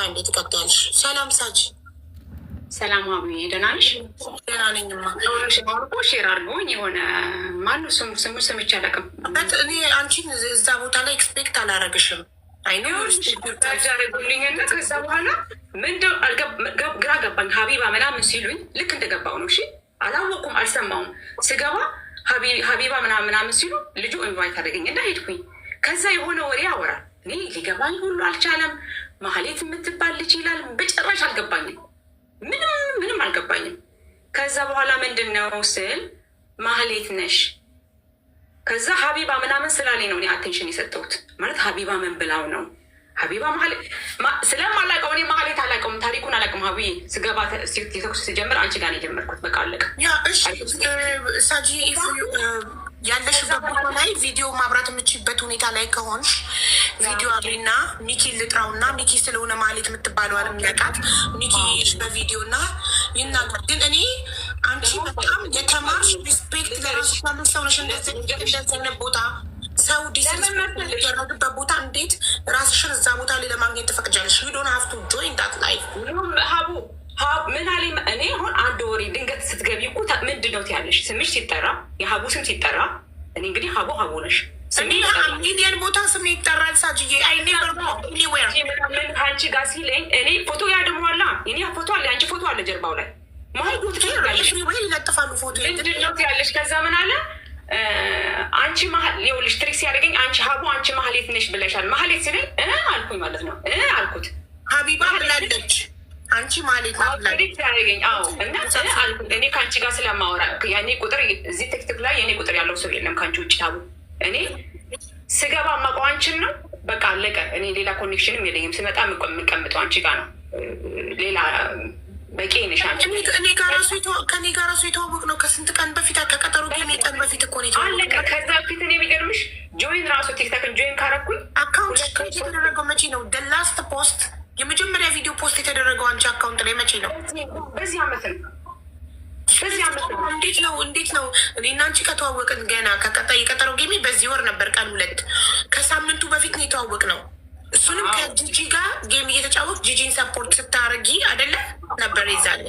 እንዴት ትቀጥያለሽ? ሰላም ሳጅ ሰላም ሀቡ ደህና ነሽ? ደህና ነኝማ። ሼር አድርገውኝ የሆነ ማነው ስሙ ሰምቼ አላውቅም። እኔ አንቺን እዛ ቦታ ላይ ኤክስፔክት አላረግሽም። አይነሩልኝና ከዛ በኋላ ምንድን ግራ ገባኝ። ሀቢባ ምናምን ሲሉኝ ልክ እንደገባው ነው። እሺ አላወቁም፣ አልሰማውም። ስገባ ሀቢባ ምናምን ሲሉ ልጁ ኢንቫይት አደረገኝ እና ሄድኩኝ። ከዛ የሆነ ወሬ ያወራል። እኔ ሊገባኝ ሁሉ አልቻለም። ማህሌት የምትባል ልጅ ይላል። በጭራሽ አልገባኝም። ምንም አልገባኝም። ከዛ በኋላ ምንድን ነው ስል ማህሌት ነሽ። ከዛ ሀቢባ ምናምን ስላለኝ ነው እኔ አቴንሽን የሰጠሁት። ማለት ሀቢባ ምን ብላው ነው? ሀቢባ ማህሌት ስለማላውቀው እኔ ማህሌት አላውቀውም፣ ታሪኩን አላውቅም። ሀቢዬ ስገባ ቲክቶክ ስጀምር አንቺ ጋር ነው የጀመርኩት። በቃ አለቀ። ሳጂ ያለሽበት ቦታ ላይ ቪዲዮ ማብራት የምችበት ሁኔታ ላይ ከሆንሽ ቪዲዮ አብሪና ሚኪ ልጥራውና ሚኪ ስለሆነ ማህሌት የምትባለው የሚያውቃት ሚኪ በቪዲዮ እና ይናገር። ግን እኔ አንቺ በጣም የተማርሽ ሪስፔክት ለራሱ ሰው ነሽ። እንደዚህ ቦታ ሰው ዲስደረግበት ቦታ እንዴት ራስሽን እዛ ቦታ ላይ ለማግኘት ትፈቅጃለሽ? ዩ ዶንት ሃቭ ቱ ጆይን ዳት ላይፍ። ሀቡ ምን አለኝ እኔ አሁን አንድ ወሬ ድንገት ስትገቢ እኮ ምንድን ነው ትያለሽ? ስምሽ ሲጠራ የሀቡ ስም ሲጠራ እኔ እንግዲህ ሀቡ ነሽ። ሚሊየን ቦታ ስም ይጠራል። ሳጅዬ ከአንቺ ጋር ሲለኝ እኔ ፎቶ ያደሟላ እኔ ፎቶ አለ አንቺ ፎቶ አለ ጀርባው ላይ ይለጥፋሉ ፎቶ ምንድን ነው ትያለሽ? ከዛ ምን አለ አንቺ ይኸውልሽ ትሪክስ ያደረገኝ አንቺ ሀቡ አንቺ ማህሌት ነሽ ብለሻል። ማህሌት ሲለኝ አልኩኝ ማለት ነው አልኩት። ሀቢባ ብላለች አንቺ ማህሌት ያደረገኝ እና አልኩት። እኔ ከአንቺ ጋር ስለማወራ ያኔ ቁጥር እዚህ ቲክቶክ ላይ የኔ ቁጥር ያለው ሰው የለም ከአንቺ ውጭ ታቡ። እኔ ስገባ ማውቀው አንቺን ነው። በቃ አለቀ። እኔ ሌላ ኮኔክሽንም የለኝም። ስመጣ የምቀምጠው አንቺ ጋር ነው። ሌላ በቂ ነሽ አንቺ። ከኔ ጋር ራሱ የተዋወቅ ነው ከስንት ቀን በፊት ከቀጠሮ ቀን በፊት እኮ ነው አለቀ። ከዛ በፊት እኔ የሚገርምሽ ጆይን ራሱ ቲክቶክን ጆይን ካረኩኝ አካውንት የተደረገው መቼ ነው? ደላስት ፖስት የመጀመሪያ ቪዲዮ ፖስት የተደረገው አንቺ አካውንት ላይ መቼ ነው? በዚህ አመት ነው። እንዴት ነው እኔና አንቺ ከተዋወቅን ገና የቀጠሮ ጌሜ በዚህ ወር ነበር ቀን 2 ከሳምንቱ በፊት ነው የተዋወቅ ነው። እሱንም ከጂጂ ጋር ጌም እየተጫወቅ ጂጂን ሰፖርት ስታረጊ አይደለ ነበር ይዛለ።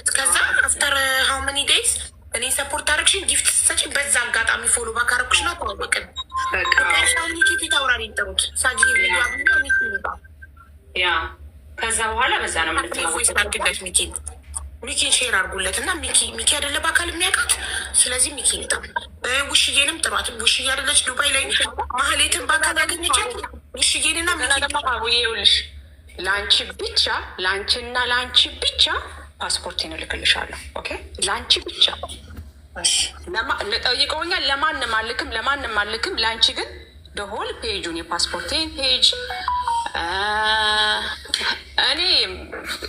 ከዛ አፍተር ሃው መኒ ዴይስ እኔ ሰፖርት አረግሽን ጊፍት ስትሰጪ በዛ አጋጣሚ ፎሎ ባክ አረግሽ ነው ተዋወቅን። ኒኬት ታውራሪ ጠሩት ሳጂ ያ ከዛ በኋላ በዛ ነው ምንትናወስታርግለት ሚኪን ሼር አርጉለት እና ሚኪ አደለ በአካል የሚያውቃት። ስለዚህ ሚኪ ንጣም ውሽዬንም ጥሯት። ውሽዬ አደለች ዱባይ ላይ ማህሌትን በአካል ያገኘቻት ውሽዬንና ይኸውልሽ ለአንቺ ብቻ ለአንቺና ለአንቺ ብቻ ፓስፖርቴን እልክልሻለሁ። ኦኬ ለአንቺ ብቻ ጠይቀውኛል። ለማንም አልክም። ለአንቺ ግን ደሆል ፔጁን የፓስፖርቴን ፔጅ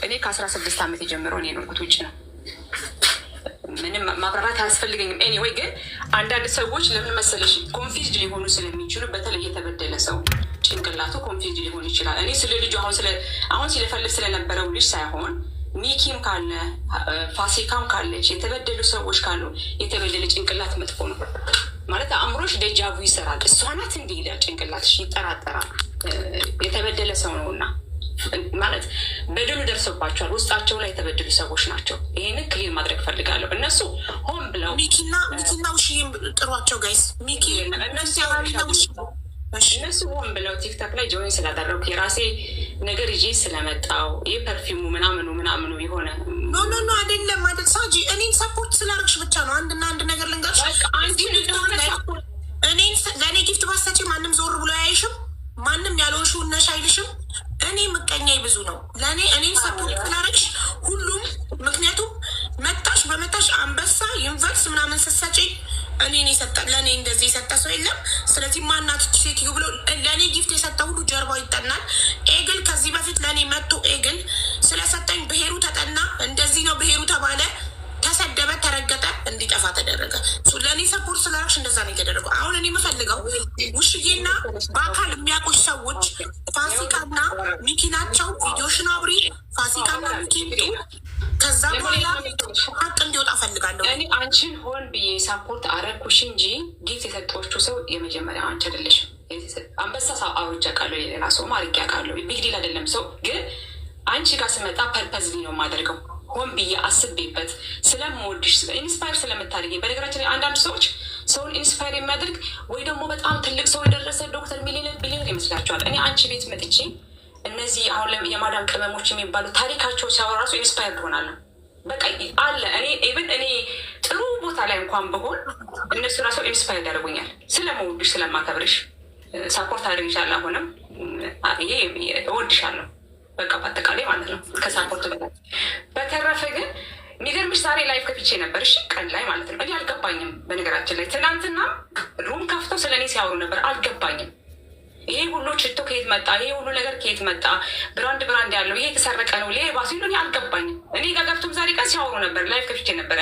እኔ ከ16 ዓመት የጀምረው እኔ የኖርኩት ውጭ ነው። ምንም ማብራራት አያስፈልገኝም። ኤኒዌይ ግን አንዳንድ ሰዎች ለምን መሰለሽ ኮንፊዝድ ሊሆኑ ስለሚችሉ በተለይ የተበደለ ሰው ጭንቅላቱ ኮንፊዝድ ሊሆን ይችላል። እኔ ስለ ልጁ አሁን ሲለፈልፍ ስለነበረው ልጅ ሳይሆን ሚኪም ካለ ፋሲካም ካለች የተበደሉ ሰዎች ካሉ የተበደለ ጭንቅላት መጥፎ ነው ማለት አእምሮሽ ደጃቡ ይሰራል። እሷ ናት እንዲህ ይላል ጭንቅላትሽ ይጠራጠራል። የተበደለ ሰው ነውና ማለት በደሉ ደርሶባቸዋል። ውስጣቸው ላይ የተበደሉ ሰዎች ናቸው። ይህንን ክሊር ማድረግ ፈልጋለሁ። እነሱ ሆን ብለው ሚኪና ውሽዬም ጥሯቸው ጋይስ። እነሱ ሆን ብለው ቲክታክ ላይ ጆይን ስላደረጉ የራሴ ነገር ይዤ ስለመጣው ይህ ፐርፊውሙ ምናምኑ የሆነ ኖ አይደለም ማለት ሳጂ እኔን ሰፖርት ስላደረግሽ ብቻ ነው። አንድ ነገር ልንገርሽ። ለእኔ ጊፍት ባሰጪ ማንም ዞር ብሎ አያይሽም። ማንም ያልሆንሽው ነሽ አይልሽም። እኔ ምቀኛ ብዙ ነው ለእኔ እኔን ሰፖርት ስላደረግሽ ሁሉም። ምክንያቱም በመታሽ አንበሳ ዩኒቨርስ ምናምን ስትሰጪ ለእኔ እንደዚህ የሰጠ ሰው የለም። ስለዚህ ማናት ሴትዮ ብሎ ለእኔ ጊፍት የሰጠ ሁሉ ጀርባው ይጠናል። ኤግል ከዚህ በፊት ለእኔ መጥቶ ኤግል ስለሰጠኝ ብሄሩ ተጠና። እንደዚህ ነው ብሄሩ ተባለ፣ ተሰደበ፣ ተረገጠ፣ እንዲጠፋ ተደረገ። ለእኔ ሰፖርት ስላደረግሽ እንደዛ ነው የተደረገው። አሁን እኔ የምፈልገው ውሽዬና በአካል የሚያውቁሽ ሰዎች ፋሲካና ሚኪ ናቸው። ቪዲዮሽን አብሪ። ፋሲካና ከዛ በኋላ ሀቅ እንዲወጣ ፈልጋለሁ። እኔ አንቺን ሆን ብዬ ሳፖርት አረኩሽ እንጂ ጊፍት የሰጠችው ሰው የመጀመሪያ አንቺ አይደለሽም። አንበሳ ሰው አውርጃ ቃለሁ የሌላ ሰው ማርጌ ቃለሁ ቢግዲል አይደለም። ሰው ግን አንቺ ጋር ስመጣ ፐርፐዝሊ ነው የማደርገው። ሆን ብዬ አስቤበት ስለምወድሽ ኢንስፓየር ስለምታደርጊ። በነገራችን ላይ አንዳንድ ሰዎች ሰውን ኢንስፓየር የሚያደርግ ወይ ደግሞ በጣም ትልቅ ሰው የደረሰ ዶክተር ቢሊዮነር ይመስላቸዋል። እኔ አንቺ ቤት መጥቼ እነዚህ አሁን የማዳም ቅመሞች የሚባሉ ታሪካቸው ሲያወራ ራሱ ኢንስፓየር ሆናለሁ። በቃ አለ እኔ ጥሩ ቦታ ላይ እንኳን ብሆን እነሱ ራሱ ኢንስፓየር ያደርጉኛል። ስለምወድሽ ስለማከብርሽ ሳፖርት አድርግሻለሁ። አሁንም ይሄ እወድሻለሁ በቃ በአጠቃላይ ማለት ነው ከሳፖርት በላይ። በተረፈ ግን የሚገርምሽ ዛሬ ላይፍ ከፍቼ ነበር። እሺ ቀን ላይ ማለት ነው። እኔ አልገባኝም። በነገራችን ላይ ትናንትና ሩም ከፍተው ስለ እኔ ሲያወሩ ነበር። አልገባኝም። ይሄ ሁሉ ሽቶ ከየት መጣ? ይሄ ሁሉ ነገር ከየት መጣ? ብራንድ ያለው ይሄ የተሰረቀ ነው ሌባ ሲሉ እኔ አልገባኝም። እኔ ጋር ገብቶም ዛሬ ቀን ሲያወሩ ነበር። ላይፍ ከፍቼ ነበር።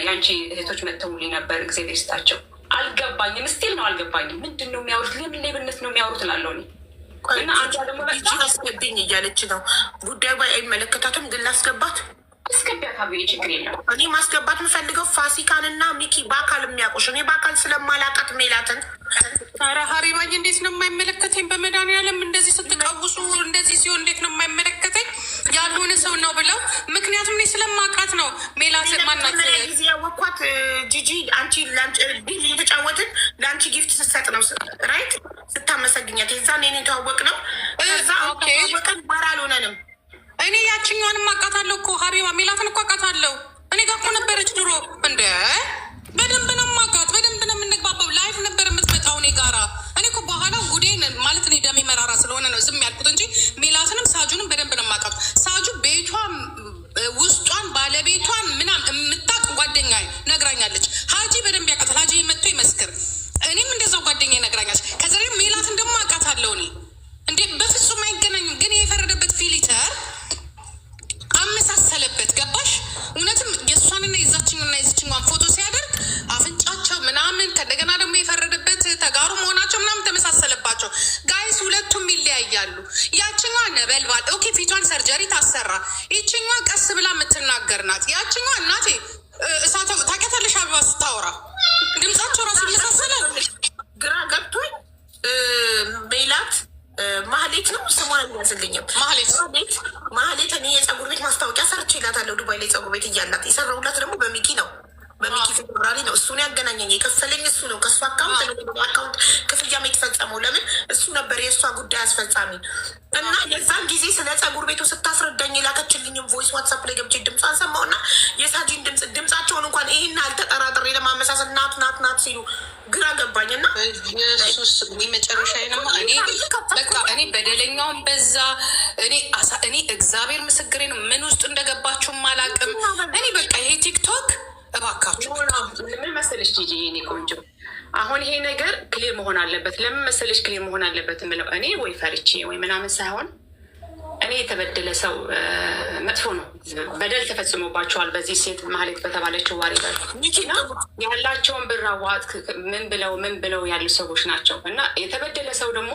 የአንቺ እህቶች መጥተውልኝ ነበር። እግዚአብሔር ይስጣቸው። አልገባኝም። ስቲል ነው አልገባኝም። ምንድን ነው የሚያወሩት? ለምን ሌብነት ነው የሚያወሩት እላለሁ እኔ እና አንዷ ደግሞ አስገብኝ እያለች ነው። ጉዳዩ አይመለከታትም፣ ግን ላስገባት እስከቢያታ ችግር የለም። እኔ ማስገባት የምፈልገው ፋሲካንና ሚኪ በአካል የሚያውቁሽ። እኔ በአካል ስለማላውቃት ሜላትን። ኧረ ሀቢባዬ እንዴት ነው የማይመለከተኝ? በመድኃኒዓለም እንደዚህ ስትቀውሱ እንደዚህ ሲሆን እንዴት ነው የማይመለከተኝ? ያልሆነ ሰው ነው ብለው ምክንያቱም እኔ ስለማውቃት ነው። ሜላትን ማናት ጊዜ ያወቅኳት ጂጂ አንቺ ቢል የተጫወትን ለአንቺ ጊፍት ስትሰጥ ነው ራይት ስታመሰግኛት የዛን ኔ የተዋወቅ ነው። ከዛ ወቀን ባር አልሆነንም። እኔ ያችኛዋንም አውቃታለሁ እኮ ሀቢባ ሜላትን እኮ አውቃታለሁ። እኔ ጋር እኮ ነበረች ድሮ። እንደ በደንብ ነው የማውቃት፣ በደንብ ነው የምንግባባው። ላይፍ ነበር የምትመጣው እኔ ጋራ። እኔ እኮ በኋላ ጉዴን ማለት እኔ ደሜ መራራ ስለሆነ ነው ዝም ያልኩት እንጂ ሜላትንም ሳጁንም በደንብ ነው የማውቃት። ሳጁ ቤቷ ውስጧን ባለቤቷን ምናምን የምታውቅ ጓደኛ ነግራኛለች። ሀጂ በደንብ ያውቃታል። ሀጂ መጥቶ ይመስክር። እኔም እንደዛው ጓደኛ ነግራኛለች። ከዛ ደግሞ ሜላትን ደግሞ አውቃታለሁ እኔ። እንዴ በፍጹም አይገናኙም። ግን የፈረደበት ፊሊተር አመሳሰለበት። ገባሽ? እውነትም የእሷንና የዚችኛዋን ፎቶ ሲያደርግ አፍንጫቸው ምናምን ከእንደገና ደግሞ የፈረደበት ተጋሩ መሆናቸው ምናምን ተመሳሰለባቸው። ጋይስ ሁለቱም ይለያያሉ። ያችኛዋ ነበልባል ኦኬ፣ ፊቷን ሰርጀሪ ታሰራ። ይችኛዋ ቀስ ብላ የምትናገር ናት። ያችኛዋ እናቴ እሳተ ታውቂያታለሽ። አበባ ስታወራ ድምጻቸው ራሱ ይመሳሰላል። ግራ ገብቶኝ ሜላት ማህሌት ነው ስሟን የሚያስልኝም ማህሌት እኔ የፀጉር ቤት ማስታወቂያ ሰርቼላታለሁ ዱባይ ላይ ፀጉር ቤት እያላት የሰራሁላት ደግሞ በሚኪ ነው። በሚኪ ፌብራሪ ነው እሱን ያገናኘኝ። የከፈለኝ እሱ ነው። ከእሱ አካውንት ክፍያ የተፈጸመው ለምን እሱ ነበር የእሷ ጉዳይ አስፈጻሚ። እና የዛን ጊዜ ስለ ፀጉር ቤቱ ስታስረዳኝ የላከችልኝም ቮይስ ዋትሳፕ ላይ ገብቼ ድምጿን ሰማሁና የሳጂን ድምጻቸውን እንኳን ይህን አልተጠራጥሬ ለማመሳሰል ናት ሲሉ ግራ ገባኝ። እና ኢየሱስ መጨረሻ ነው። እኔ በደለኛውን በዛ እኔ እግዚአብሔር ምስክሬ ነው። ምን ውስጥ እንደገባችሁም አላውቅም። እኔ በቃ ይሄ ቲክቶክ እባካችሁ ምን መሰለሽ ጂጂ የኔ ቆንጆ፣ አሁን ይሄ ነገር ክሊር መሆን አለበት። ለምን መሰለሽ ክሊር መሆን አለበት የምለው እኔ ወይ ፈርቼ ወይ ምናምን ሳይሆን እኔ የተበደለ ሰው መጥፎ ነው። በደል ተፈጽሞባቸዋል። በዚህ ሴት ማህሌት በተባለችው ዋሪ ያላቸውን ብር አዋጥ ምን ብለው ያሉ ሰዎች ናቸው። እና የተበደለ ሰው ደግሞ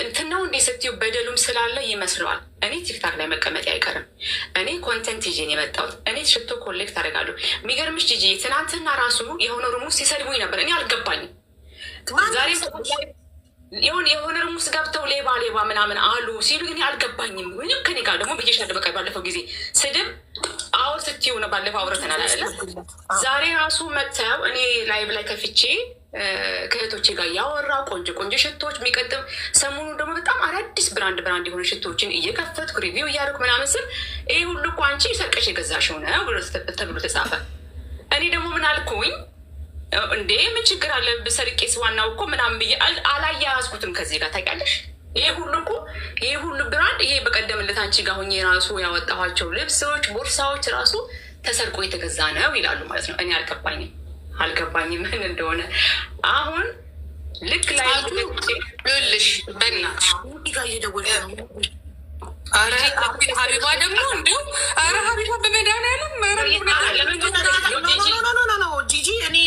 እንትን ነው እንዴ ስትዩ በደሉም ስላለ ይመስለዋል። እኔ ቲክታክ ላይ መቀመጥ አይቀርም። እኔ ኮንተንት ይዤን የመጣሁት እኔ ሽቶ ኮሌክት አደርጋለሁ። የሚገርምሽ ጂጂ ትናንትና ራሱ የሆነ ሩም ውስጥ ሲሰድቡኝ ነበር። እኔ አልገባኝም። ዛሬ የሆነ ሩም ውስጥ ገብተው ሌባ ምናምን አሉ ሲሉ እኔ አልገባኝም። ምንም ከኔ ጋር ደግሞ ብዬሻለሁ። በቃ ባለፈው ጊዜ ስድብ አዎ ስትዩ ነው። ባለፈው አውርተናል አይደለ? ዛሬ ራሱ መጥተው እኔ ላይቭ ላይ ከፍቼ ከእህቶቼ ጋር ያወራ ቆንጆ ሽቶዎች የሚቀጥም ሰሞኑ ደግሞ በጣም አዳዲስ ብራንድ የሆኑ ሽቶዎችን እየከፈትኩ ሪቪው እያደረኩ ምናምን ስል ይህ ሁሉ እኮ አንቺ ሰርቀሽ የገዛሽው ነው ተብሎ ተጻፈ። እኔ ደግሞ ምን አልኩኝ እንዴ ምን ችግር አለ ብሰርቄስ ዋናው እኮ ምናምን ብዬ አላያያዝኩትም ከዚህ ጋር ታውቂያለሽ። ይሄ ሁሉ ብራንድ ይሄ በቀደምለት አንቺ ጋር ሆኜ ራሱ ያወጣኋቸው ልብሶች፣ ቦርሳዎች ራሱ ተሰርቆ የተገዛ ነው ይላሉ ማለት ነው። እኔ አልገባኝም ምን እንደሆነ። አሁን ልክ ላይ ልሽ በናት ጋር እየደወለ አረ ሀቢባ ደግሞ እንደው አረ ሀቢባ በመድኃኒዓለም ጂጂ እኔ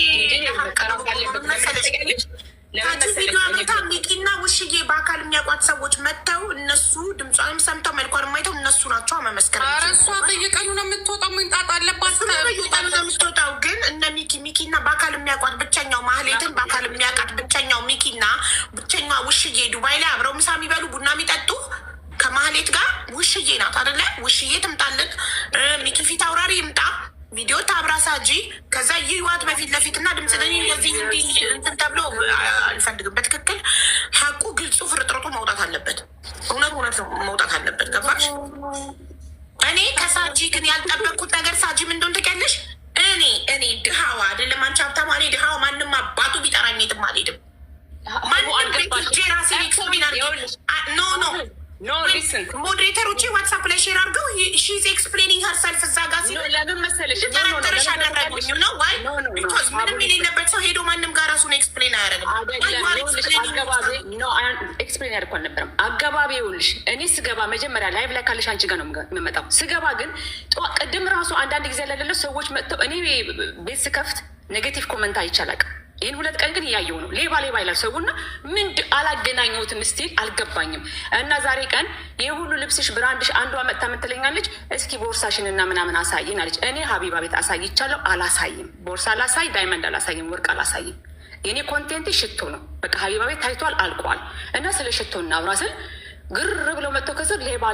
ሚኪና ውሽዬ በአካል የሚያውቋት ሰዎች መጥተው እነሱ ድምጿንም ሰምተው መልኳን የማይተው እነሱ ናቸው ውሽዬ ዱባይ ላይ አብረው ምሳ የሚበሉ ቡና የሚጠጡ ከማህሌት ጋር ውሽዬ ናት አይደለ? ውሽዬ ትምጣልን፣ ሚኪ ፊት አውራሪ ይምጣ፣ ቪዲዮ ታብራ ሳጂ፣ ከዛ ይዋት በፊት ለፊት እና ድምፅ ለኔ እንደዚህ እንትን ተብሎ አልፈልግም። በትክክል ሀቁ ግልጹ ፍርጥርጡ መውጣት አለበት። እውነት መውጣት አለበት። ገባሽ? እኔ ከሳጂ ግን ያልጠበቅኩት ነገር ሳጂ ምን እንደሆነ ታውቂያለሽ? እኔ ድሃዋ አይደለም አንቺ ሀብታማ፣ እኔ ድሃዋ ማንም አባቱ ቢጠራኝ የትም አልሄድም። ሞዴሬተሮቼ ዋትሳፕ ላይ ሼር አድርገው ሺዝ ኤክስፕሌኒንግ ሀርሰልፍ እዛ ጋር ሲሉ ለምን መሰለሽ ተረተረሽ አደረጉኝ ነው ዋይ ቢኮዝ ምንም የሌለበት ሰው ሄዶ ማንም ጋር ራሱን ኤክስፕሌን አያደርግም። ኤክስፕሌን ያደርኩ አልነበረም። አገባቢ ይኸውልሽ፣ እኔ ስገባ መጀመሪያ ላይቭ ላይ ካለሽ አንቺ ጋር ነው የምመጣው። ስገባ ግን ቅድም ራሱ አንዳንድ ጊዜ ያለለው ሰዎች መጥተው እኔ ቤት ስከፍት ኔጌቲቭ ኮመንት አይቻላቅ። ይህን 2 ቀን ግን እያየው ነው። ሌባ ይላል ሰውና አላገናኘሁትም ስቲል አልገባኝም። እና ዛሬ ቀን ይህ ሁሉ ልብስሽ ብራንድሽ አንዷ መጥታ ምትለኛለች፣ እስኪ ቦርሳሽን እና ምናምን አሳይን አለች። እኔ ሀቢባ ቤት አሳይቻለሁ፣ አላሳይም። ቦርሳ አላሳይ፣ ዳይመንድ አላሳይም፣ ወርቅ አላሳይም። የኔ ኮንቴንት ሽቶ ነው። በቃ ሀቢባ ቤት ታይቷል፣ አልቋል። እና ስለ ሽቶ እናውራ ስል ግር ብለው መጥተው ከስር ሌባ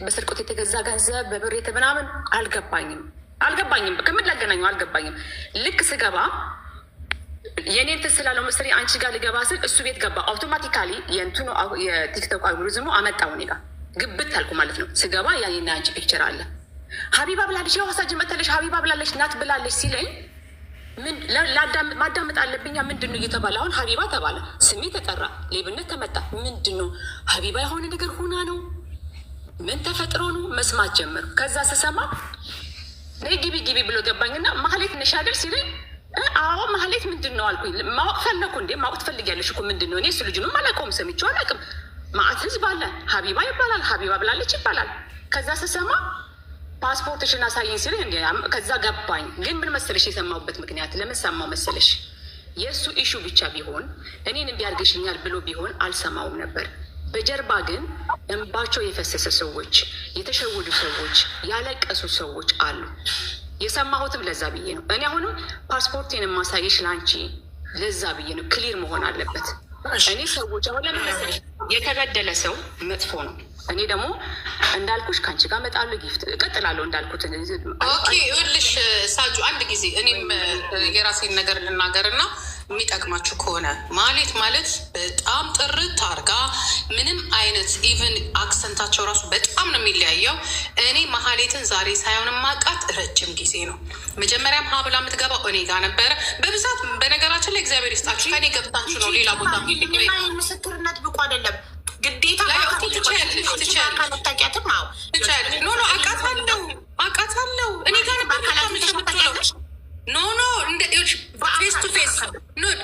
በስርቆት የተገዛ ገንዘብ በብር ምናምን አልገባኝም። በቃ ምን ላገናኘው አልገባኝም። ልክ ስገባ የኔ እንትን ስላለው መሰለኝ አንቺ ጋር ልገባ ስል እሱ ቤት ገባ። አውቶማቲካሊ የእንትኑ የቲክቶክ አልጎሪዝሙ አመጣው እኔ ጋር ግብት አልኩ ማለት ነው። ስገባ ያኔና አንቺ ፒክቸር አለ። ሀቢባ ብላለች፣ ያው ሀሳጅ መተለሽ ሀቢባ ብላለች፣ ናት ብላለች ሲለኝ ማዳመጥ አለብኛ። ምንድን ነው እየተባለ አሁን ሀቢባ ተባለ፣ ስሜ ተጠራ፣ ሌብነት ተመጣ። ምንድን ነው ሀቢባ የሆነ ነገር ሆና ነው? ምን ተፈጥሮ ነው? መስማት ጀመሩ። ከዛ ስሰማ ግቢ ብሎ ገባኝና ማህሌት ነሽ አይደል ሲለኝ አዎ ማህሌት ምንድን ነው አልኩኝ። ማወቅ ፈለኩ። እንዴ ማወቅ ትፈልጊያለሽ እኮ ምንድን ነው? እኔ እሱ ልጁንም አላውቀውም፣ ሰምቼው አላውቅም። ማዕት ህዝብ አለ፣ ሀቢባ ይባላል፣ ሀቢባ ብላለች ይባላል። ከዛ ስሰማ ፓስፖርትሽን አሳይኝ ሲል ከዛ ገባኝ። ግን ምን መሰለሽ የሰማሁበት ምክንያት ለምን ሰማው መሰለሽ? የእሱ ኢሹ ብቻ ቢሆን እኔን እንዲያርገሽኛል ብሎ ቢሆን አልሰማውም ነበር። በጀርባ ግን እንባቸው የፈሰሰ ሰዎች፣ የተሸወዱ ሰዎች፣ ያለቀሱ ሰዎች አሉ። የሰማሁትም ለዛ ብዬ ነው። እኔ አሁንም ፓስፖርቴን የማሳየሽ ለአንቺ ለዛ ብዬ ነው። ክሊር መሆን አለበት። እኔ ሰዎች አሁን ለምን መሰለሽ የተበደለ ሰው መጥፎ ነው። እኔ ደግሞ እንዳልኩሽ ከአንቺ ጋር እመጣለሁ፣ ጊፍት እቀጥላለሁ እንዳልኩት። ኦኬ ይኸውልሽ ሳጁ አንድ ጊዜ እኔም የራሴን ነገር ልናገር እና የሚጠቅማችሁ ከሆነ ማህሌት ማለት በጣም ጥርት አርጋ ምንም አይነት ኢቨን አክሰንታቸው ራሱ በጣም ነው የሚለያየው። እኔ ማህሌትን ዛሬ ሳይሆን ማቃት ረጅም ጊዜ ነው። መጀመሪያም ሀብላ የምትገባው እኔ ጋር ነበረ በብዛት። በነገራችን ላይ እግዚአብሔር ይስጣችሁ ከኔ ገብታችሁ ነው ሌላ ቦታ ምስክርነት ብቁ አይደለም ግዴታ አቃታለሁ እኔ ጋር ኖ እንደ ፌስ ቱ ፌስ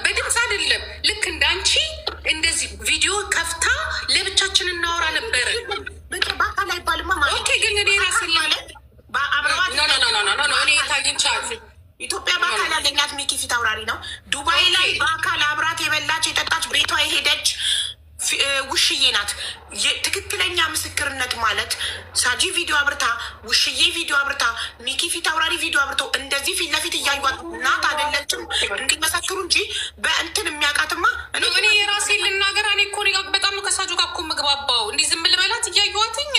በድምፅ አይደለም። ልክ እንዳንቺ እንደዚህ ቪዲዮ ከፍታ ለብቻችን እናወራ ነበረ። በአካል አይባልማ ማለት ግን እኔ ራሴ ማለት እኔ ታግኝቻት ኢትዮጵያ በአካል ያገኛት ሚኪ ፊት አውራሪ ነው። ዱባይ ላይ በአካል አብራት የበላች የጠጣች ቤቷ የሄደች ውሽዬ ናት። ትክክለኛ ምስክርነት ማለት ሳጂ ቪዲዮ አብርታ፣ ውሽዬ ቪዲዮ አብርታ፣ ሚኪ ፊት አውራሪ ቪዲዮ አብርቶ እንደዚህ ፊት ለፊት እያዩት ናት አይደለችም እንዲመሰክሩ እንጂ በእንትን የሚያውቃትማ እኔ የራሴን ልናገር። እኔ እኮ በጣም ከሳጁ ጋር እኮ ምግባባው እንዲህ ዝም ልበላት እያዩዋትኝ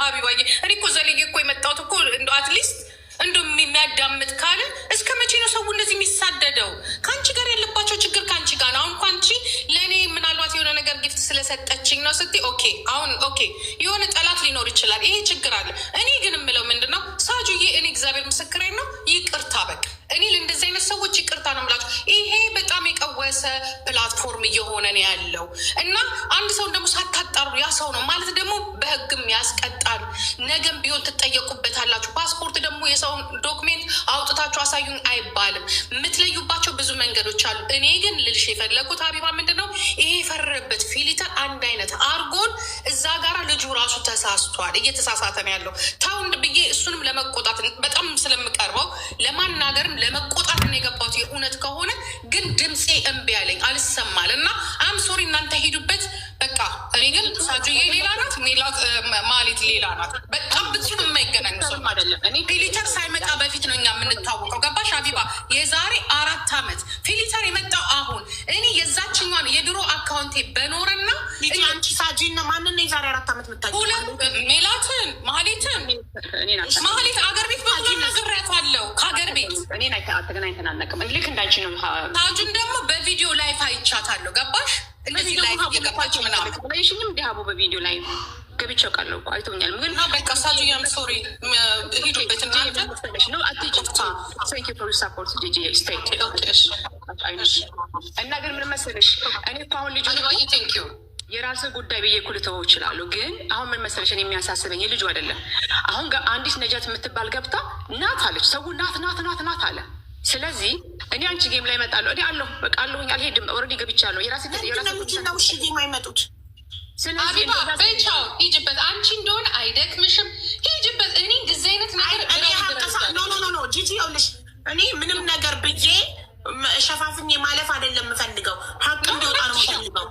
ሀቢባዬ። እኔ እኮ ዘልዬ እኮ የመጣሁት እኮ እንደ አትሊስት እንደ የሚያዳምጥ ካለ እስከ መቼ ነው ሰው እንደዚህ የሚሳደደው? ከአንቺ ጋር ያለባቸው ችግር ከአንቺ ጋር ነው። አሁን እኮ አንቺ ለእኔ ምናልባት የሆነ ነገር ጊፍት ስለሰጠችኝ ነው ስትይ ኦኬ፣ አሁን ኦኬ የሆነ ጠላት ሊኖር ይችላል። ይሄ ችግር አለ። እኔ ግን የምለው ምንድን ነው ሳጁዬ፣ እኔ እግዚአብሔር ምስክሬ ነው። ይቅርታ በቃ እኔ ለእንደዚህ አይነት ሰዎች ይቅርታ ነው የምላቸው። ይሄ በጣም የቀወሰ ፕላትፎርም እየሆነ ነው ያለው እና አንድ ሰውን ደግሞ ሳታጣሩ ያ ሰው ነው ማለት ደግሞ በህግም ያስቀጣል። ነገም ቢሆን ትጠየቁበታላችሁ። ፓስፖርት ደግሞ የሰውን ዶክሜንት አውጥታችሁ አሳዩኝ አይባልም። የምትለዩባቸው ብዙ መንገዶች አሉ። እኔ ግን ልልሽ የፈለጉት ሀቢባ ምንድን ነው ይሄ የፈረበት ፊሊተር አንድ አይነት አርጎን እዛ ጋራ ልጁ ራሱ ተሳስቷል፣ እየተሳሳተ ነው ያለው። ታውንድ ብዬ እሱንም ለመቆጣት በጣም ስለምቀርበው ለማናገርም ለመቆጣት ነው የገባት። የእውነት ከሆነ ግን ድምፄ እምቢ ያለኝ አልሰማል እና አም ሶሪ እናንተ ሄዱበት በቃ። እኔ ግን ሳጁዬ ሌላ ናት፣ ማሌት ሌላ ናት። በጣም ብዙ የማይገናኙ ሰው አይደለም። እኔ ፊሊተር ሳይመጣ በፊት ነው እኛ የምንታወቀው። ገባሽ ሀቢባ? የዛሬ 4 ዓመት ፊሊተር የመጣው አሁን እኔ የዛችኛን የድሮ አካውንቴ በኖረ ጂና ማንን ነው የዛሬ 4 ዓመት የምታውቂው? ሜላትን ማህሌትን ማህሌት አገር ቤት ነግሬያታለሁ። ከሀገር ቤት እኔን ተገናኝተን አናውቅም። ልክ እንዳንቺ ነው። ታጁን ደግሞ በቪዲዮ ላይፍ አይቻታለሁ። ገባሽ? እነዚህ ላይፍ እየገባች ምናምን ሽኝም እንዲህ ሀቡ በቪዲዮ ላይ ገብቼ አውቃለሁ እኮ አይቶኛል። ግን በቃ ሳጁ ያም ሶሪ ሄዱበት እናንተ እና ግን ምን መሰለሽ እኔ እኮ አሁን ልጁ የራስ ጉዳይ ብዬ እኮ ልተወው እችላለሁ። ግን አሁን ምን መሰለሽ እኔ የሚያሳስበኝ የልጁ አይደለም። አሁን አንዲት ነጃት የምትባል ገብታ ናት አለች። ሰው ናት አለ። ስለዚህ እኔ አንቺ ጌም ላይ እመጣለሁ። እኔ አለሁ በቃ አለሁኝ፣ አልሄድም። ኦልሬዲ ገብቻለሁ። የራስ ነው እሺ ጌም አይመጡት። አቢባ በቻው ሂጅበት። አንቺ እንደሆነ አይደክምሽም? ሂጅበት። እኔ እንደዚህ አይነት ነገር ኖ ጂጂ ይኸውልሽ፣ እኔ ምንም ነገር ብዬ ሸፋፍኜ ማለፍ አይደለም የምፈልገው፣ ሀቅ እንዲወጣ ነው የምፈልገው።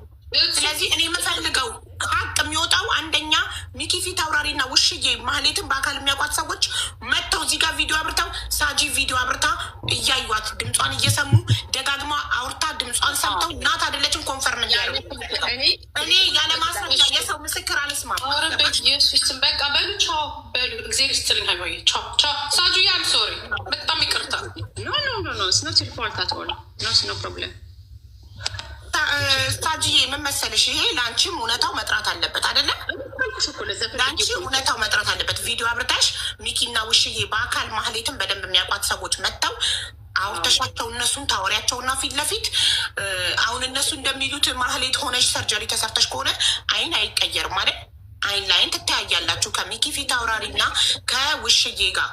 ስለዚህ እኔ የምፈልገው ሀቅ የሚወጣው አንደኛ ሚኪ ፊት አውራሪና ውሽዬ ማህሌትን በአካል የሚያውቋት ሰዎች መጥተው እዚህ ጋር ቪዲዮ አብርተው ሳጂ ቪዲዮ አብርታ እያዩት ድምጿን እየሰሙ ደጋግማ አውርታ ድምጿን ሰምተው ናት አይደለችም ኮንፈርም እያሉ እኔ ያለ ማስረጃ የሰው ምስክር አልስማም። ኢየሱስን በቃ በሉ ቻው በሉ። እግዚአብሔር ይስጥልኝ። ሀይባዬ ቻው ቻው። ሳጁ ያም ሶሪ በጣም ይቅርታ። ኖ ስኖት ሪፖርት አትሆነ ኖ ፕሮብለም። ሳጂዬ ምን መሰለሽ፣ ይሄ ለአንቺም እውነታው መጥራት አለበት አይደለ? ለአንቺ እውነታው መጥራት አለበት። ቪዲዮ አብርታሽ ሚኪና ውሽዬ በአካል ማህሌትን በደንብ የሚያውቋት ሰዎች መጥተው አውርተሻቸው እነሱን ታወሪያቸውና ፊት ለፊት አሁን እነሱ እንደሚሉት ማህሌት ሆነሽ ሰርጀሪ ተሰርተሽ ከሆነ አይን አይቀየርም ማለት አይን ላይን ትተያያላችሁ ከሚኪ ፊት አውራሪና ከውሽዬ ጋር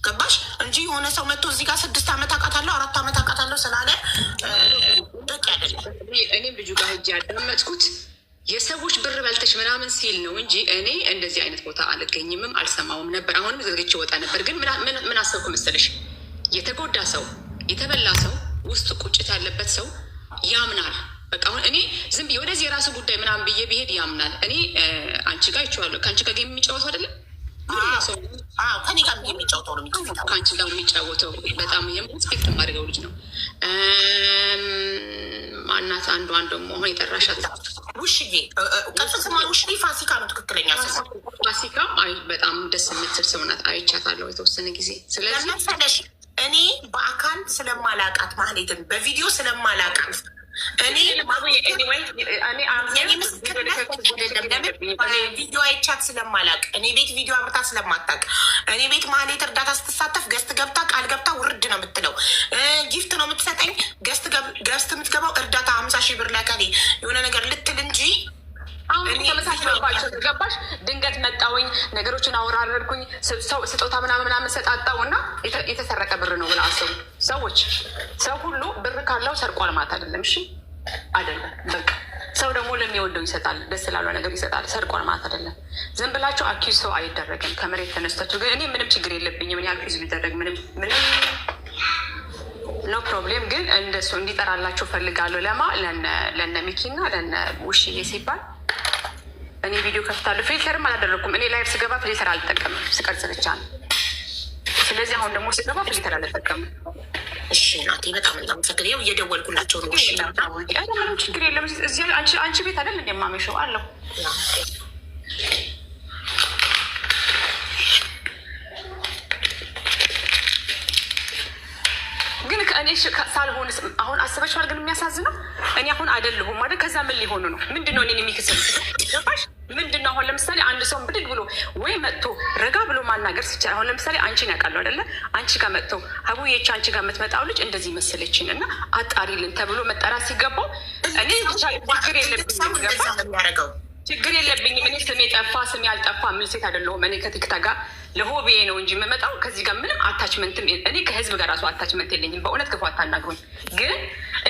ገባሽ? እንጂ የሆነ ሰው መጥቶ እዚህ ጋር 6 ዓመት አውቃታለሁ 4 ዓመት አውቃታለሁ ስላለ በቂ አይደለም። እኔም ልጁ ጋር ሂጅ ያዳመጥኩት የሰዎች ብር በልተሽ ምናምን ሲል ነው እንጂ እኔ እንደዚህ አይነት ቦታ አልገኝምም አልሰማውም ነበር። አሁንም ዘግቼ ወጣ ነበር። ግን ምን አሰብኩ መሰለሽ፣ የተጎዳ ሰው የተበላ ሰው ውስጥ ቁጭት ያለበት ሰው ያምናል። በቃ አሁን እኔ ዝም ብዬ ወደዚህ የራሱ ጉዳይ ምናምን ብዬ ብሄድ ያምናል። እኔ አንቺ ጋር ይችዋለሁ ከአንቺ ጋር የሚጫወቱ አይደለም ከኔ ጋር የሚጫወተው ነው ከአንቺ ጋር የሚጫወተው በጣም የስፔክት የማደርገው ልጅ ነው። ማናት አንዷን ደግሞ አሁን የጠራሻት ውሽዬ ቀጽ ስማ ውሽዬ ፋሲካ ነው ትክክለኛ ስማ ፋሲካ። በጣም ደስ የምትል ሰው ናት። አይቻታለሁ የተወሰነ ጊዜ። ስለዚህ መሰለሽ እኔ በአካል ስለማላቃት ማህሌትን በቪዲዮ ስለማላቃት እኔ ቪዲዮ አይቻት ስለማላቅ እኔ ቤት ቪዲዮ አብርታ ስለማታቅ እኔ ቤት ማህሌት እርዳታ ስትሳተፍ ገስት ገብታ ቃል ገብታ ውርድ ነው የምትለው። ጊፍት ነው የምትሰጠኝ። ገስት የምትገባው እርዳታ 50 ሺህ ብር ለከሌ የሆነ ነገር ልትል እንጂ አሁን ተመሳሳይባቸው ገባሽ? ድንገት መጣውኝ ነገሮችን አወራረድኩኝ ስጦታ ምናምን ሰጣጣው እና የተሰረቀ ብር ነው ብላ አሰቡ ሰዎች። ሰው ሁሉ ብር ካለው ሰርቋል ማለት አይደለም። እሺ አይደለም። በቃ ሰው ደግሞ ለሚወደው ይሰጣል፣ ደስ ላለው ነገር ይሰጣል። ሰርቋል ማለት አይደለም። ዝም ብላቸው አኪዝ ሰው አይደረግም። ከመሬት ተነስታችሁ ግን እኔ ምንም ችግር የለብኝም። ምን ያልኩ ዝ ቢደረግ ምንም ኖ ፕሮብሌም። ግን እንደሱ እንዲጠራላቸው ፈልጋለሁ። ለነ ሚኪና ለነ ውሽዬ ሲባል እኔ ቪዲዮ ከፍታለሁ። ፊልተርም አላደረኩም። እኔ ላይፍ ስገባ ፊልተር አልጠቀምም፣ ስቀርጽ ብቻ ነው። ስለዚህ አሁን ደግሞ ስገባ ፊልተር አልጠቀምም። እሺ ናቴ በጣም እናመሰግን። ያው እየደወልኩላቸው ነው። ምንም ችግር የለም። እዚህ አንቺ ቤት አይደል እንደማመሸው አለሁ። ግን ከእኔ ሳልሆን አሁን አስበሽዋል። ግን የሚያሳዝነው እኔ አሁን አይደለሁም ማለት ከዛ ምን ሊሆኑ ነው? ምንድነው እኔን የሚክስል ገባሽ? ምንድነው አሁን ለምሳሌ አንድ ሰውን ብድግ ብሎ ወይ መጥቶ ረጋ ብሎ ማናገር ሲቻል፣ አሁን ለምሳሌ አንቺን ያውቃለሁ አይደለ? አንቺ ጋር መጥተው ሀቡዬች አንቺ ጋር የምትመጣው ልጅ እንደዚህ መሰለችን እና አጣሪልን ተብሎ መጠራት ሲገባው እኔ ችግር የለብኝም ችግር የለብኝም። እኔ ስሜ ጠፋ ስሜ ያልጠፋ ምል ሴት አይደለሁም። እኔ ከቲክታ ጋር ለሆቤ ነው እንጂ የምመጣው ከዚህ ጋር ምንም አታችመንትም። እኔ ከህዝብ ጋር ራሱ አታችመንት የለኝም። በእውነት ክፉ አታናግሩኝ። ግን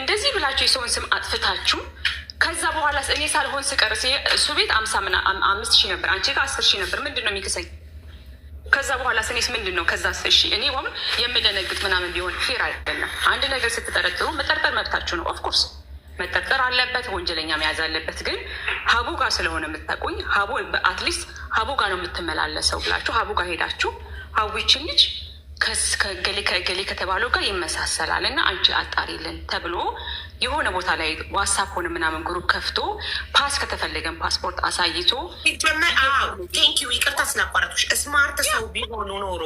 እንደዚህ ብላችሁ የሰውን ስም አጥፍታችሁ ከዛ በኋላ እኔ ሳልሆን ስቀር እሱ ቤት 5 ሺህ ነበር፣ አንቺ ጋር 10 ሺህ ነበር። ምንድን ነው የሚክሰኝ? ከዛ በኋላ ስኔስ ምንድን ነው? ከዛ እሺ እኔ ወም የምደነግጥ ምናምን ቢሆን ፌር አይደለም። አንድ ነገር ስትጠረጥሩ መጠርጠር መብታችሁ ነው። ኦፍኮርስ መጠርጠር አለበት፣ ወንጀለኛ መያዝ አለበት። ግን ሀቡ ጋር ስለሆነ የምታውቁኝ ሀቡ አትሊስት ሀቡ ጋር ነው የምትመላለሰው ብላችሁ ሀቡ ጋር ሄዳችሁ ሀዊችን ልጅ ከገሌ ከተባለው ጋር ይመሳሰላል እና አንቺ አጣሪልን ተብሎ የሆነ ቦታ ላይ ዋትሳፕ ሆነ ምናምን ግሩፕ ከፍቶ ፓስ ከተፈለገን ፓስፖርት አሳይቶ ቴንኪዩ ይቅርታ ስላቋረጦች ስማርት ሰው ቢሆኑ ኖሮ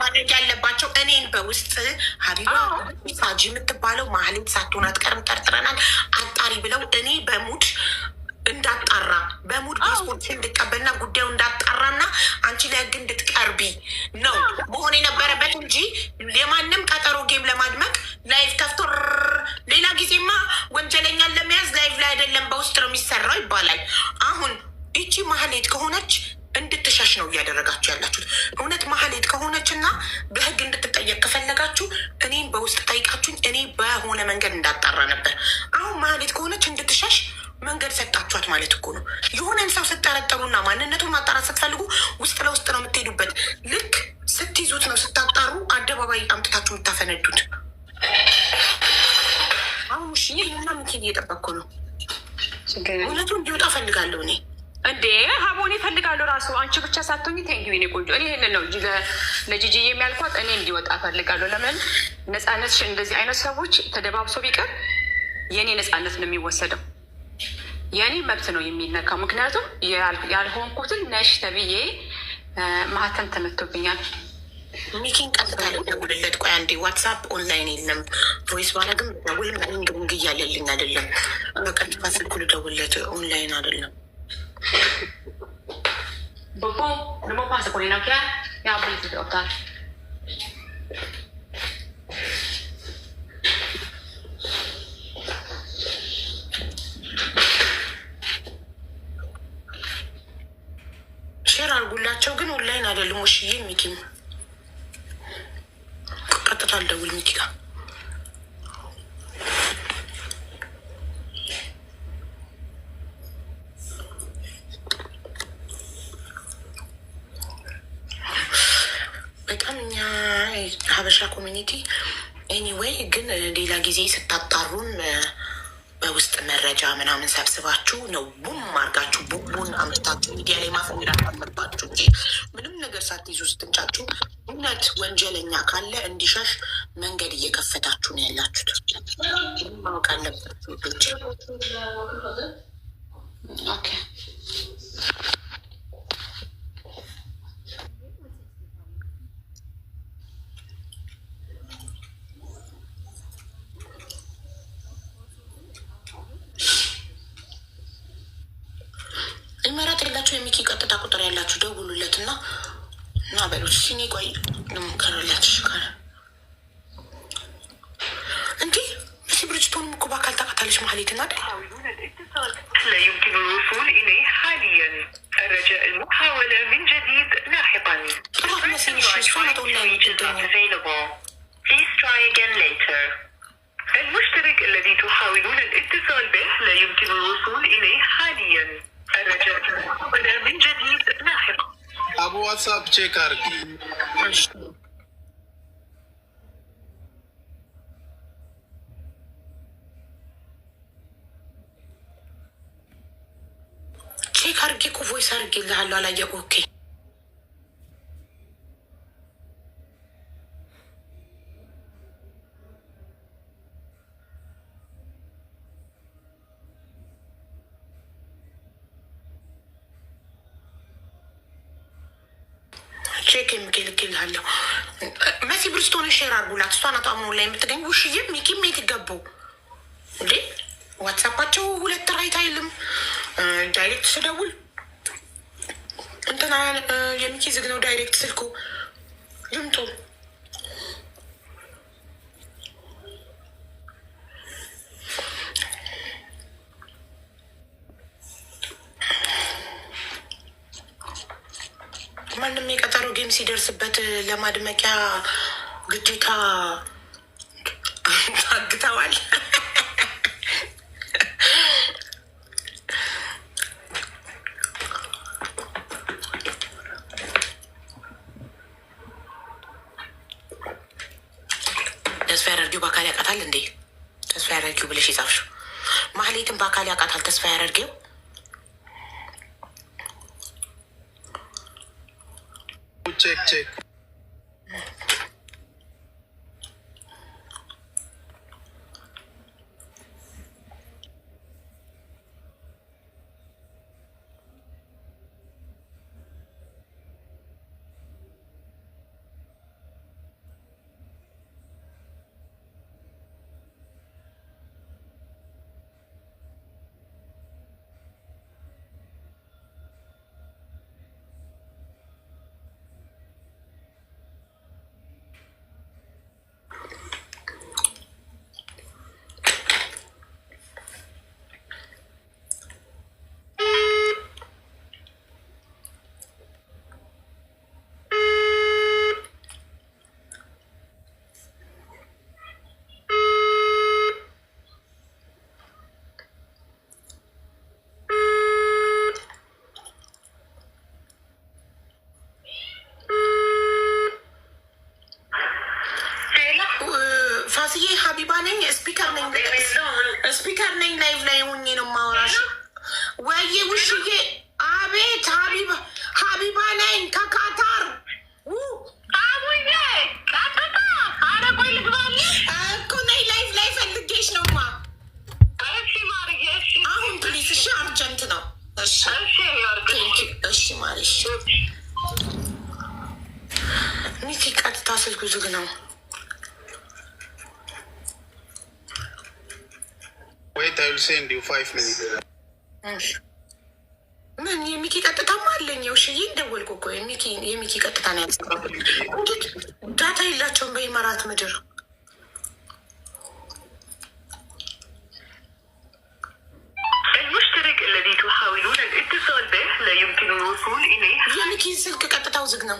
ማድረግ ያለባቸው እኔን በውስጥ ሀቢባ ሳጂ የምትባለው ማህሌት ሳትሆን አትቀርም ጠርጥረናል አጣሪ ብለው እኔ በሙድ እንዳጣራ በሙድ ፓስፖርት እንድቀበልና ጉዳዩ እንዳጣራና አንቺ ለህግ እንድትቀርቢ ነው መሆን የነበረበት እንጂ የማንም ቀጠሮ ጌም ለማድመቅ ላይፍ ከፍቶ ሌላ ጊዜማ ወንጀለኛን ለመያዝ ላይፍ ላይ አይደለም በውስጥ ነው የሚሰራው ይባላል። አሁን ይቺ ማህሌት ከሆነች እንድትሸሽ ነው እያደረጋችሁ ያላችሁት። እውነት ማህሌት ከሆነች እና በህግ እንድትጠየቅ ከፈለጋችሁ እኔም በውስጥ ጠይቃችሁኝ እኔ በሆነ መንገድ እንዳጣራ ነበር። አሁን ማህሌት ከሆነች እንድትሸሽ መንገድ ሰጣችኋት ማለት እኮ ነው። የሆነን ሰው ስጠረጠሩና ማንነቱን ማጣራት ስትፈልጉ ውስጥ ለውስጥ ነው የምትሄዱበት። ልክ ስትይዙት ነው ስታጣሩ አደባባይ አምጥታችሁ የምታፈነዱት። አሁን ይህና ምትል እየጠበቅኩ ነው። እውነቱ እንዲወጣ ፈልጋለሁ እኔ እንዴ ሀቦን ይፈልጋሉ ራሱ አንቺ ብቻ ሳትሆኝ ቴንኪ ኔ ቆንጆ። እኔ ይህንን ነው ለጂጂ የሚያልኳት እኔ እንዲወጣ ፈልጋለሁ። ለምን ነፃነትሽ እንደዚህ አይነት ሰዎች ተደባብሶ ቢቀር የእኔ ነፃነት ነው የሚወሰደው፣ የእኔ መብት ነው የሚነካው። ምክንያቱም ያልሆንኩትን ነሽ ተብዬ ማህተም ተመቶብኛል። ሚኪን ቀጥታ ልደውልለት። ቆይ አንዴ ዋትሳፕ ኦንላይን የለም ቮይስ ባረግም ደውልም እንግንግ እያለልኝ አይደለም። በቀጥታ ስልኩ ልደውልለት ኦንላይን አይደለም። ቦቦ ነሞ ፓስ ኮኔ ነው ያ ያብልት ዶክተር ሼር አድርጉላቸው። ግን ኦንላይን አይደለም። ወሽዬ ሚኪም ቀጥታ ልደውል ሚኪ ጋር በጣም እኛ ሀበሻ ኮሚኒቲ ኤኒዌይ። ግን ሌላ ጊዜ ስታጣሩን በውስጥ መረጃ ምናምን ሰብስባችሁ ነው ቡም አርጋችሁ ቡቡን አምጥታችሁ ሚዲያ ላይ ማፈንዳት አለባችሁ እንጂ ምንም ነገር ሳትይዙ ስትንጫችሁ እውነት ወንጀለኛ ካለ እንዲሸሽ መንገድ እየከፈታችሁ ነው ያላችሁት። ማወቅ አለባችሁ ልጆች። መራት ያላችሁ የሚኪ ቀጥታ ቁጥር ያላችሁ ደውሉለት እና በሉት። ሲኒ ቆይ ለሞከረላት ሽካረ እንዲህ መሲ ብርጅቶንም እኮ በአካል ታውቃታለች ማህሌትን አይደል? لا يمكن الوصول إليه حاليا. الرجاء المحاولة من جديد لاحقا. Please try again later. المشترك الذي تحاولون الاتصال به لا يمكن الوصول إليه حاليا. الرجاء المحاولة من جديد لاحقا. أبو واتساب check arki. ቼክ አርጌ እኮ ቮይስ አርጌ ልሃለሁ። አላየቁ ኦኬ ቼክ የምልክልሃለሁ። መሲ ብርስቶን ሼር አርጉላት። እሷ ናት አሁን ላይ የምትገኝ። ውሽዬ ሚኪም የት ገቡ እንዴ? ዋትሳፓቸው ሁለት ራይት አይልም። ዳይሬክት ስደውል እንትና የሚኪ ዝግ ነው ዳይሬክት ስልኩ። ይምጡ። ማንም የቀጠሮ ጌም ሲደርስበት ለማድመቂያ ግዴታ ታግተዋል። ተስፋ ያደርጊው በአካል ያውቃታል እንዴ? ተስፋ ያደርጊው ብለሽ የጻፍሽው ማህሌትን በአካል ያውቃታል ተስፋ ያደርጊው። check check ነኝ ላይቭ ላይ ሆኜ ነው የማወራሽ። ወይ ውሽዬ፣ አቤት ሀቢባ ነኝ ከካታር አቡዬ ቀጥታ አረቆይ ልግባል እኮ ነይ ላይቭ ላይ ፈልጌሽ ነውማ። እሺ ማርዬ፣ እሺ አሁን ፕሊስ። እሺ አርጀንት ነው። እሺ እሺ ማርሽ። ሚኪ ቀጥታ ስልኩ ዝግ ነው። Wait, I will send you 5 minutes. ምን የሚኪ ቀጥታማ አለኝ። ውሽዬ ደወልኩ እኮ የሚኪ ቀጥታ ነው ያስገባል። እንዴት ዳታ የላቸውም በኢማራት ምድር? المشترك الذي تحاولون الاتصال به لا يمكن الوصول إليه. የሚኪ ስልክ ቀጥታው ዝግ ነው።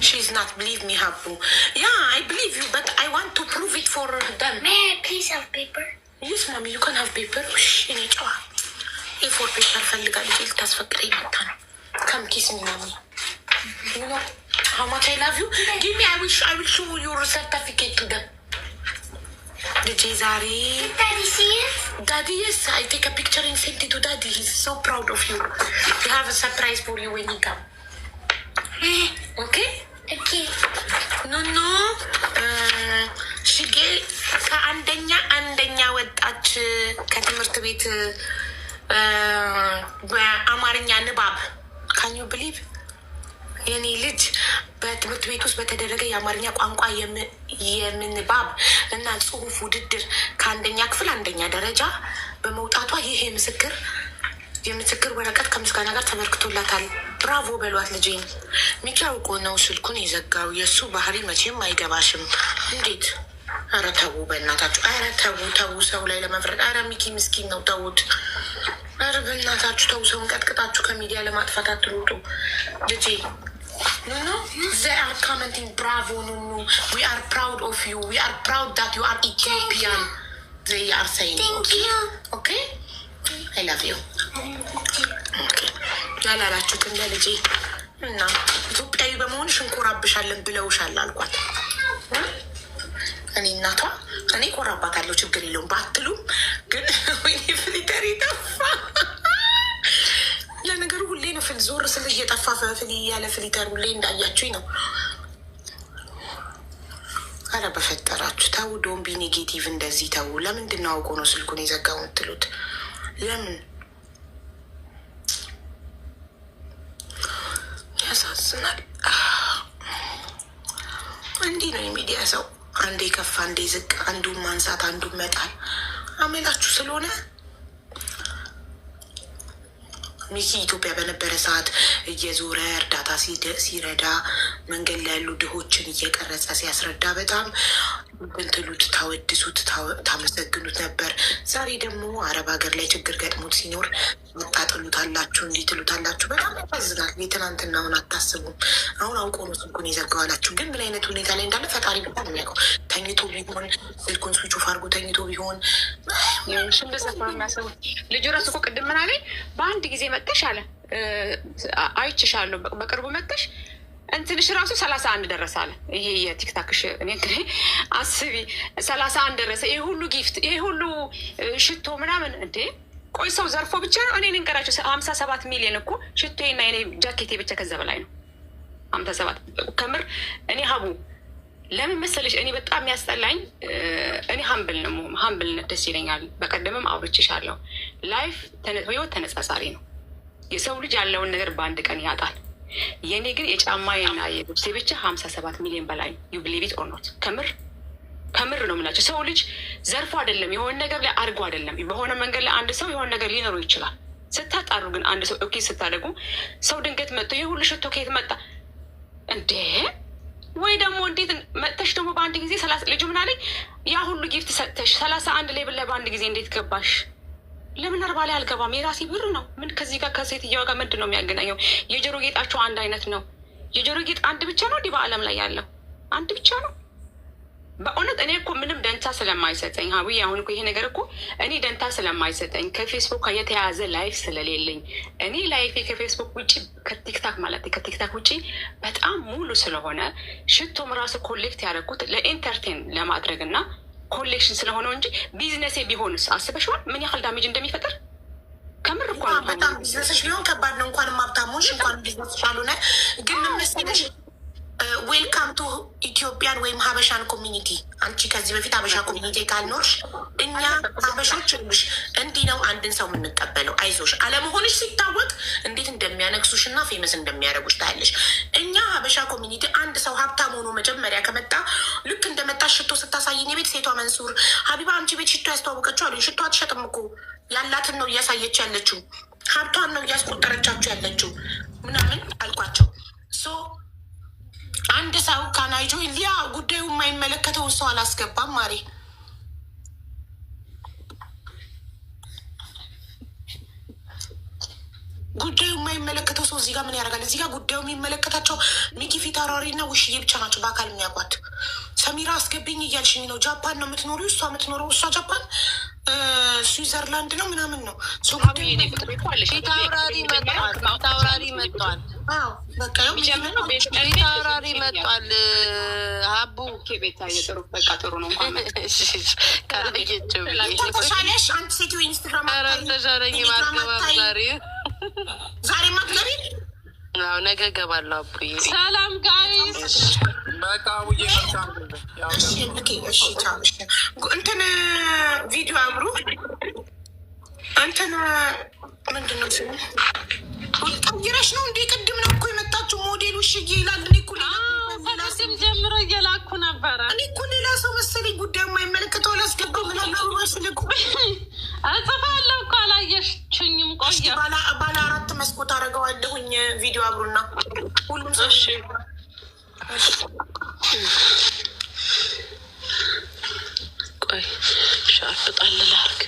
She's not believe me, Habu. Yeah, I believe you, but I want to prove it for them. May I please have paper? Yes, mommy, you can have paper. እኔ ጨዋ A4 paper ፈልጋለሁ። ልታስፈቅደኝ መጣ ነው። Come kiss me, mommy. You know how much I love you? Give me, I will show your certificate to them. ልጄ ዛሬ Daddy, see it? Daddy, yes, I take a picture and send it to Daddy. He's so proud of you. We have a surprise for you when he come. Okay? Okay. ኖ ሽጌ ከአንደኛ ወጣች ከትምህርት ቤት በአማርኛ ንባብ ካኙ ብሊቭ የኔ ልጅ በትምህርት ቤት ውስጥ በተደረገ የአማርኛ ቋንቋ የምንባብ እና ጽሁፍ ውድድር ከአንደኛ ክፍል አንደኛ ደረጃ በመውጣቷ ይሄ የምስክር ወረቀት ከምስጋና ጋር ተበርክቶላታል። ብራቮ በሏት ልጄን። ሚኪ አውቆ ነው ስልኩን የዘጋው። የእሱ ባህሪ መቼም አይገባሽም። እንዴት? ኧረ ተው በእናታችሁ። ኧረ ተው ሰው ላይ ለመፍረድ። ኧረ ሚኪ ምስኪን ነው፣ ተውት። ኧረ በእናታችሁ ተው። ሰውን ቀጥቅጣችሁ ከሚዲያ ለማጥፋት አትሩጡ። ልጄ ኖ they are commenting bravo ኑኑ we are proud of you, we are proud that you are Ethiopian. They are saying okay I love you. ያላላችሁትን ለልጄ እና ኢትዮጵያዊ በመሆንሽ እንኮራብሻለን ብለውሻል አልኳት። እኔ እናቷ እኔ ኮራባታለሁ፣ ችግር የለውም ባትሉም ግን ወይኔ ፍሊተር ይጠፋ። ለነገሩ ሁሌ ነው ፍል ዞር ስል እየጠፋ ፍል ያለ ፍሊተር ሁሌ እንዳያችሁኝ ነው። አረ በፈጠራችሁ ተው፣ ዶን ቢ ኔጌቲቭ እንደዚህ ተው። ለምንድን ነው አውቆ ነው ስልኩን የዘጋው የምትሉት? ለምን? ያሳዝናል። እንዲህ ነው የሚዲያ ሰው፣ አንዴ ከፍ አንዴ ዝቅ፣ አንዱን ማንሳት አንዱን መጣል አመላችሁ ስለሆነ ሚኪ ኢትዮጵያ በነበረ ሰዓት እየዞረ እርዳታ ሲረዳ መንገድ ላይ ያሉ ድሆችን እየቀረጸ ሲያስረዳ በጣም እንትሉት ታወድሱት ታመሰግኑት ነበር። ዛሬ ደግሞ አረብ ሀገር ላይ ችግር ገጥሞት ሲኖር መጣጥሉታላችሁ፣ እንዲህ ትሉታላችሁ። በጣም ያሳዝናል። የትናንትናውን አታስቡም። አሁን አውቆ ነው ስልኩን የዘጋዋላችሁ። ግን ምን አይነት ሁኔታ ላይ እንዳለ ፈጣሪ ብቻ ነው የሚያውቀው። ተኝቶ ቢሆን ስልኩን ስዊች ኦፍ አድርጎ ተኝቶ ቢሆን ልጁ ራሱ እኮ ቅድም ምን አለኝ፣ በአንድ ጊዜ መጥተሽ አለ አይችሻለሁ፣ በቅርቡ መጥተሽ እንትንሽ ራሱ 31 ደረሰ አለ። ይሄ የቲክታክሽ እኔ እንግዲህ አስቢ 31 ደረሰ። ይሄ ሁሉ ጊፍት፣ ይሄ ሁሉ ሽቶ ምናምን እንዴ! ቆይ ሰው ዘርፎ ብቻ ነው። እኔ ልንገራቸው 57 ሚሊዮን እኮ ሽቶና የኔ ጃኬቴ ብቻ ከዛ በላይ ነው 57። ከምር እኔ ሀቡ ለምን መሰለሽ እኔ በጣም ያስጠላኝ፣ እኔ ሀምብልነት ደስ ይለኛል። በቀደምም አውርቼሻለሁ። ላይፍ ህይወት ተነጻጻሪ ነው። የሰው ልጅ ያለውን ነገር በአንድ ቀን ያጣል። የእኔ ግን የጫማዬና የልብሴ ብቻ 57 ሚሊዮን በላይ ዩ ብሊቭ ኢት ኦር ኖት። ከምር ነው የምላቸው። ሰው ልጅ ዘርፎ አይደለም፣ የሆነ ነገር ላይ አድርጎ አይደለም። በሆነ መንገድ ላይ አንድ ሰው የሆነ ነገር ሊኖረው ይችላል። ስታጣሩ ግን አንድ ሰው ኦኬ ስታደጉ ሰው ድንገት መጥቶ ይህ ሁሉ ሽቶ ከየት መጣ እንዴ? ወይ ደግሞ እንዴት መጥተሽ ደግሞ በአንድ ጊዜ ልጁ ምን አለኝ፣ ያ ሁሉ ጊፍት ሰጥተሽ 31 ሌብል ላይ በአንድ ጊዜ እንዴት ገባሽ? ለምን 40 ላይ አልገባም? የራሴ ብር ነው። ምን ከዚህ ጋር ከሴትዮዋ ጋር ምንድን ነው የሚያገናኘው? የጆሮ ጌጣቸው አንድ አይነት ነው። የጆሮ ጌጥ አንድ ብቻ ነው እንዲህ በዓለም ላይ ያለው አንድ ብቻ ነው። በእውነት እኔ እኮ ምንም ደንታ ስለማይሰጠኝ ሀዊ አሁን እኮ ይሄ ነገር እኮ እኔ ደንታ ስለማይሰጠኝ ከፌስቡክ ጋር የተያያዘ ላይፍ ስለሌለኝ እኔ ላይፌ ከፌስቡክ ውጭ ከቲክታክ ማለት ከቲክታክ ውጭ በጣም ሙሉ ስለሆነ ሽቶም ራሱ ኮሌክት ያደረኩት ለኢንተርቴን ለማድረግ እና ኮሌክሽን ስለሆነው እንጂ ቢዝነሴ ቢሆንስ አስበሽዋል ምን ያህል ዳሜጅ እንደሚፈጥር? ከምር እኮ በጣም ቢዝነስሽ ቢሆን ከባድ ነው። እንኳንም ሀብታሞች እንኳን ቢዝነስሽ አልሆነ ግን ምን መሰለሽ ዌልካም ቱ ኢትዮጵያን ወይም ሀበሻን ኮሚኒቲ። አንቺ ከዚህ በፊት ሀበሻ ኮሚኒቲ ካልኖርሽ እኛ ሀበሾች ልሽ እንዲህ ነው አንድን ሰው የምንቀበለው። አይዞሽ አለመሆንሽ ሲታወቅ እንዴት እንደሚያነግሱሽ እና ፌመስ እንደሚያደርጉሽ ታያለሽ። እኛ ሀበሻ ኮሚኒቲ አንድ ሰው ሀብታም ሆኖ መጀመሪያ ከመጣ ልክ እንደመጣ ሽቶ ስታሳየኝ የቤት ሴቷ መንሱር ሀቢባ አንቺ ቤት ሽቶ ያስተዋወቀችው አሉኝ። ሽቶ አትሸጥም እኮ ያላትን ነው እያሳየች ያለችው፣ ሀብቷን ነው እያስቆጠረቻችሁ ያለችው ምናምን አልኳቸው። አንድ ሰው ካናይጆ ሊያ ጉዳዩ የማይመለከተውን ሰው አላስገባም። ማሬ ጉዳዩ የማይመለከተው ሰው እዚህ ጋር ምን ያደርጋል? እዚህ ጋር ጉዳዩ የሚመለከታቸው ሚኪ ፊት አውራሪ እና ውሽዬ ብቻ ናቸው በአካል የሚያውቋት። ሰሚራ አስገብኝ እያልሽኝ ነው። ጃፓን ነው የምትኖሪው? እሷ የምትኖረው እሷ ጃፓን ስዊዘርላንድ ነው ምናምን ነው። ፊት አውራሪ መጥቷል። ፊት አውራሪ መጥቷል። ሀቡ ጥሩ ነው ተሻለሽ። አንድ ሴትዮ ኢንስታግራም ተሻለኝ ማርገባም ዛሬ ማትገቢ ነገ ገባለሁ። አቡዬ ሰላም ጋይስ እንትን ቪዲዮ አብሩ እንትን ምንድን ነው ስሙ ቀይረሽ ነው እንዴ? ቅድም ነው እኮ የመጣችው ሞዴሉ ሽዬ ይላል። እኔ እኮ ከቅድም ጀምሮ እየላኩ ነበረ። እኔ እኮ ሌላ ሰው መሰለኝ ጉዳዩ የማይመለከተው አላስገባው ምናምን ስልኩ እጽፋለሁ እኮ አላየሽኝም። ቆየ ባለ 4 መስኮት አደርገዋለሁኝ። ቪዲዮ አብሩና ሁሉም ሰው ቆይ ሻርፕ ጣል ላድርግ።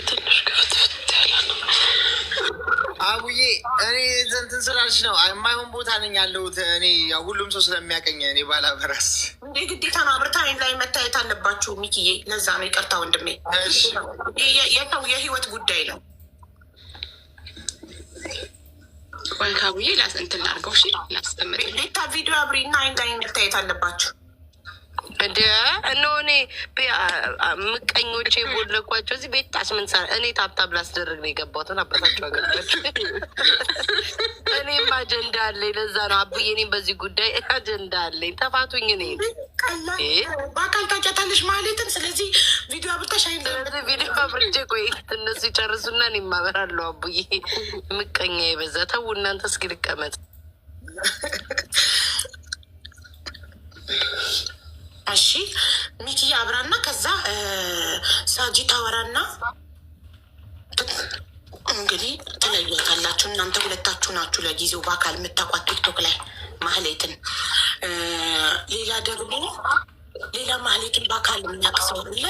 ትንሽ ክፍትፍት ያለ ነው። አቡዬ እኔ እንትን ስላልሽ ነው የማይሆን ቦታ ነኝ ያለሁት። እኔ ሁሉም ሰው ስለሚያቀኝ እኔ ባላበራስ እንዴ ግዴታ ነው አብርታ ላይ መታየት አለባችሁ። ሚኪዬ ለዛ ነው ይቅርታ ወንድሜ። የሰው የህይወት ጉዳይ ነው። ወይ ካቡዬ እንትን ላድርገው። እሺ ላስቀምጥ። ግዴታ ቪዲዮ አብሪ እና አይን ላይ መታየት አለባችሁ። እንደ እኔ ምቀኞቼ ቦለኳቸው እዚህ ቤት ታስምንሳ እኔ ታብታብ ላስደርግ ነው የገባሁትን አባታቸው አገባቸው። እኔም አጀንዳ አለኝ። ለዛ ነው አቡዬ እኔም በዚህ ጉዳይ አጀንዳ አለኝ። ተፋቱኝ። እኔ በአካል ታውቂያታለሽ ማለትን። ስለዚህ ቪዲዮ አብርተሽ ቪዲዮ አብርቼ ቆይ እነሱ ይጨርሱና እኔ ማበራለሁ። አቡዬ ምቀኛ የበዛ ተው እናንተ እስኪ ልቀመጥ። እሺ ሚኪ አብራና ከዛ ሳጂ ታወራና እንግዲህ ትለያታላችሁ። እናንተ ሁለታችሁ ናችሁ ለጊዜው በአካል የምታውቋት ቲክቶክ ላይ ማህሌትን። ሌላ ደግሞ ሌላ ማህሌትን በአካል የምናውቅ ሰው አለ?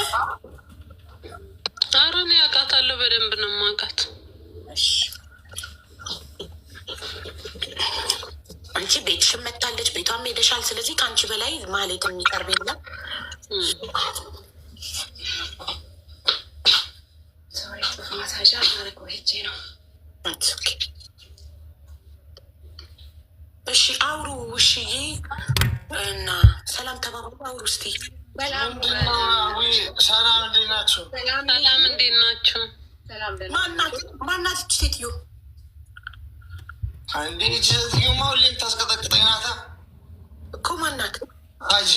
ኧረ እኔ አውቃታለሁ፣ በደንብ ነው የማውቃት። አንቺ ቤትሽን መታለች፣ ቤቷም ሄደሻል። ስለዚህ ከአንቺ በላይ ማህሌት የሚቀርብ የለም። እሺ አውሩ ውሽዬ እና ሰላም ተባብሩ። አውሩ እስኪ። ሰላም እንዴት ናቸው? ሰላም እንዴት ናቸው? ማናት ሴትዮ? አንዴ ሴትዮማ ሁሌም ታስቀጠቅጠኝ ናታ እኮ። ማናት? ታጂ።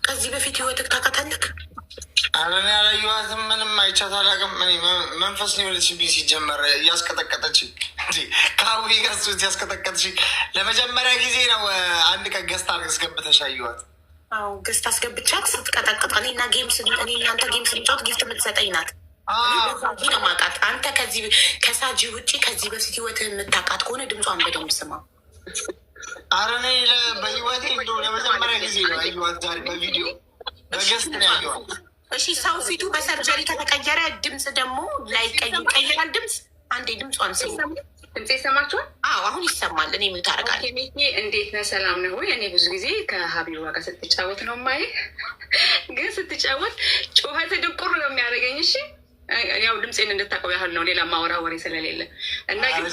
ከዚህ በፊት ህይወትህ ታውቃታለህ? አረን ያላየኋትም ምንም አይቻት አላውቅም። መንፈስ ነው የሆነችብኝ። ሲጀመር እያስቀጠቀጠች ከአዊ ገሱ ያስቀጠቀጠች ለመጀመሪያ ጊዜ ነው። አንድ ቀን ገዝታ አስገብተሽ አየኋት። አዎ ገዝታ አስገብቻት ስትቀጠቅጥ እኔ እናንተ ጌም ስንጫወት ጊፍት የምትሰጠኝ ናት። ነው ማውቃት። አንተ ከሳጂ ውጭ ከዚህ በፊት ህይወትህ የምታውቃት ከሆነ ድምጿን በደንብ ስማ። አረኔ በህይወቴ እንደው ለመጀመሪያ ጊዜ ነው አየኋት። ዛሬ በቪዲዮ በገስት ነው ያየኋት። እሺ ሰው ፊቱ በሰርጀሪ ከተቀየረ ድምፅ ደግሞ ላይቀይራል። ድምፅ አንዴ ድምጿን ስሙ። ድምፄ ይሰማችኋል? አዎ አሁን ይሰማል። እኔ ምን ታደርጋለህ? እንዴት ነህ? ሰላም ነው ወይ? እኔ ብዙ ጊዜ ከሀቢባ ጋር ስትጫወት ነው ማየ፣ ግን ስትጫወት ጩኸት ድንቁር ነው የሚያደርገኝ። እሺ ያው ድምፄን እንድታውቀው ያህል ነው፣ ሌላ ማውራ ወሬ ስለሌለ እና ግን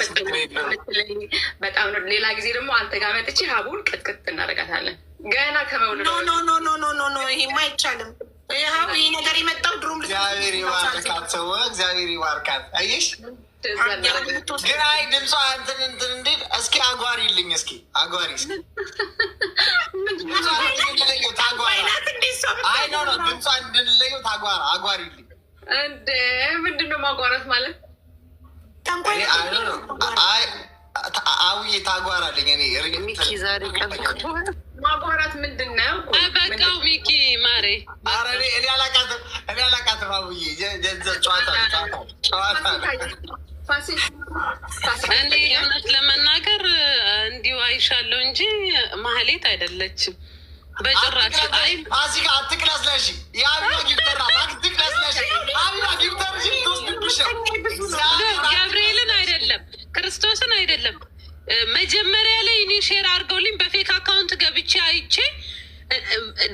በጣም ነው። ሌላ ጊዜ ደግሞ አንተ ጋር መጥቼ ሀቡን ቅጥቅጥ እናደርጋታለን ገና ከመውለድ። ኖ ይሄማ አይቻልም። ይህ ነገር የመጣው ድሮም እግዚአብሔር ይባርካት፣ ሰው እግዚአብሔር ይባርካት። አየሽ ግን አይ ድምጿ እንትን እንዴት እስኪ አጓሪልኝ፣ እስኪ አጓሪ አይ ኖ ድምጿ እንድንለየው ታጓራ አጓሪልኝ። እንደ ምንድን ነው ማጓራት ማለት? አውዬ ታጓራልኝ። እኔ ሚኪ ዛሬ ማጓራት ምንድን ነው? በቃው ሚኪ ማሬ፣ እኔ አላቃትም አውዬ ጨዋታ እኔ እውነት ለመናገር እንዲሁ አይሻለሁ እንጂ ማህሌት አይደለችም በጭራሽ። አይ ፋሲካ አትቅለስለሽ፣ የአቢባ ጊፍተር አትቅለስለሽ። አቢባ ጊፍተር ገብርኤልን አይደለም ክርስቶስን አይደለም። መጀመሪያ ላይ እኔ ሼር አድርገውልኝ በፌክ አካውንት ገብቼ አይቼ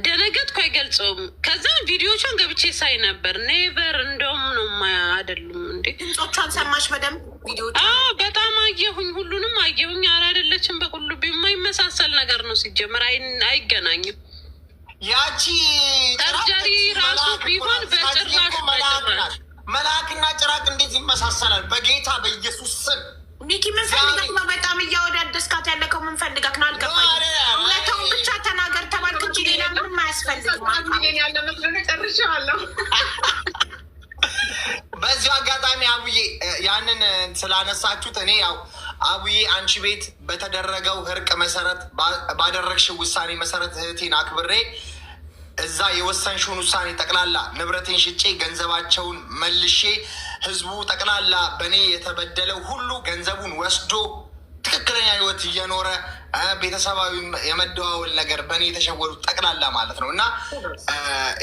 ደነገጥኩ። አይገልጸውም። ከዛ ቪዲዮቿን ገብቼ ሳይ ነበር። ኔቨር እንደውም ነው አይደሉም እንዴ? ድምፆቿን ሰማሽ በደንብ ቪዲዮ? በጣም አየሁኝ፣ ሁሉንም አየሁኝ። ኧረ አይደለችም። በሁሉ የማይመሳሰል ነገር ነው። ሲጀምር አይገናኝም። ያቺ ሰርጀሪ ራሱ ቢሆን በጭራሽ መልአክና ጭራቅ እንዴት ይመሳሰላል? በጌታ በኢየሱስ ስም ሚኪ ምን ፈልገህ ነው? በጣም እያወዳደስካት ያለከው ምን ፈልገህ ነው? አልገባኝም። እውነታውን ብቻ ተናገር ተባልክ እንጂ ሌላ ምንም አያስፈልግም። ያለ መስሎ ጨርሼዋለሁ። በዚሁ አጋጣሚ አቡዬ ያንን ስላነሳችሁት እኔ ያው አቡዬ አንቺ ቤት በተደረገው እርቅ መሰረት ባደረግሽው ውሳኔ መሰረት እህቴን አክብሬ እዛ የወሰንሽውን ውሳኔ ጠቅላላ ንብረቴን ሽጬ ገንዘባቸውን መልሼ ህዝቡ ጠቅላላ በእኔ የተበደለው ሁሉ ገንዘቡን ወስዶ ትክክለኛ ህይወት እየኖረ ቤተሰባዊ የመደዋወል ነገር በእኔ የተሸወሉት ጠቅላላ ማለት ነው። እና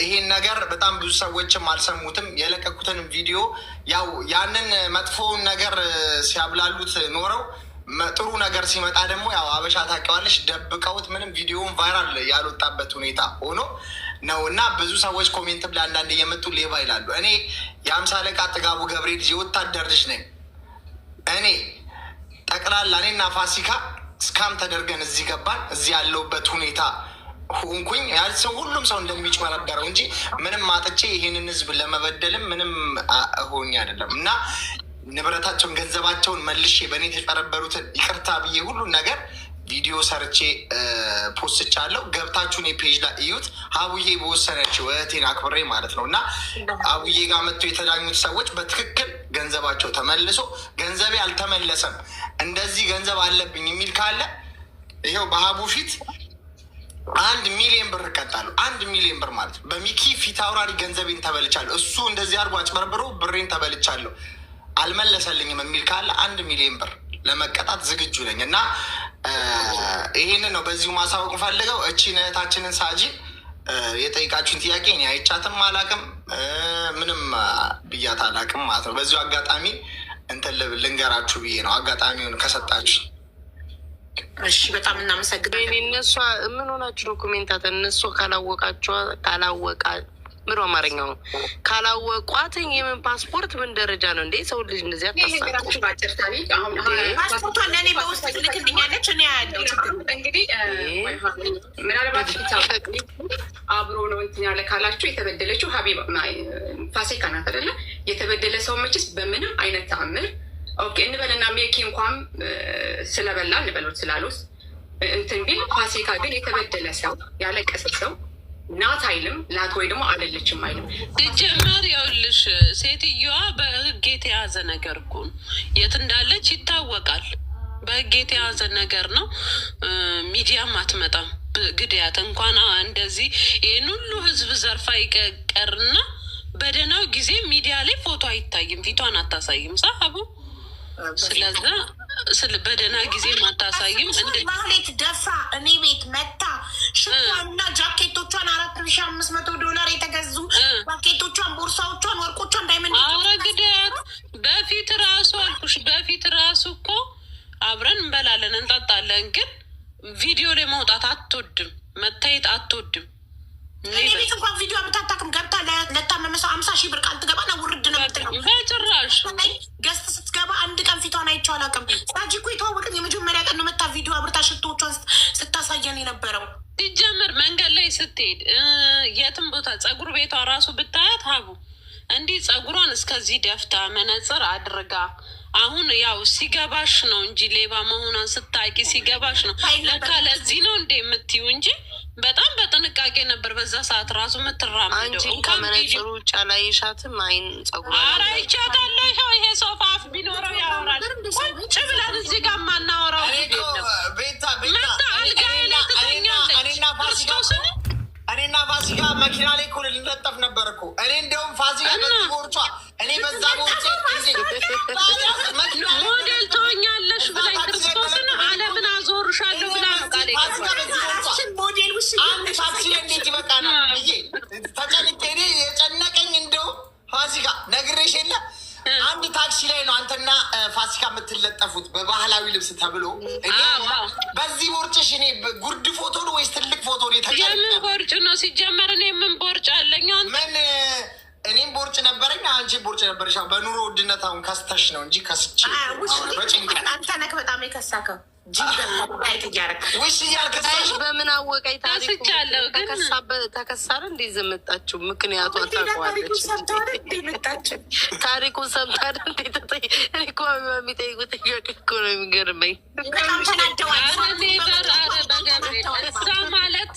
ይሄን ነገር በጣም ብዙ ሰዎችም አልሰሙትም። የለቀኩትን ቪዲዮ ያው ያንን መጥፎውን ነገር ሲያብላሉት ኖረው ጥሩ ነገር ሲመጣ ደግሞ ያው አበሻ ታውቂዋለሽ፣ ደብቀውት ምንም ቪዲዮውን ቫይራል ያልወጣበት ሁኔታ ሆኖ ነው። እና ብዙ ሰዎች ኮሜንት ላይ አንዳንድ እየመጡ ሌባ ይላሉ። እኔ የአምሳ አለቃ ጥጋቡ ገብሬ ልጅ የወታደር ልጅ ነኝ። እኔ ጠቅላላ እኔና ፋሲካ እስካም ተደርገን እዚህ ገባን። እዚህ ያለውበት ሁኔታ ሆንኩኝ ያልሰው ሁሉም ሰው እንደሚጭበረበረው እንጂ ምንም አጥቼ ይህንን ህዝብ ለመበደልም ምንም ሆኜ አይደለም። እና ንብረታቸውን ገንዘባቸውን መልሼ በእኔ የተጨበረበሩትን ይቅርታ ብዬ ሁሉን ነገር ቪዲዮ ሰርቼ ፖስቻለሁ። ገብታችሁን የፔጅ ላይ እዩት። አቡዬ በወሰነችው እህቴን አክብሬ ማለት ነው። እና አቡዬ ጋር መጥቶ የተዳኙት ሰዎች በትክክል ገንዘባቸው ተመልሶ ገንዘቤ አልተመለሰም እንደዚህ ገንዘብ አለብኝ የሚል ካለ ይኸው በሀቡ ፊት 1 ሚሊዮን ብር እቀጣለሁ። 1 ሚሊዮን ብር ማለት ነው። በሚኪ ፊት አውራሪ ገንዘቤን ተበልቻለሁ። እሱ እንደዚህ አድርጎ አጭበርብሮ ብሬን ተበልቻለሁ አልመለሰልኝም የሚል ካለ 1 ሚሊዮን ብር ለመቀጣት ዝግጁ ነኝ። እና ይህንን ነው በዚሁ ማሳወቅ ፈልገው። እቺን እህታችንን ሳጂ የጠይቃችሁን ጥያቄ እኔ አይቻትም አላቅም፣ ምንም ብያት አላቅም ማለት ነው። በዚሁ አጋጣሚ እንትን ልንገራችሁ ብዬ ነው አጋጣሚውን ከሰጣችሁ። እሺ በጣም እናመሰግናለን። እነሷ ምን ሆናችሁ ነው ኮሜንታት? እነሱ ካላወቃችሁ ምሮ አማርኛው ካላወቋት የምን ፓስፖርት ምን ደረጃ ነው እንዴ? ሰው ልጅ እንደዚህ አታሳችሁ። ባጭር ታሪክ አሁን ፓስፖርቷን ለእኔ በውስጥ ትልክልኛለች። እኔ ያለው እንግዲህ ምናልባት አብሮ ነው እንትን ያለ ካላችሁ የተበደለችው ሀቢባ ፋሲካ ናት አይደለ? የተበደለ ሰው መችስ በምንም አይነት ተአምር ኦኬ እንበልና ሜኪ እንኳን ስለበላ እንበሎት ስላሉስ እንትን ቢል ፋሲካ ግን የተበደለ ሰው ያለቀሰ ሰው ናት አይልም። ላት ወይ ደግሞ አይደለችም አይልም። ሲጀመር ይኸውልሽ ሴትዮዋ በህግ የተያዘ ነገር እኮ ነው። የት እንዳለች ይታወቃል። በህግ የተያዘ ነገር ነው። ሚዲያም አትመጣም። ግድያት እንኳን እንደዚህ ይህን ሁሉ ህዝብ ዘርፋ ይቀርና በደህናው ጊዜ ሚዲያ ላይ ፎቶ አይታይም፣ ፊቷን አታሳይም። ሳሀቡ ስለዛ በደህና ጊዜ ማታሳይም። ማህሌት ደፍራ እኔ ቤት መታ ሽቷና ጃኬቶቿን $4500 የተገዙ ጃኬቶቿን፣ ቦርሳዎቿን፣ ወርቆቿን፣ ዳይመንድ ግዳያት በፊት ራሱ አልኩሽ። በፊት ራሱ እኮ እንበላለን እንጠጣለን፣ ግን ቪዲዮ ላይ መውጣት አትወድም፣ መታየት አትወድም። ቤት እንኳን ቪዲዮ ብታታክም ገብታ ለታመመ ሰው 50 ሺህ ብር ቃል ትገባ ነው ውርድ ነው የምትለው። በጭራሽ ገስት ስትገባ አንድ ቀን ፊቷን አይቼው አላውቅም። ሳጂ እኮ የተዋወቅን የመጀመሪያ ቀን ነው መታ ቪዲዮ አብርታ ሽቶቿን ስታሳየን የነበረው። ሲጀምር መንገድ ላይ ስትሄድ የትም ቦታ ፀጉር ቤቷ ራሱ ብታያት ሀቡ እንዲህ ፀጉሯን እስከዚህ ደፍታ መነጽር አድርጋ አሁን ያው ሲገባሽ ነው እንጂ ሌባ መሆኗን ስታቂ ሲገባሽ ነው ለካ ለዚህ ነው እንደ የምትዩ እንጂ በጣም በጥንቃቄ ነበር በዛ ሰዓት ራሱ የምትራመደው። አንቺ ከመነጽሩ ውጭ አላየሻትም? አይን ፀጉሯ አይቻታለሁ። ይሄ ሶፋ አፍ ቢኖረው ያወራል። ቁጭ ብለን እዚህ ጋር ማናወራው መታ አልጋ ላይ ትተኛለች። እኔና ፋሲካ መኪና ላይ እኮ ልንለጠፍ ነበር እኮ። እኔ እንደውም ፋሲካ በዚህ ቦርጫ እኔ በዛ ቦርጬ ሞዴል ትሆኛለሽ ብላኝ ክርስቶስን ዓለምን አዞርሻለሁ ብላ አንድ ታክሲ እንዴት ይበቃና ተጨንቄ እኔ የጨነቀኝ እንደው ፋሲካ ነግሬሽ የለ አንድ ታክሲ ላይ ነው አንተና ፋሲካ የምትለጠፉት በባህላዊ ልብስ ተብሎ። በዚህ ቦርጭሽ እኔ ጉርድ ፎቶ ነው ወይስ ትልቅ ፎቶ ነው? የምን ቦርጭ ነው ሲጀመር? እኔ ምን ቦርጭ አለኝ? ምን እኔም ቦርጭ ነበረኝ፣ አንቺ ቦርጭ ነበረሽ። በኑሮ ውድነት አሁን ከስተሽ ነው እንጂ ከስቼ በጭንቀት አንተ ነክ በጣም የከሳከው በምን አወቀኝ? ታስቻለሁ ግን ተከሳረ እንዴ ዘመጣችሁ? ምክንያቱ ታውቀዋለች። ታሪኩን ሰምታ የሚጠይቁት ጥያቄ እኮ ነው የሚገርመኝ። እሷ ማለት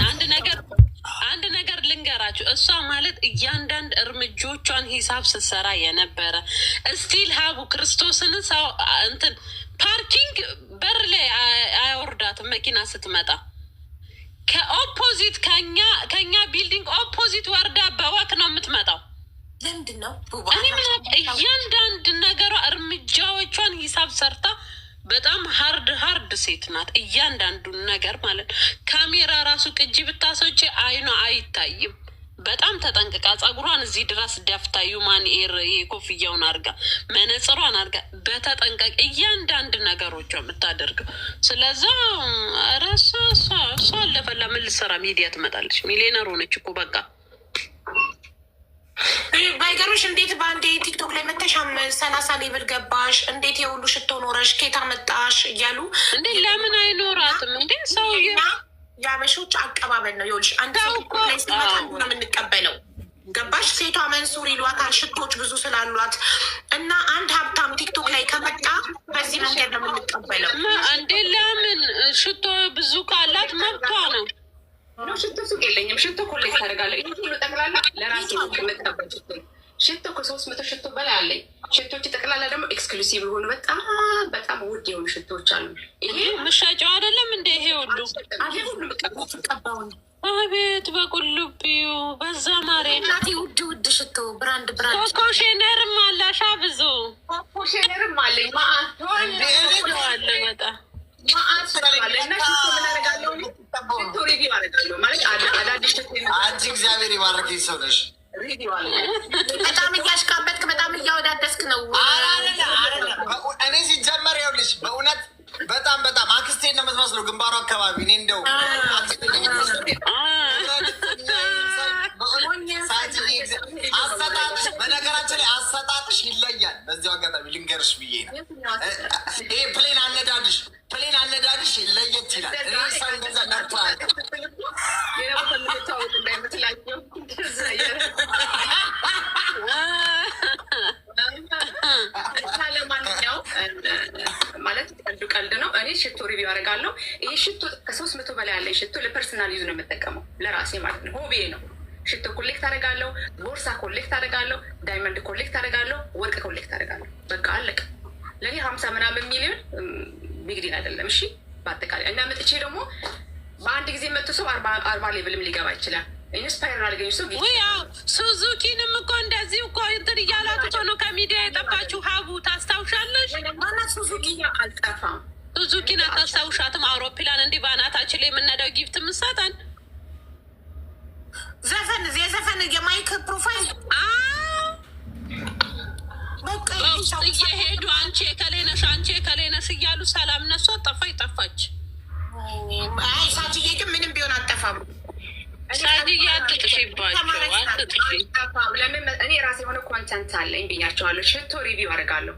አንድ ነገር ልንገራችሁ። እሷ ማለት እያንዳንድ እርምጃዎቿን ሂሳብ ስትሰራ የነበረ እስቲል ሀቡ ክርስቶስን ሰው እንትን ፓርኪንግ በር ላይ አያወርዳትም። መኪና ስትመጣ ከኦፖዚት ከኛ ቢልዲንግ ኦፖዚት ወርዳ በወክ ነው የምትመጣው። ለምንድን ነው እያንዳንድ ነገሯ እርምጃዎቿን ሂሳብ ሰርታ በጣም ሀርድ ሴት ናት። እያንዳንዱን ነገር ማለት ካሜራ ራሱ ቅጂ ብታሶች አይኗ አይታይም። በጣም ተጠንቅቃ ፀጉሯን እዚህ ድረስ ደፍታ ዩማን ኤር ኮፍያውን አርጋ መነጽሯን አርጋ በተጠንቀቅ እያንዳንድ ነገሮቿ የምታደርገው። ስለዛ ረሷ እሷ አለፈላ ምን ልትሰራ ሚዲያ ትመጣለች? ሚሊዮነር ሆነች እኮ በቃ። ባይገርምሽ እንዴት በአንዴ ቲክቶክ ላይ መተሻም 30 ሌብል ገባሽ? እንዴት የሁሉ ሽቶ ኖረሽ ኬታ መጣሽ እያሉ እንዴ ለምን አይኖራትም እንዴ? ሰውዬ የአበሾች አቀባበል ነው። ይኸውልሽ አንድ ሰው ላይ ሲመጣ ነው የምንቀበለው። ገባሽ? ሴቷ መንሱር ይሏታል ሽቶች ብዙ ስላሏት እና አንድ ሀብታም ቲክቶክ ላይ ከመጣ በዚህ መንገድ ነው የምንቀበለው። እንዴ ለምን ሽቶ ብዙ ካላት መብቷ ነው። ሽቶ ሱቅ የለኝም። ሽቶ ኮሌክት አደርጋለሁ። ይህ ሁሉ ጠቅላላ ለራሴ የምጠቀም ሽቶ ከ300 ሽቶ በላይ አለኝ። ሽቶች ጠቅላላ ደግሞ ኤክስክሉሲቭ የሆኑ በጣም ውድ የሆኑ ሽቶች አሉ። ይሄ ምሻጫው አይደለም እንደ ይሄ ሁሉ ቀባውን አቤት በቁልቢው በዛ ማሬ እናቴ ውድ ሽቶ ብራንድ ኮኮሼነርም አላሻ ብዙ ኮኮሼነርም አለኝ አለ በጣም አንቺ እግዚአብሔር የባረከኝ ሰው ነሽ። በጣም እያሽቃበጥክ በጣም እያወዳደስክ ነው። እኔ ሲጀመር ይኸውልሽ በእውነት በጣም አክስቴን ነው የምትመስለው ግንባሩ አካባቢ። እኔ እንደው አሰጣጥሽ በነገራችን ላይ አሰጣጥሽ ይለያል። በዚያው አጋጣሚ ልንገርሽ ብዬ ነው። ይሄ ፕሌን አነዳድሽ ለየት ይላል። እኔ ሰው እንደዛ ነርቶ ለማንኛውም ማለት ቀልድ ነው። እኔ ሽቶ ሪቪው አደርጋለሁ። ይሄ ሽቶ ከ300 በላይ ያለ ሽቶ ለፐርሰናል ዩዝ ነው የምጠቀመው፣ ለራሴ ማለት ነው። ሆቤ ነው። ሽቶ ኮሌክት አደርጋለሁ፣ ቦርሳ ኮሌክት አደርጋለሁ፣ ዳይመንድ ኮሌክት አደርጋለሁ፣ ወርቅ ኮሌክት አደርጋለሁ። በቃ አለቀ። ለእኔ 50 ምናምን ሚሊዮን ቢግዲን አይደለም። እሺ በአጠቃላይ እና መጥቼ ደግሞ በአንድ ጊዜ መጥቶ ሰው 40 ሌብልም ሊገባ ይችላል። ኢንስፓየር አድርገኝ ሰው ሱዙኪንም እኮ እንደዚህ እኮ እንትን እያላት እኮ ነው ከሚዲያ የጠፋችው። ሀቡ ታስታውሻለሽ? ሱዙኪ አልጠፋም። ሱዙኪን አታስታውሻትም? አውሮፕላን እንዲህ በአናታችን ላይ የምነዳው ጊፍት ምሰጠን የዘፈን የማይክ ፕሮፋይል እየሄዱ አንቺ የከሌነሽ አንቺ የከሌነሽ እያሉ ሰላም ነሷ ጠፋች። አይ ሳጅዬ ግን ምንም ቢሆን አጠፋም። ሳጅዬ አትጥፊባቸው አትጥፊ። ለምን እኔ ራሴ የሆነ ኮንተንት አለኝ ብያቸዋለሁ። ሽቶ ሪቪው አደርጋለሁ።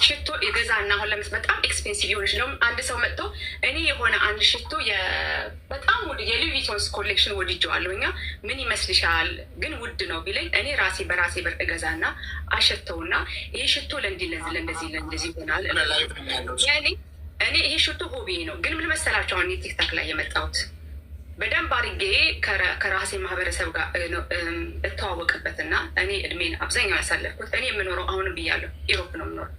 ሽቶ የገዛና አሁን ለምስ በጣም ኤክስፔንሲቭ የሆነች ነው። አንድ ሰው መጥቶ እኔ የሆነ አንድ ሽቶ በጣም ውድ የሉዊ ቪቶንስ ኮሌክሽን ወድጀዋለሁ እኛ ምን ይመስልሻል ግን ውድ ነው ቢለኝ እኔ በራሴ ብር እገዛና አሸተውና ይሄ ሽቶ ለእንደዚህ ይሆናል። እኔ ይሄ ሽቶ ሆቤ ነው። ግን ምን መሰላቸው አሁን ቲክታክ ላይ የመጣሁት በደንብ አድርጌ ከራሴ ማህበረሰብ ጋር እተዋወቅበትና እኔ እድሜን አብዛኛው ያሳለፍኩት እኔ የምኖረው አሁንም ብያለሁ ኢሮፕ ነው የምኖረው።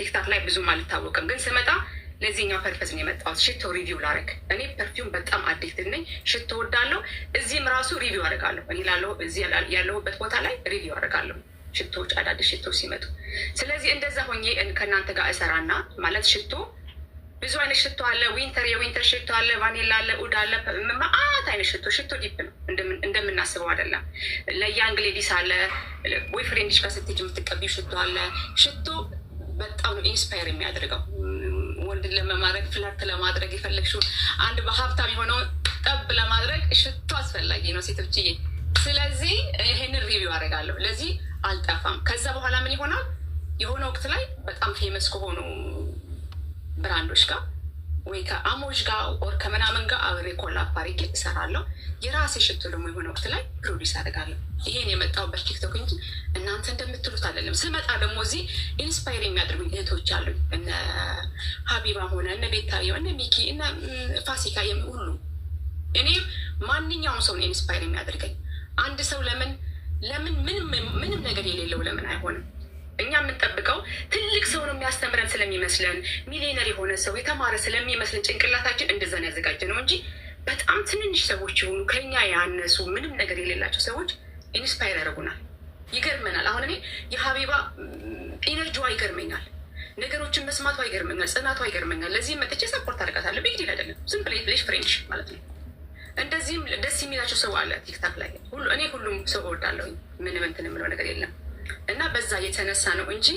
ቲክታክ ላይ ብዙም አልታወቅም። ግን ስመጣ ለዚህኛው ፐርፐዝ ነው የመጣሁት ሽቶ ሪቪው ላደርግ። እኔ ፐርፊውም በጣም አዲክትድ ነኝ። ሽቶ ወዳለሁ። እዚህም ራሱ ሪቪው አደርጋለሁ። እኔ እዚህ ያለሁበት ቦታ ላይ ሪቪው አደርጋለሁ ሽቶዎች፣ አዳዲስ ሽቶዎች ሲመጡ። ስለዚህ እንደዛ ሆኜ ከእናንተ ጋር እሰራና ማለት ሽቶ ብዙ አይነት ሽቶ አለ። የዊንተር ሽቶ አለ፣ ቫኒላ አለ፣ ኡድ አለ፣ መአት አይነት ሽቶ ዲፕ ነው እንደምናስበው አይደለም። ለያንግ ሌዲስ አለ፣ ወይ ፍሬንድሽ ጋር ስትሄጂ የምትቀቢው ሽቶ አለ። ሽቶ በጣም ነው ኢንስፓየር የሚያደርገው ወንድን ለመማድረግ ፍለርት ለማድረግ የፈለግሽውን አንድ በሀብታም የሆነውን ጠብ ለማድረግ ሽቶ አስፈላጊ ነው ሴቶችዬ። ስለዚህ ይሄንን ሪቪው አደርጋለሁ። ለዚህ አልጠፋም። ከዛ በኋላ ምን ይሆናል የሆነ ወቅት ላይ በጣም ፌመስ ከሆኑ ብራንዶች ጋር ወይ ከአሞች ጋር ኦር ከምናምን ጋር አብሬ ኮላፕ አድርጌ እሰራለሁ። የራሴ ሽቶ ደግሞ የሆነ ወቅት ላይ ፕሮዲስ አደርጋለሁ። ይሄን የመጣሁበት ቲክቶክ እንጂ እናንተ እንደምትሉት አይደለም። ስመጣ ደግሞ እዚህ ኢንስፓየር የሚያደርጉ እህቶች አሉ። እነ ሀቢባ ሆነ እነ ቤታየው እነ ሚኪ እነ ፋሲካ ሁሉ እኔ ማንኛውም ሰው ነው ኢንስፓየር የሚያደርገኝ። አንድ ሰው ለምን ምንም ነገር የሌለው ለምን አይሆንም? እኛ የምንጠብቀው ትልቅ ሰው ነው የሚያስተምረን ስለሚመስለን ሚሊዮነር የሆነ ሰው የተማረ ስለሚመስለን ጭንቅላታችን እንደዛን ያዘጋጀ ነው እንጂ በጣም ትንንሽ ሰዎች የሆኑ ከኛ ያነሱ ምንም ነገር የሌላቸው ሰዎች ኢንስፓየር ያደርጉናል። ይገርመናል። አሁን እኔ የሀቢባ ኢነርጂዋ ይገርመኛል። ነገሮችን መስማቷ ይገርመኛል። ጽናቷ ይገርመኛል። ለዚህም መጥቼ ሰፖርት አድርጋታለሁ። ቢግ ዲል አይደለም። ዝም ብለሽ ፍሬንድሽ ማለት ነው። እንደዚህም ደስ የሚላቸው ሰው አለ ቲክታክ ላይ እኔ ሁሉም ሰው እወዳለሁኝ። ምንም እንትን የምለው ነገር የለም። እና በዛ የተነሳ ነው እንጂ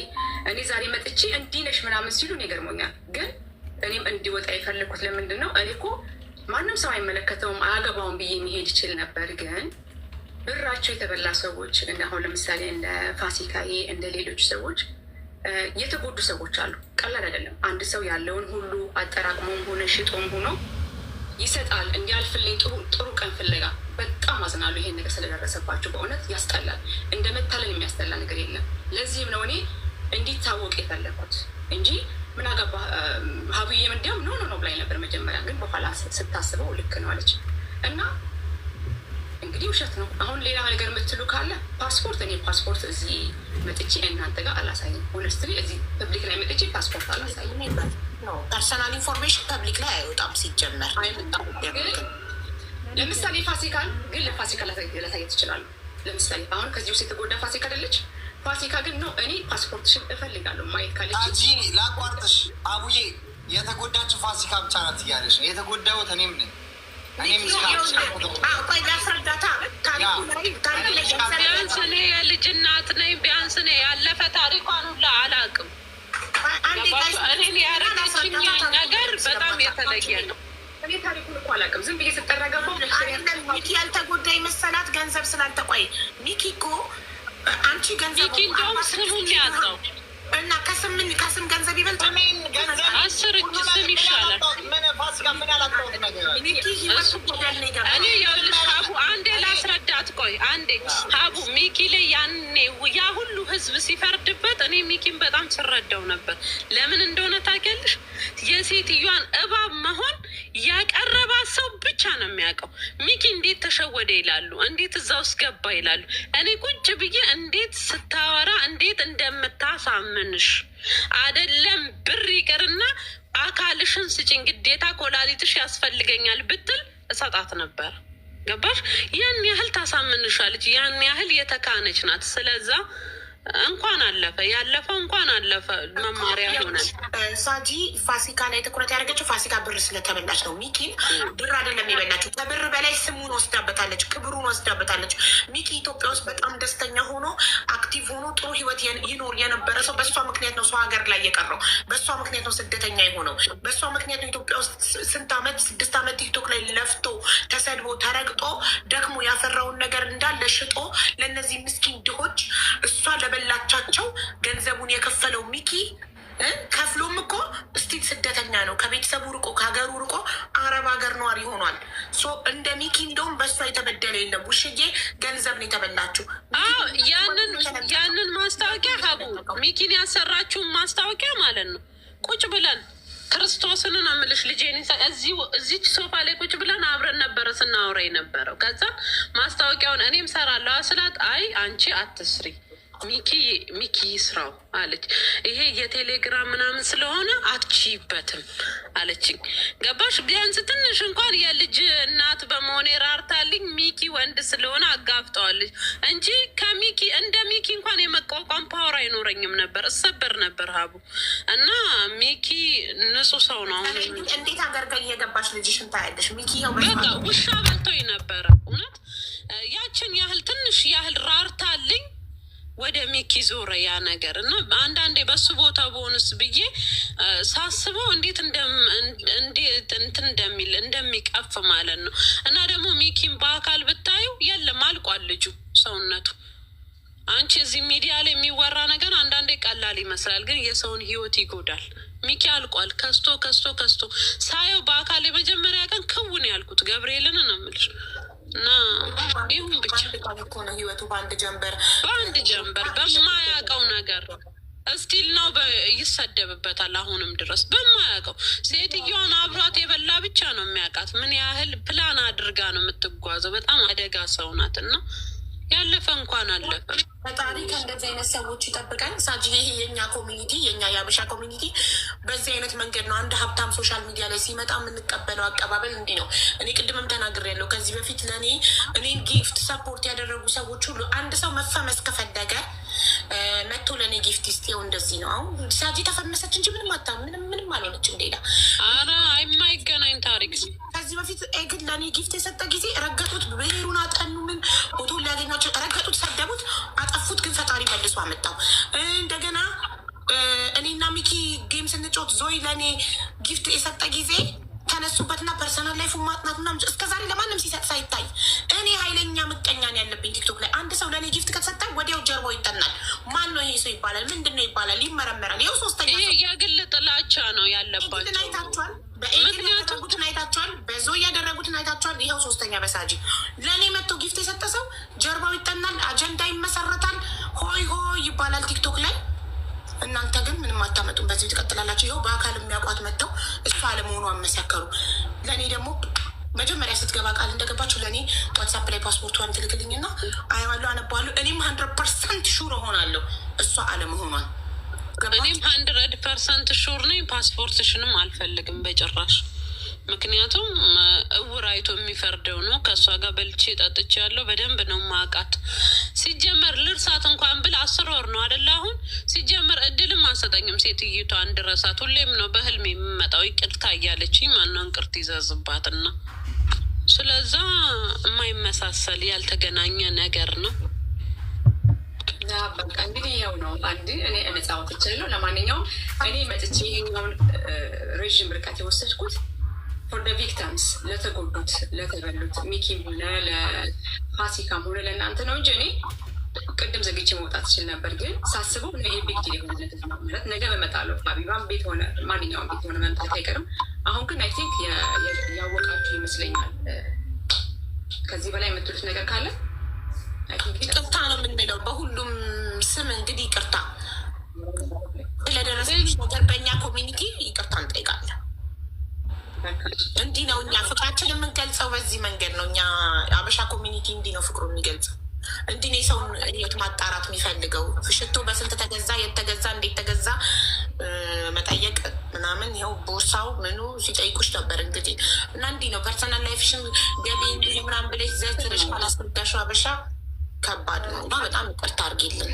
እኔ ዛሬ መጥቼ እንዲህ ነሽ ምናምን ሲሉን ይገርሞኛል። ግን እኔም እንዲወጣ የፈለግኩት ለምንድን ነው? እኔ እኮ ማንም ሰው አይመለከተውም አያገባውም ብዬ የሚሄድ ይችል ነበር። ግን ብራቸው የተበላ ሰዎች አሁን ለምሳሌ እንደ ፋሲካዬ እንደ ሌሎች ሰዎች የተጎዱ ሰዎች አሉ። ቀላል አይደለም። አንድ ሰው ያለውን ሁሉ አጠራቅሞም ሆነ ሽጦም ሆኖ ይሰጣል። እንዲያልፍልኝ ጥሩ ቀን ፍለጋ በጣም አዝናለሁ። ይሄን ነገር ስለደረሰባቸው በእውነት ያስጠላል። እንደ መታለን የሚያስጠላ ነገር የለም። ለዚህም ነው እኔ እንዲታወቅ የፈለግኩት እንጂ ምን አገባ ሀብዬም እንዲያም ኖ ብላኝ ነበር መጀመሪያ። ግን በኋላ ስታስበው ልክ ነው አለች እና እንግዲህ ውሸት ነው። አሁን ሌላ ነገር የምትሉ ካለ እኔ ፓስፖርት እዚህ መጥቼ እናንተ ጋር አላሳይም። ሆነስትሊ እዚህ ፐብሊክ ላይ መጥቼ ፓስፖርት አላሳይም። ፐርሰናል ኢንፎርሜሽን ፐብሊክ ላይ አይወጣም ሲጀመር። ለምሳሌ ፋሲካን ግን ለፋሲካ ላሳየት ይችላሉ። ለምሳሌ አሁን ከዚህ ውስጥ የተጎዳ ፋሲካ አይደለች። ፋሲካ ግን ነው እኔ ፓስፖርትሽን እፈልጋለሁ ማየት ካለች ላቋርጥሽ። አቡዬ የተጎዳችው ፋሲካ ብቻ ናት እያለች ነው። የተጎዳሁት እኔም ነኝ። ቢያንስ እኔ የልጅ እናት ነኝ። ቢያንስ እኔ ያለፈ ታሪኳን ሁላ አላውቅም። እኔን ያረገችኝ ነገር በጣም የተለየ ነው። እኔ ታሪኩን እኮ አላውቅም። ዝም ብዬ ስጠረገባው ሚኪ ያልተጎዳ የመሰላት ገንዘብ ስላልተቆይ ሚኪ እኮ አንቺ ገንዘብ ሚኪ እንደውም ስሙን ያጣው እና ከስም ገንዘብ ይበልጥ 10 እጅ ስም ይሻላል። እኔ የውልሽ ሀቡ አንዴ ላስረዳት። ቆይ አንዴ ሀቡ ሚኪ ላይ ያኔ ያ ሁሉ ህዝብ ሲፈርድበት እኔ ሚኪን በጣም ስረዳው ነበር። ለምን እንደሆነ ታውቂያለሽ? የሴትዮዋን እባብ መሆን ያቀረባት ሰው ብቻ ነው የሚያውቀው። ሚኪ እንዴት ተሸወደ ይላሉ፣ እንዴት እዛ ውስጥ ገባ ይላሉ። እኔ ቁጭ ብዬ እንዴት ስታወራ እንዴት እንደምታሳምንሽ አይደለም ብር ይቅርና አካልሽን ስጭኝ ግዴታ ኮላሊትሽ ያስፈልገኛል ብትል እሰጣት ነበር። ገባሽ? ያን ያህል ታሳምንሻለች። ያን ያህል የተካነች ናት። ስለዛ እንኳን አለፈ ያለፈው እንኳን አለፈ መማሪያ ሆናል። ሳጂ ፋሲካ ላይ ትኩረት ያደረገችው ፋሲካ ብር ስለተበላች ነው። ሚኪን ብር አይደለም የበላችው፣ ከብር በላይ ስሙን ወስዳበታለች፣ ክብሩን ወስዳበታለች። ሚኪ ኢትዮጵያ ውስጥ በጣም ደስተኛ ሆኖ አክቲቭ ሆኖ ጥሩ ህይወት ይኖር የነበረ ሰው በእሷ ምክንያት ነው ሰው ሀገር ላይ የቀረው። በእሷ ምክንያት ነው ስደተኛ የሆነው። በእሷ ምክንያት ነው ኢትዮጵያ ውስጥ ስንት ዓመት 6 ዓመት ቲክቶክ ላይ ለፍቶ ተሰድቦ ተረግጦ ደክሞ ያፈራውን ነገር እንዳለ ሽጦ ለእነዚህ ምስኪን ድሆች እሷ ለበላቻቸው ገንዘቡን የከፈለው ሚኪ ከፍሎም እኮ ስቲል ስደተኛ ነው። ከቤተሰቡ ርቆ ከሀገሩ ርቆ አረብ ሀገር ነዋሪ ሆኗል። እንደ ሚኪ እንደውም በእሷ የተበደለ የለም። ውሽዬ ገንዘብ ነው የተበላችው። ያንን ማስታወቂያ ሀቡ ሚኪን ያሰራችውን ማስታወቂያ ማለት ነው። ቁጭ ብለን ክርስቶስን ነው የምልሽ ልጄን እዚች ሶፋ ላይ ቁጭ ብለን አብረን ነበረ ስናወራ የነበረው። ከዛ ማስታወቂያውን እኔም ሰራለሁ ስላት አይ አንቺ አትስሪ ሚኪ ስራው አለች። ይሄ የቴሌግራም ምናምን ስለሆነ አትችይበትም አለችኝ። ገባሽ? ቢያንስ ትንሽ እንኳን የልጅ እናት በመሆኔ ራርታልኝ ሚኪ ወንድ ስለሆነ አጋፍጠዋለች እንጂ ከሚኪ እንደ ሚኪ እንኳን የመቋቋም ፓወር አይኖረኝም ነበር፣ እሰበር ነበር ሀቡ። እና ሚኪ ንጹህ ሰው ነው። አሁን እንዴት ሀገር ጋር እየገባሽ ልጅሽን ታያለሽ? ሚኪ በቃ ውሻ በልቶኝ ነበረ እውነት። ያችን ያህል ትንሽ ያህል ራርታልኝ ወደ ሚኪ ዞረ ያ ነገር። እና አንዳንዴ በሱ ቦታ በሆንስ ብዬ ሳስበው እንዴት እንትን እንደሚቀፍ ማለት ነው። እና ደግሞ ሚኪን በአካል ብታዩ የለም አልቋል ልጁ ሰውነቱ። አንቺ እዚህ ሚዲያ ላይ የሚወራ ነገር አንዳንዴ ቀላል ይመስላል፣ ግን የሰውን ህይወት ይጎዳል። ሚኪ አልቋል። ከስቶ ሳየው በአካል የመጀመሪያ ቀን ክውን ያልኩት ገብርኤልን ነው የምልሽ። እና ይሁን ብቻ ነው ህይወቱ በአንድ ጀንበር በማያውቀው ነገር እስቲል ነው ይሰደብበታል። አሁንም ድረስ በማያውቀው ሴትዮዋን አብሯት የበላ ብቻ ነው የሚያውቃት። ምን ያህል ፕላን አድርጋ ነው የምትጓዘው። በጣም አደጋ ሰው ናት። እና ያለፈ እንኳን አለፈ። ፈጣሪ ከእንደዚህ አይነት ሰዎች ይጠብቀን። ሳጂ ይሄ የኛ ኮሚኒቲ የኛ የአበሻ ኮሚኒቲ በዚህ አይነት መንገድ ነው። አንድ ሀብታም ሶሻል ሚዲያ ላይ ሲመጣ የምንቀበለው አቀባበል እንዲህ ነው። እኔ ቅድምም ተናግሬያለሁ። ከዚህ በፊት እኔን ጊፍት ሰፖርት ያደረጉ ሰዎች ሁሉ አንድ ሰው መፈመስ ከፈለገ መጥቶ ለእኔ ጊፍት ይስጤው። እንደዚህ ነው። አሁን ሳጂ ተፈመሰች እንጂ ምንም አልሆነችም። ሌላ የማይገናኝ ታሪክ። ከዚህ በፊት ግን ለእኔ ጊፍት የሰጠ ጊዜ ረገጡት፣ ብሄሩን አጠኑ፣ ምን ፎቶ ሊያገኟቸው ረገጡት፣ ሰደቡት፣ አጠፉት። ግን ፈጣሪ መልሶ አመጣው። እንደገና እኔና ሚኪ ጌም ስንጫወት ዞይ ለእኔ ጊፍት የሰጠ ጊዜ ተነሱበትና ፐርሰናል ላይፉ ማጥናት ምናምን እስከ ዛሬ ለማንም ሲሰጥ ሳይታይ እኔ ኃይለኛ ምቀኛን ያለብኝ ቲክቶክ ላይ አንድ ሰው ለእኔ ጊፍት ከተሰጠ ወዲያው ጀርባው ይጠናል። ማን ነው ይሄ ሰው ይባላል። ምንድን ነው ይባላል፣ ይመረመራል። ይኸው ሶስተኛ ይሄ የግል ጥላቻ ነው ያለባቸው። አይታችኋል፣ በኤግል ያደረጉትን አይታችኋል፣ በዞ ያደረጉትን አይታችኋል። ይኸው ሶስተኛ በሳጂ ለእኔ መጥቶ ጊፍት የሰጠ ሰው ጀርባው ይጠናል፣ አጀንዳ ይመሰረታል፣ ሆይ ሆይ ይባላል ቲክቶክ ላይ። እናንተ ግን ምንም አታመጡም። በዚህ ትቀጥላላችሁ። ይኸው በአካል የሚያውቋት መጥተው እሷ አለመሆኑ አመሰከሩ። ለእኔ ደግሞ መጀመሪያ ስትገባ ቃል እንደገባችሁ ለእኔ ዋትሳፕ ላይ ፓስፖርቷን ትልክልኝና አየዋለሁ፣ አነባዋለሁ። እኔም 100% ሹር እሆናለሁ እሷ አለመሆኗን። እኔም 100% ሹር ነኝ። ፓስፖርትሽንም አልፈልግም በጭራሽ። ምክንያቱም እውር አይቶ የሚፈርደው ነው። ከእሷ ጋር በልቼ ጠጥቼ ያለው በደንብ ነው ማቃት። ሲጀመር ልርሳት እንኳን ብል 10 ወር ነው አደለ? አሁን ሲጀመር እድልም አሰጠኝም ሴትዮቷ እንድረሳት። ሁሌም ነው በህልም የምመጣው ይቅርታ እያለችኝ ማነው እንቅርት ይዘዝባትና፣ ስለዛ የማይመሳሰል ያልተገናኘ ነገር ነው። በቃ እንግዲህ ያው ነው አንድ እኔ ነጻ ወጥቻለሁ። ለማንኛውም እኔ መጥቼ ይሄኛውን ረዥም ርቀት የወሰድኩት ፎር ደ ቪክቲምስ፣ ለተጎዱት ለተበሉት፣ ሚኪም ሆነ ለፋሲካም ሆነ ለእናንተ ነው እንጂ እኔ ቅድም ዘግቼ መውጣት ይችል ነበር። ግን ሳስበው ይሄ ቢግ ዲል የሆነ ማለት ነገ በመጣለሁ ሀቢባም ቤት ሆነ ማንኛውም ቤት ሆነ መምጣት አይቀርም። አሁን ግን አይ ቲንክ ያወቃችሁ ይመስለኛል። ከዚህ በላይ የምትሉት ነገር ካለ ይቅርታ ነው የምንለው በሁሉም ስም። እንግዲህ ይቅርታ ስለደረሰች ነገር በእኛ ኮሚኒቲ ይቅርታ እንጠይቃለን። እንዲህ ነው እኛ ፍቅራችን የምንገልጸው፣ በዚህ መንገድ ነው። እኛ አበሻ ኮሚኒቲ እንዲህ ነው ፍቅሩ የሚገልጸው። እንዲህ ነው የሰውን ህይወት ማጣራት የሚፈልገው። ሽቶ በስንት ተገዛ፣ የት ተገዛ፣ እንዴት ተገዛ መጠየቅ ምናምን፣ ይኸው ቦርሳው ምኑ ሲጠይቁሽ ነበር እንግዲህ። እና እንዲህ ነው ፐርሰናል ላይፍሽን ገቢ እንዲህ ምናምን ብለሽ ዘትርሽ ካላስረዳሽው አበሻ ከባድ ነው። እና በጣም ይቅርታ አድርጊልን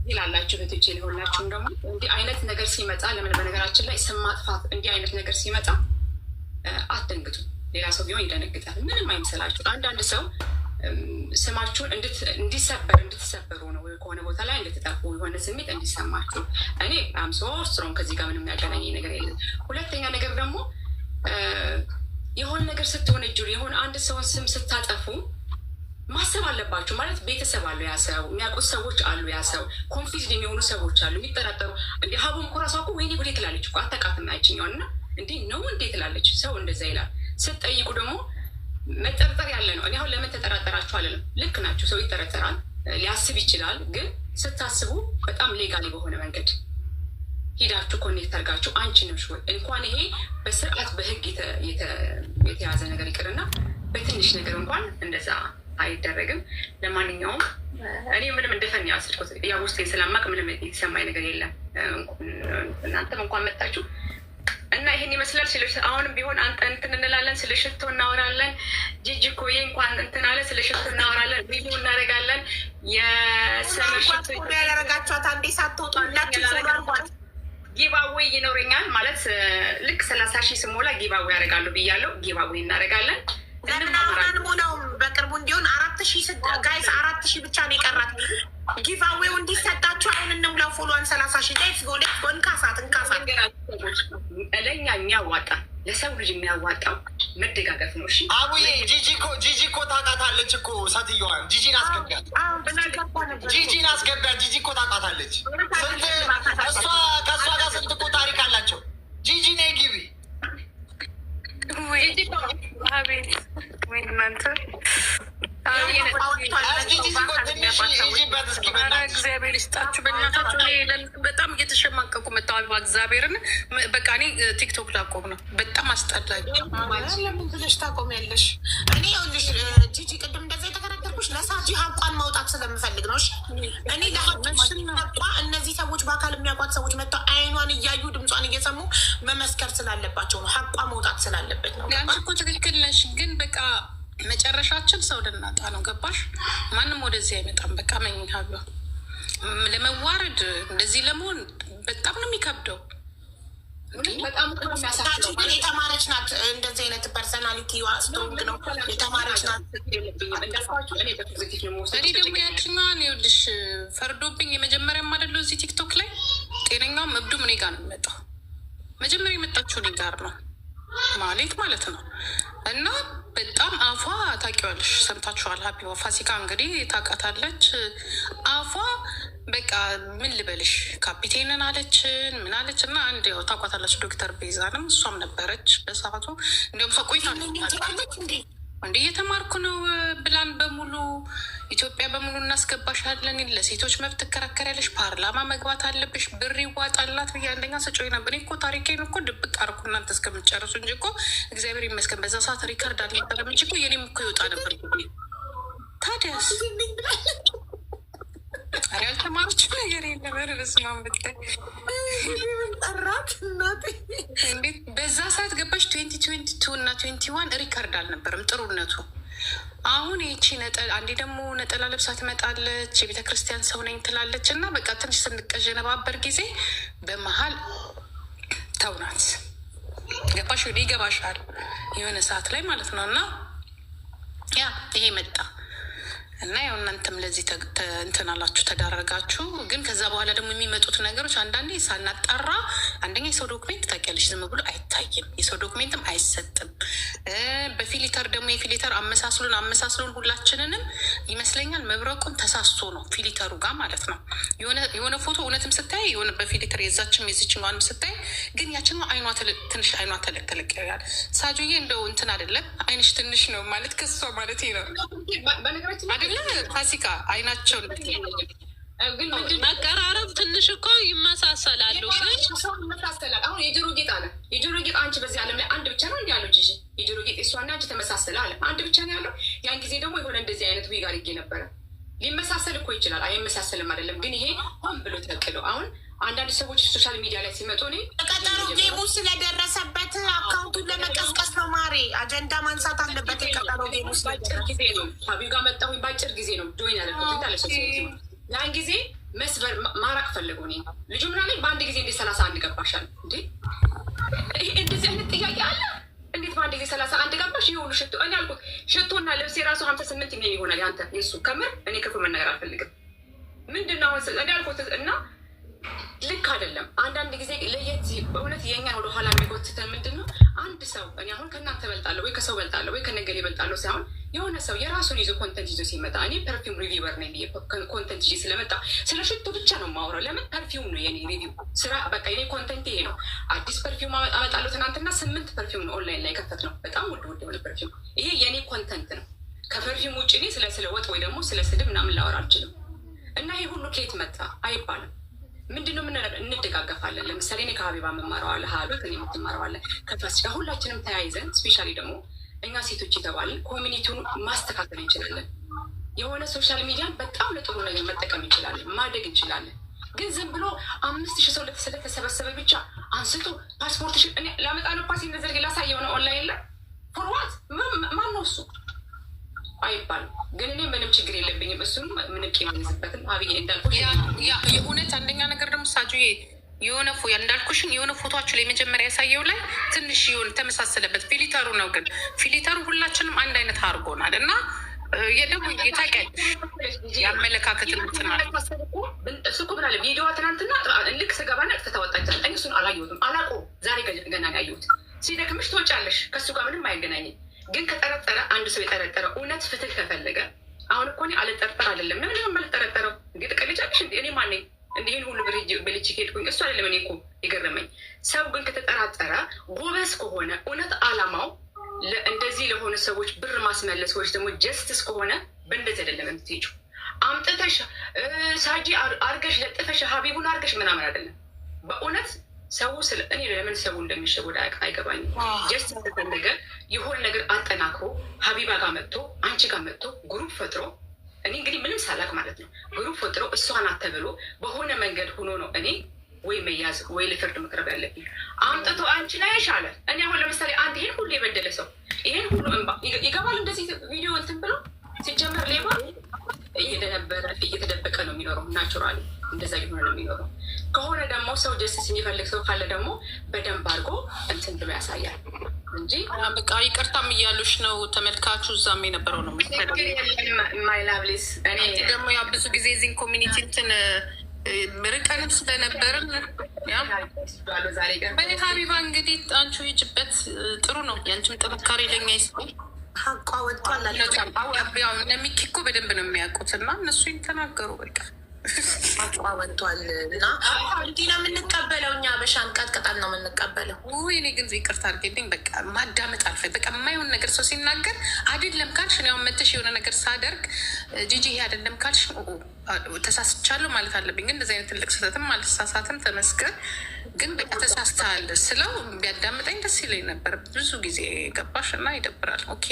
ይላላችሁ ቤቶች። ሊሆናችሁም ደግሞ እንዲህ አይነት ነገር ሲመጣ ለምን በነገራችን ላይ ስም ማጥፋት እንዲህ አይነት ነገር ሲመጣ አትደንግጡ። ሌላ ሰው ቢሆን ይደነግጣል። ምንም አይመስላችሁ። አንዳንድ ሰው ስማችሁን እንድትሰበሩ ነው ከሆነ ቦታ ላይ እንድትጠፉ የሆነ ስሜት እንዲሰማችሁ። እኔ አምሶ ስትሮንግ ከዚህ ጋር ምንም ያገናኘ ነገር የለም። ሁለተኛ ነገር ደግሞ የሆነ ነገር ስትወነጅሉ የሆነ አንድ ሰውን ስም ስታጠፉ ማሰብ አለባችሁ። ማለት ቤተሰብ አሉ፣ ያ ሰው የሚያውቁት ሰዎች አሉ፣ ያ ሰው ኮንፊዝድ የሚሆኑ ሰዎች አሉ፣ የሚጠራጠሩ እንዲ ሀቡም እኮ ራሷ እኮ ወይኔ ጉዴ ትላለች እኮ አታውቃትም ያችኛው እና እንዴ ነው እንዴ ትላለች። ሰው እንደዛ ይላል። ስትጠይቁ ደግሞ መጠርጠር ያለ ነው። እኔ አሁን ለምን ተጠራጠራችሁ አለንም። ልክ ናችሁ። ሰው ይጠረጠራል፣ ሊያስብ ይችላል። ግን ስታስቡ በጣም ሌጋሊ በሆነ መንገድ ሂዳችሁ ኮኔክት አድርጋችሁ አንቺ ነሽ ወይ እንኳን ይሄ በስርዓት በህግ የተያዘ ነገር ይቅርና በትንሽ ነገር እንኳን እንደዛ አይደረግም። ለማንኛውም እኔ ምንም እንደፈን ያስልኩት ያ ውስጤን ስለማቅ ምንም የተሰማኝ ነገር የለም። እናንተም እንኳን መጣችሁ እና ይሄን ይመስላል። አሁንም ቢሆን አንተ እንትን እንላለን፣ ስለ ሽቶ እናወራለን። ጂጂ ኮዬ እንኳን እንትን አለ፣ ስለ ሽቶ እናወራለን፣ ቪዲዮ እናደርጋለን። የሰመር ሽቶ ያደረጋችኋት አንዴ ሳትወጡ ሁላችሁ ጊቫዌይ ይኖረኛል ማለት ልክ 30,000 ስሞላ ጊቫዌይ ያደርጋሉ ብያለሁ። ጊቫዌይ እናደርጋለን። ለምናሆነውም በቅርቡ እንዲሆን 4,000 ጋይስ 4,000 ብቻ ነው የቀራት። ጊቫዌው እንዲሰጣችሁ አሁን እንሙላው። ፎሎዋን 30,000 ጋይስ ጎሌት እንካሳት ለእኛ የሚያዋጣ ለሰው ልጅ የሚያዋጣው መደጋገፍ ነው። እሺ አቡዬ ጂጂ እኮ ታውቃታለች እኮ ሴትዮዋን። ጂጂን አስገቢያት፣ ጂጂን አስገቢያት። ጂጂ እኮ ታውቃታለች። ከእሷ ጋር ስንት እኮ ታሪክ አላቸው። ጂጂ ነይ ግቢ። እግዚአብሔር ይስጣችሁ። በእናታችሁ በጣም እየተሸማቀቁ መጥተዋል። እግዚአብሔርን በቃ እኔ ቲክቶክ ላቆም ነው። በጣም አስጠላኝ። ለምን ብለሽ ታቆሚያለሽ? እኔ ይኸውልሽ ጂጂ ቅድም እንደዛ የተከራከርኩሽ ለሳጂ ሀቋን ማውጣት ስለምፈልግ ነው። እኔ ለሀቋ እነዚህ ሰዎች በአካል የሚያውቋት ሰዎች መጥተው አይኗን እያዩ ድምጿን እየሰሙ መመስከር ስላለባቸው ነው። ሀቋ መውጣት ስላለበት ነው። አንቺ እኮ ትክክል ነሽ፣ ግን በቃ መጨረሻችን ሰው ልናጣ ነው። ገባሽ? ማንም ወደዚህ አይመጣም። በቃ መኝታሉ ለመዋረድ እንደዚህ ለመሆን በጣም ነው የሚከብደው። በጣም የተማረች ናት። እንደዚህ አይነት ፐርሰናሊቲ ስትሮንግ ነው። የተማረች ናት። እኔ ደግሞ ያችኛዋን ይኸውልሽ ፈርዶብኝ የመጀመሪያም አይደለሁ እዚህ ቲክቶክ ላይ ጤነኛውም እብዱም እኔ ጋር ነው የሚመጣው። መጀመሪያ የመጣችው እኔ ጋር ነው ማለት ነው። እና በጣም አፏ ታውቂዋለሽ፣ ሰምታችኋል። ሀቢባ ፋሲካ እንግዲህ ታውቃታለች። አፏ በቃ ምን ልበልሽ ካፒቴንን አለችን ምን አለች። እና አንድ ያው ታውቋታላችሁ ዶክተር ቤዛንም እሷም ነበረች በሰዓቱ። እንዲሁም ከቆይታ እንዲ እየተማርኩ ነው ብላን በሙሉ ኢትዮጵያ በሙሉ እናስገባሻለን፣ ለሴቶች መብት ትከራከሪያለሽ፣ ፓርላማ መግባት አለብሽ፣ ብር ይዋጣላት ብዬ አንደኛ ስጮኝ ነበር። እኔ እኮ ታሪኬን እኮ ድብቅ አርኩ እናንተ እስከምትጨርሱ እንጂ እኮ እግዚአብሔር ይመስገን በዛ ሰዓት ሪከርድ አልነበረም እንጂ እኮ የኔም እኮ ይወጣ ነበር። ታዲያስ ያልተማረች ነገር የለበር። በስመ አብ ብታይ ጠራት እናቴ። እንዴት በዛ ሰዓት ገባሽ? 2022 እና 21 ሪከርድ አልነበረም ጥሩነቱ። አሁን ይቺ አንዴ ደግሞ ነጠላ ለብሳ ትመጣለች፣ የቤተ ክርስቲያን ሰው ነኝ ትላለች። እና በቃ ትንሽ ስንቀዥ ነባበር ጊዜ በመሀል ተውናት። ገባሽ? ወደ ይገባሻል የሆነ ሰዓት ላይ ማለት ነው። እና ያ ይሄ መጣ እና ያው እናንተም ለዚህ እንትን አላችሁ ተዳረጋችሁ። ግን ከዛ በኋላ ደግሞ የሚመጡት ነገሮች አንዳንዴ ሳናጣራ፣ አንደኛ የሰው ዶክሜንት ታውቂያለሽ ዝም ብሎ አይታይም፣ የሰው ዶክሜንትም አይሰጥም። በፊሊተር ደግሞ የፊሊተር አመሳስሉን ሁላችንንም ይመስለኛል መብረቁን ተሳስቶ ነው ፊሊተሩ ጋር ማለት ነው። የሆነ ፎቶ እውነትም ስታይ የሆነ በፊሊተር የዛችም የዚችኛዋን ስታይ ግን ያችን ትንሽ አይኗ ተለቅ ያል ሳጁዬ እንደው እንትን አይደለም አይንሽ ትንሽ ነው ማለት ከሷ ማለት ነው አይደለ ፋሲካ አይናቸው ግን መቀራረብ ትንሽ እኮ ይመሳሰላሉ። ግን ሰው ይመሳሰላል። አሁን የጆሮ ጌጥ አለ። የጆሮ ጌጥ አንቺ በዚህ ዓለም ላይ አንድ ብቻ ነው እንዲ ያለው ጂጂ። የጆሮ ጌጥ እሷና አንቺ ተመሳሰለ አለ አንድ ብቻ ነው ያለው። ያን ጊዜ ደግሞ የሆነ እንደዚህ አይነት ዊግ አድርጌ ነበረ። ሊመሳሰል እኮ ይችላል፣ አይመሳሰልም አይደለም። ግን ይሄ ሆን ብሎ ተቅሎ አሁን አንዳንድ ሰዎች ሶሻል ሚዲያ ላይ ሲመጡ እኔ ቀጠሮ ጌሙ ስለደረሰበት አካውንቱን ለመቀስቀስ ነው ማሬ። አጀንዳ ማንሳት አለበት። የቀጠሮ ጌሙ በአጭር ጊዜ ነው ሀቢብ ጋር መጣሁኝ። በአጭር ጊዜ ነው ጆይን ያደረኩት እንዳለ ሰው ያን ጊዜ መስበር ማራቅ ፈለጉ። እኔ ልጁ ምናለኝ በአንድ ጊዜ እንዴት 31 ገባሻል እንዴ? እንደዚህ አይነት ጥያቄ አለ እንዴት እንዴት በአንድ ጊዜ 31 ገባሽ? ይሁኑ ሽቶ እኔ አልኩት ሽቶና ልብስ የራሱ 58 ሚሊዮን ይሆናል። ያንተ የሱ ከምር እኔ ክፉ መናገር አልፈልግም። ምንድነው አሁን እኔ አልኩት እና ልክ አይደለም። አንዳንድ ጊዜ ለየት በእውነት የኛ ወደኋላ የሚጎትተን ምንድን ነው? አንድ ሰው እኔ አሁን ከእናንተ በልጣለሁ ወይ ከሰው በልጣለሁ ወይ ከነገሌ በልጣለሁ ሳይሆን የሆነ ሰው የራሱን ይዞ ኮንተንት ይዞ ሲመጣ እኔ ፐርፊውም ሪቪወር ነኝ ብዬ ኮንተንት ይዤ ስለመጣ ስለ ሽቶ ብቻ ነው የማወራው። ለምን ፐርፊውም ነው የኔ ሪቪው ስራ። በቃ የኔ ኮንተንት ይሄ ነው። አዲስ ፐርፊውም አመጣለሁ። ትናንትና 8 ፐርፊውም ነው ኦንላይን ላይ ከፈት ነው። በጣም ውድ የሆነ ፐርፊውም። ይሄ የኔ ኮንተንት ነው። ከፐርፊውም ውጭ እኔ ስለ ወጥ ወይ ደግሞ ስለ ስድብ ምናምን ላወራ አልችልም። እና ይሄ ሁሉ ከየት መጣ አይባልም። ምንድነው እንደጋገፋለን። ለምሳሌ እኔ ከሀቢባ መማረዋለ ሀሉት እኔ የምትማረዋለ ከፋሲካ ሁላችንም ተያይዘን ስፔሻሊ ደግሞ እኛ ሴቶች የተባለን ኮሚኒቲውን ማስተካከል እንችላለን። የሆነ ሶሻል ሚዲያን በጣም ለጥሩ ነገር መጠቀም እንችላለን፣ ማደግ እንችላለን። ግን ዝም ብሎ 5000 ሰው ስለተሰበሰበ ብቻ አንስቶ ፓስፖርት ላመጣ ነው ፓስ እንደዘርግ ላሳየው ነው ኦንላይን ላይ ፎርዋት ማን ነው እሱ አይባልም። ግን እኔ ምንም ችግር የለብኝም። እሱም ምንም የምንዝበትም አብዬ እንዳልኩ የእውነት አንደኛ ነገር ደግሞ ሳጁዬ የሆነ እንዳልኩሽን የሆነ ፎቶችሁ ላይ መጀመሪያ ያሳየው ላይ ትንሽ የሆነ ተመሳሰለበት ፊሊተሩ ነው። ግን ፊሊተሩ ሁላችንም አንድ አይነት አድርጎናል እና የደሞ የታውቂያለሽ የአመለካከት ምትናል እሱ እኮ ምናለ ቪዲዮዋ ትናንትና ልክ ስገባና ተታወጣቻል። እኔ እሱን አላየሁትም አላውቀውም። ዛሬ ገና ያየሁት። ሲደክምሽ ትወጫለሽ። ከእሱ ጋር ምንም አይገናኝም። ግን ከጠረጠረ አንድ ሰው የጠረጠረ እውነት ፍትህ ከፈለገ አሁን እኮ እኔ አልጠርጠር አይደለም ምንም አልጠረጠረው። እንዴ ትቀልጃለሽ? እኔ ማነኝ? እንዲህን ሁሉ በልጅ ሄድኩኝ እሱ አይደለም። እኔ እኮ የገረመኝ ሰው ግን ከተጠራጠረ ጎበዝ ከሆነ እውነት አላማው እንደዚህ ለሆነ ሰዎች ብር ማስመለስ ወይስ ደግሞ ጀስትስ ከሆነ በእንደዚህ አይደለም የምትሄጂው። አምጥተሽ ሳጂ አርገሽ ለጥፈሽ ሀቢቡን አርገሽ ምናምን አይደለም። በእውነት ሰው እኔ ለምን ሰው እንደሚሸወድ አይገባኝም። ጀስት ተፈለገ የሆነ ነገር አጠናክሮ ሀቢባ ጋር መጥቶ አንቺ ጋር መጥቶ ግሩፕ ፈጥሮ እኔ እንግዲህ ምንም ሳላቅ ማለት ነው ግሩፕ ፈጥሮ እሷን አተብሎ በሆነ መንገድ ሆኖ ነው እኔ ወይ መያዝ ወይ ለፍርድ መቅረብ ያለብኝ። አምጥቶ አንቺ ላይ ያሻለ እኔ አሁን ለምሳሌ አንድ ይሄን ሁሉ የበደለ ሰው ይሄን ሁሉ እንባ ይገባል እንደዚህ ቪዲዮ እንትን ብሎ ሲጀመር ሌባ እየተደበቀ ነው የሚኖረው። ናቹራሊ እንደዛ ሊሆነ ነው የሚኖረው። ከሆነ ደግሞ ሰው ጀስቲስ የሚፈልግ ሰው ካለ ደግሞ በደንብ አድርጎ እንትን ብሎ ያሳያል እንጂ በቃ ይቅርታም እያሉሽ ነው ተመልካቹ። እዛም የነበረው ነው ማይላብሊስ እኔ ደግሞ ያ ብዙ ጊዜ እዚህን ኮሚኒቲ እንትን ርቀንም ስለነበርን ሀቢባ እንግዲህ አንቺ ሂጅበት ጥሩ ነው። ያንቺም ጥንካሬ ለኛ ይስጡ። ሀቋ ወጥቷል። ነሚኪ እኮ በደንብ ነው የሚያውቁት እና እነሱ ይተናገሩ በቃ ሀቋ ወጥቷል እና እንዲህ ነው የምንቀበለው። እኛ በሻን ቀጥቀጣን ነው የምንቀበለው። ውይ እኔ ግን ይቅርታ አድርጌልኝ በቃ ማዳመጥ አልፈ በቃ የማይሆን ነገር ሰው ሲናገር አይደለም ካልሽ እኔ አሁን መተሽ የሆነ ነገር ሳደርግ ጂጂ ይሄ አይደለም ካልሽ ተሳስቻለሁ ማለት አለብኝ። ግን እንደዚህ አይነት ትልቅ ስህተትም አልተሳሳትም ተመስገን። ግን በቃ ተሳስተሃል ስለው ቢያዳምጠኝ ደስ ይለኝ ነበር። ብዙ ጊዜ ገባሽ እና ይደብራል። ኦኬ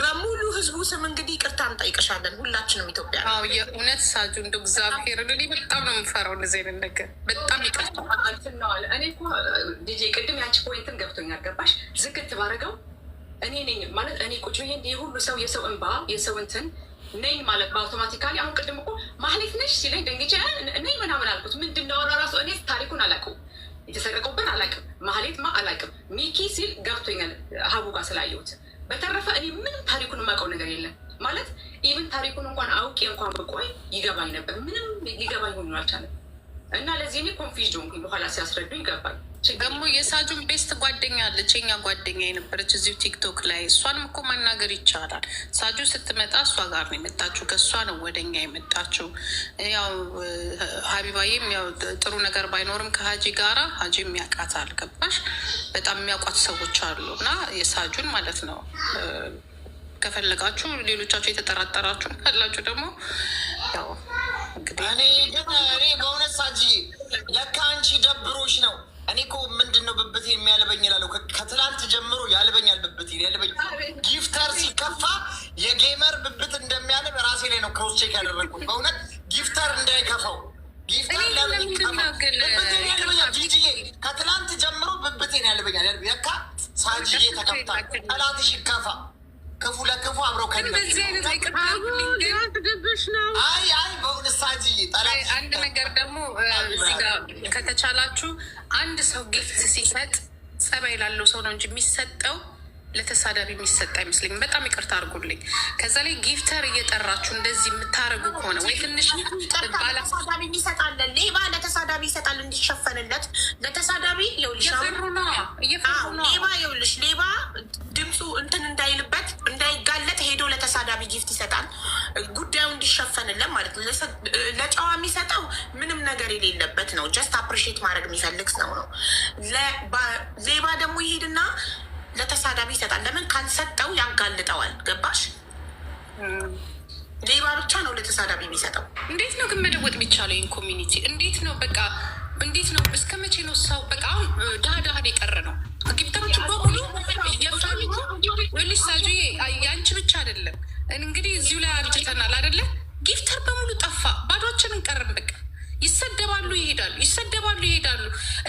በሙሉ ህዝቡ ስም እንግዲህ ይቅርታ እንጠይቅሻለን ሁላችንም ኢትዮጵያ። የእውነት ሳጁ እንደ እግዚአብሔር እኔ በጣም ነው የምፈራው እንደዚህ አይነት ነገር። በጣም ይቅርታ አልትነዋል። እኔ እኮ ዲጄ ቅድም ያንቺ ፖይንትን ገብቶኛል። ገባሽ? ዝግት ባረገው እኔ ነኝ ማለት እኔ ቁጭ ብዬ እንዲህ ሁሉ ሰው የሰው እንባ የሰው እንትን ነኝ ማለት በአውቶማቲካሊ አሁን ቅድም እኮ ማህሌት ነሽ ሲለኝ ደንግጬ ነኝ ምናምን አልኩት። ምንድነው ራሱ እኔ ታሪኩን አላውቅም፣ የተሰረቀው ብር አላውቅም፣ ማህሌት አላውቅም። ሚኪ ሲል ገብቶኛል ሀቡ ጋር ስላየሁት። በተረፈ እኔ ምንም ታሪኩን የማውቀው ነገር የለም ማለት ኢቭን ታሪኩን እንኳን አውቄ እንኳን ብቆይ ይገባኝ ነበር። ምንም ሊገባኝ ሆኖ አልቻለም እና ለዚህ እኔ ኮንፊውዝድ ሆንኩኝ። በኋላ ሲያስረዱ ይገባኝ። ደግሞ የሳጁን ቤስት ጓደኛ አለች፣ የኛ ጓደኛ የነበረች እዚሁ ቲክቶክ ላይ። እሷንም እኮ ማናገር ይቻላል። ሳጁ ስትመጣ እሷ ጋር ነው የመጣችው፣ ከእሷ ነው ወደኛ የመጣችው። ያው ሀቢባዬም ያው ጥሩ ነገር ባይኖርም ከሀጂ ጋራ ሀጂም ያውቃታል። ገባሽ? በጣም የሚያውቋት ሰዎች አሉ እና የሳጁን ማለት ነው። ከፈለጋችሁ ሌሎቻችሁ የተጠራጠራችሁ ካላችሁ ደግሞ ያው እንግዲህ እኔ በእውነት ሳጂ ለካ አንቺ ደብሮች ነው። እኔ እኮ ምንድን ነው ብብቴ የሚያልበኝ እላለሁ። ከትላንት ጀምሮ ያልበኛል ብብቴ ያልበኝ። ጊፍተር ሲከፋ የጌመር ብብት እንደሚያልብ ራሴ ላይ ነው ክሮስ ቼክ ያደረግኩት። በእውነት ጊፍተር እንዳይከፋው ጊፍተር ያልበኛል። ጂጂዬ ከትላንት ጀምሮ ብብቴን ያልበኛል። ለካ ሳጂዬ ተከፍታ ጠላትሽ ይከፋ። ክፉ ለክፉ አብረው አንድ ነገር ደግሞ እዚህ ጋር ከተቻላችሁ አንድ ሰው ጊፍት ሲሰጥ ጸባይ ላለው ሰው ነው እንጂ የሚሰጠው ለተሳዳቢ የሚሰጥ አይመስለኝም። በጣም ይቅርታ አድርጉልኝ። ከዛ ላይ ጊፍተር እየጠራችሁ እንደዚህ የምታደርጉ ከሆነ ወይ ትንሽ ለተሳዳቢ ይሰጣለን። ሌባ ለተሳዳቢ ይሰጣል እንዲሸፈንለት። ለተሳዳቢ ይኸውልሽ ሌባ ይኸውልሽ ሌባ ድምፁ እንትን እንዳይልበት እንዳይጋለጥ ሄዶ ለተሳዳቢ ጊፍት ይሰጣል፣ ጉዳዩ እንዲሸፈንለት ማለት ነው። ለጨዋ የሚሰጠው ምንም ነገር የሌለበት ነው። ጀስት አፕሪሺየት ማድረግ የሚፈልግ ነው ነው። ሌባ ደግሞ ይሄድና ለተሳዳቢ ይሰጣል። ለምን ካልሰጠው ያጋልጠዋል። ገባሽ? ሌባ ብቻ ነው ለተሳዳቢ የሚሰጠው። እንዴት ነው ግን መለወጥ የሚቻለው? ይህን ኮሚኒቲ እንዴት ነው በቃ እንዴት ነው? እስከ መቼ ነው ሰው በቃ አሁን ድሃ የቀረ ነው? ጊፍተሮች በሙሉ ወልሽ ሳጁ የአንቺ ብቻ አይደለም እንግዲህ እዚሁ ላይ አርጅተናል አይደለም? ጊፍተር በሙሉ ጠፋ፣ ባዶችን እንቀርም። በቃ ይሰደባሉ ይሄዳሉ፣ ይሰደባሉ ይሄዳሉ።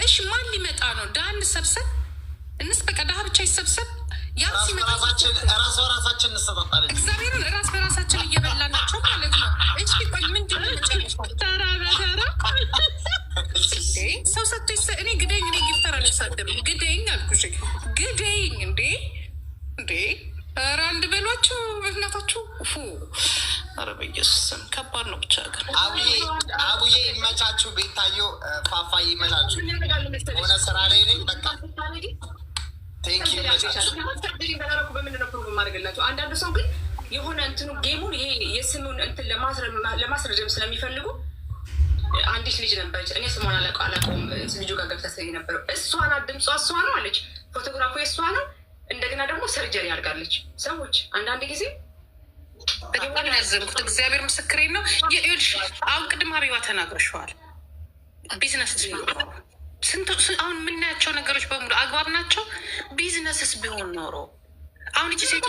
እሺ ማን ሊመጣ ነው? ድሃ እንሰብሰብ እንስ በቃ ድሃ ብቻ ይሰብሰብ። ያ ሲመጣ ራስ በራሳችን እንሰጣጣለን። እግዚአብሔርን ራስ በራሳችን እየበላናቸው ማለት ነው። እሺ ቆይ ምንድን ነው ተራ በተራ ሰው ሰጥቶ እኔ ግደኝ፣ እኔ ጊፍተር አልሳደብም። ግደኝ አልኩሽ፣ ግደኝ እንዴ ኧረ አንድ በሏቸው በእናታችሁ። ኧረ በኢየሱስ ስም ከባድ ነው። ብቻ ግን አቡዬ ይመቻችሁ፣ ቤታዮ ፋፋ ይመቻችሁ። ሆነ ስራ ላይ ነኝ በቃ በምንድን ነው ፕሮግራም ማድረግላቸው? አንዳንድ ሰው ግን የሆነ እንትኑ ጌሙን ይሄ የስሙን እንትን ለማስረጀም ስለሚፈልጉ አንዲት ልጅ ነበረች፣ እኔ ስሟን አላውቀውም። ልጁ ጋር ገብታ ስለኝ ነበረው። እሷ ናት፣ ድምጿ እሷ ነው አለች፣ ፎቶግራፉ የእሷ ነው። እንደገና ደግሞ ሰርጀሪ አድርጋለች። ሰዎች አንዳንድ ጊዜ በጣም ያዘንኩት እግዚአብሔር ምስክሬ ነው። አሁን ቅድም ሀቢባ ተናግረሸዋል። ቢዝነስ አሁን የምናያቸው ነገሮች በሙሉ አግባብ ናቸው። ቢዝነስስ ቢሆን ኖሮ አሁን እቺ ሴት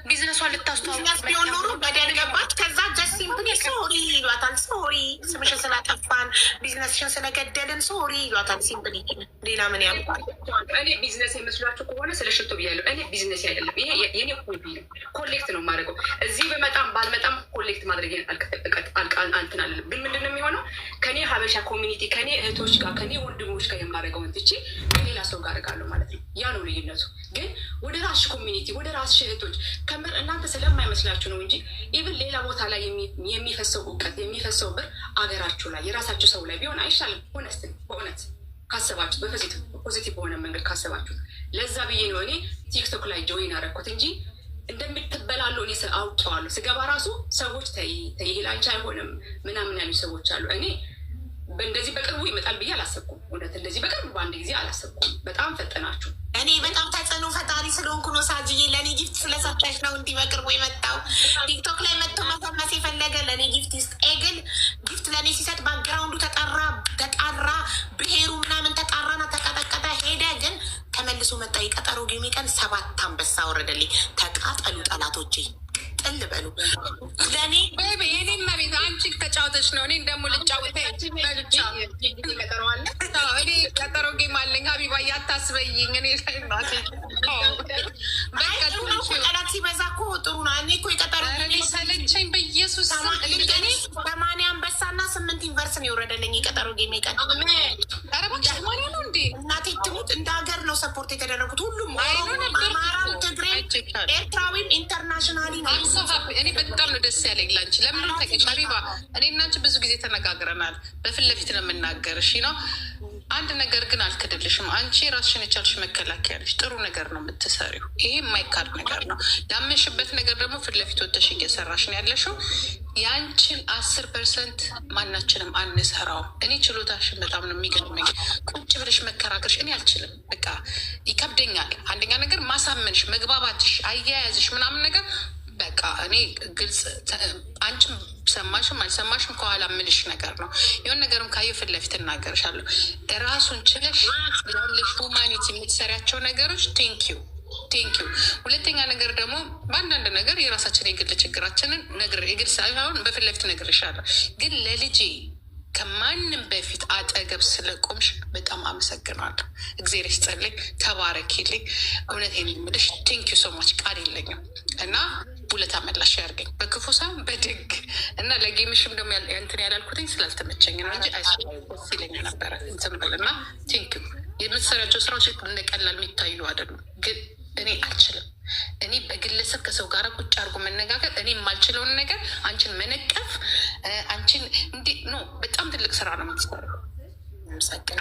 ቢዝነሷን ልታስተዋውቅ ቢሆን ኖሮ በደል ገባት። ከዛ ጀስቲምፕል ሶሪ ይሏታል። ሶሪ ስምሽን ስላጠፋን ቢዝነስሽን ስለገደልን ሶሪ ይሏታል። ሲምፕል ሌላ ምን ያልኳል? እኔ ቢዝነስ የመስሏቸው ከሆነ ስለ ሽቶ ብያለሁ። እኔ ቢዝነስ አይደለም ይሄ የኔ ሆቢ ነው። ኮሌክት ነው የማደርገው። እዚህ በመጣም ባልመጣም ኮሌክት ማድረግ አንትን አለ። ግን ምንድነው የሚሆነው? ከኔ ሀበሻ ኮሚኒቲ ከኔ እህቶች ጋር ከኔ ወንድሞች ጋር የማደርገውን ትቼ ከሌላ ሰው ጋር አደርጋለሁ ማለት ነው። ያ ነው ልዩነቱ። ግን ወደ ራስሽ ኮሚኒቲ ወደ ራስሽ እህቶች ከምር እናንተ ስለማይመስላችሁ ነው እንጂ ኢቭን ሌላ ቦታ ላይ የሚፈሰው እውቀት የሚፈሰው ብር አገራችሁ ላይ የራሳችሁ ሰው ላይ ቢሆን አይሻልም? በእውነት ካሰባችሁ በፖዚቲቭ በሆነ መንገድ ካሰባችሁት። ለዛ ብዬ ነው እኔ ቲክቶክ ላይ ጆይን አደረኩት እንጂ እንደምትበላሉ እኔ አውቀዋለሁ። ስገባ ራሱ ሰዎች ተይ ላንቺ አይሆንም ምናምን ያሉ ሰዎች አሉ። እኔ እንደዚህ በቅርቡ ይመጣል ብዬ አላሰብኩም። እውነት እንደዚህ በቅርቡ በአንድ ጊዜ አላሰብኩም። በጣም ፈጠናችሁ። እኔ በጣም ተጽዕኖ ፈጣሪ ስለሆንኩ ነው። ሳጅዬ ለእኔ ጊፍት ስለሰጠች ነው እንዲህ በቅርቡ የመጣው። ቲክቶክ ላይ መጥቶ መፈመስ የፈለገ ለእኔ ጊፍት ይስጥ። ግን ጊፍት ለእኔ ሲሰጥ ባክግራውንዱ ተጣራ፣ ብሄሩ ምናምን ተጣራና ተቀጠቀጠ ሄደ። ግን ተመልሶ መጣ። የቀጠሮ ጌሜ ቀን 7 አንበሳ ወረደልኝ። ተቃጠሉ ጠላቶቼ፣ ጥል በሉ። ለእኔ የኔም ቤት አንቺ ተጫወተች ነው። እኔ ደግሞ ልጫወተ እኔ ቀጠሮ ጌም አለኝ። ሀቢባ እያታስበይኝ እኔ ጠላት ሲበዛ እኮ ጥሩ ነው። እኔ እኮ የቀጠሮ ሰለቸኝ በኢየሱስ 80 አንበሳና 8 ዩኒቨርስ ነው የወረደልኝ የቀጠሮ ጌሜ ቀን። ረባሽ ማሪያ ነው እንዴ? እናቴ ትሙት እንደ ሀገር ነው ሰፖርት የተደረጉት ሁሉም፣ አማራም፣ ትግሬ፣ ኤርትራዊም ኢንተርናሽናሊ ነው። እኔ በጣም ነው ደስ ያለኝ ላንቺ። ለምን ተቀጭ ሀቢባ፣ እኔ እናንቺ ብዙ ጊዜ ተነጋግረናል። በፊት ለፊት ነው የምናገርሽ ነው። አንድ ነገር ግን አልክድልሽም። አንቺ ራስሽን የቻልሽ መከላከያ ነሽ። ጥሩ ነገር ነው የምትሰሪው። ይሄ የማይካድ ነገር ነው። ላመንሽበት ነገር ደግሞ ፊት ለፊት ወጥተሽ እየሰራሽ ነው ያለሽው። የአንቺን 10% ማናችንም አንሰራውም። እኔ ችሎታሽን በጣም ነው የሚገርመኝ። ቁጭ ብለሽ መከራከርሽ እኔ አልችልም። በቃ ይከብደኛል። አንደኛ ነገር ማሳመንሽ፣ መግባባትሽ፣ አያያዝሽ ምናምን ነገር በቃ እኔ ግልጽ አንቺም ሰማሽም አልሰማሽም ከኋላ ምልሽ ነገር ነው። የሆን ነገርም ካየሁ ፊት ለፊት እናገርሻለሁ። ራሱን ችለሽ ያለሽ ሁማኒቲ የምትሰሪያቸው ነገሮች ቴንኪዩ። ሁለተኛ ነገር ደግሞ በአንዳንድ ነገር የራሳችን የግል ችግራችንን የግል ሳይሆን በፊት ለፊት እነግርሻለሁ። ግን ለልጄ ከማንም በፊት አጠገብ ስለቆምሽ በጣም አመሰግናለሁ። እግዜር ይስጥልኝ፣ ተባረኪልኝ። እውነቴን የምልሽ ቴንኪዩ ሶማች ቃል የለኝም እና ውለታ መላሽ ያርገኝ በክፉ ሳይሆን በደግ እና ለጌምሽም ደግሞ እንትን ያላልኩትኝ ስላልተመቸኝ ነው እንጂ አይስ ይለኝ ነበረ እንትን ብል እና ቴንኪዩ የምትሰራቸው ስራዎች እንደቀላል የሚታዩ አይደሉም። ግን እኔ አልችልም። እኔ በግለሰብ ከሰው ጋር ቁጭ አድርጎ መነጋገር፣ እኔ የማልችለውን ነገር አንቺን መነቀፍ፣ አንቺን እንዲ ኖ በጣም ትልቅ ስራ ነው የምትሰራው።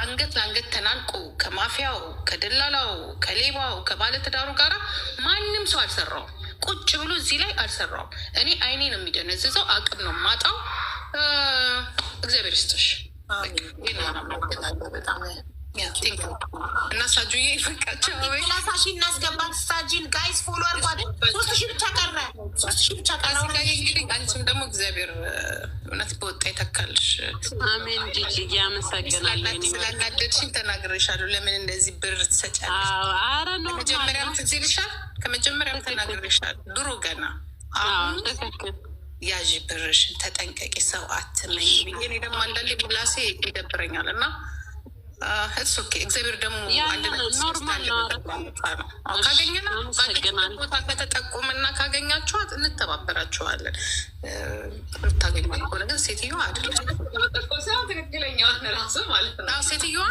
አንገት ለአንገት ተናንቆ ከማፊያው፣ ከደላላው፣ ከሌባው፣ ከባለትዳሩ ጋራ ማንም ሰው አልሰራውም። ቁጭ ብሎ እዚህ ላይ አልሰራውም። እኔ አይኔ ነው የሚደነዝዘው፣ አቅም ነው ማጣው። እግዚአብሔር ይስጥሽ። በጣም እና ሳጁዬ ፈቃቸው ላሳሺ እናስገባት። ሳጂን ጋይስ ፎሎ አርጓል። 3000 ብቻ ቀረ። 3000 ብቻ ቀረ። እንግዲህ አንቺም ደግሞ እግዚአብሔር እውነት በወጣ ይተካልሽ። አሜን። ጂጂ ያመሰግናለሁ። ስላናደድሽኝ ተናግሬሻለሁ። ለምን እንደዚህ ብር ትሰጫለሽ? አረ ነው ከመጀመሪያም ትዝ ይልሻል። ከመጀመሪያም ተናግሬሻለሁ ድሮ ገና። አሁን ያዥ ብርሽን ተጠንቀቂ፣ ሰው አትመኝ ብዬ እኔ ደግሞ አንዳንዴ ምላሴ ይደብረኛል እና እሱ እግዚአብሔር ደግሞ ኖርማል ነው። ካገኘና ቦታ ከተጠቁምና ካገኛችኋት እንተባበራችኋለን። ታገኘ ከሆነ ግን ሴትዮዋ አይደለም ትክክለኛ ራሱ ማለት ነው። ሴትዮዋ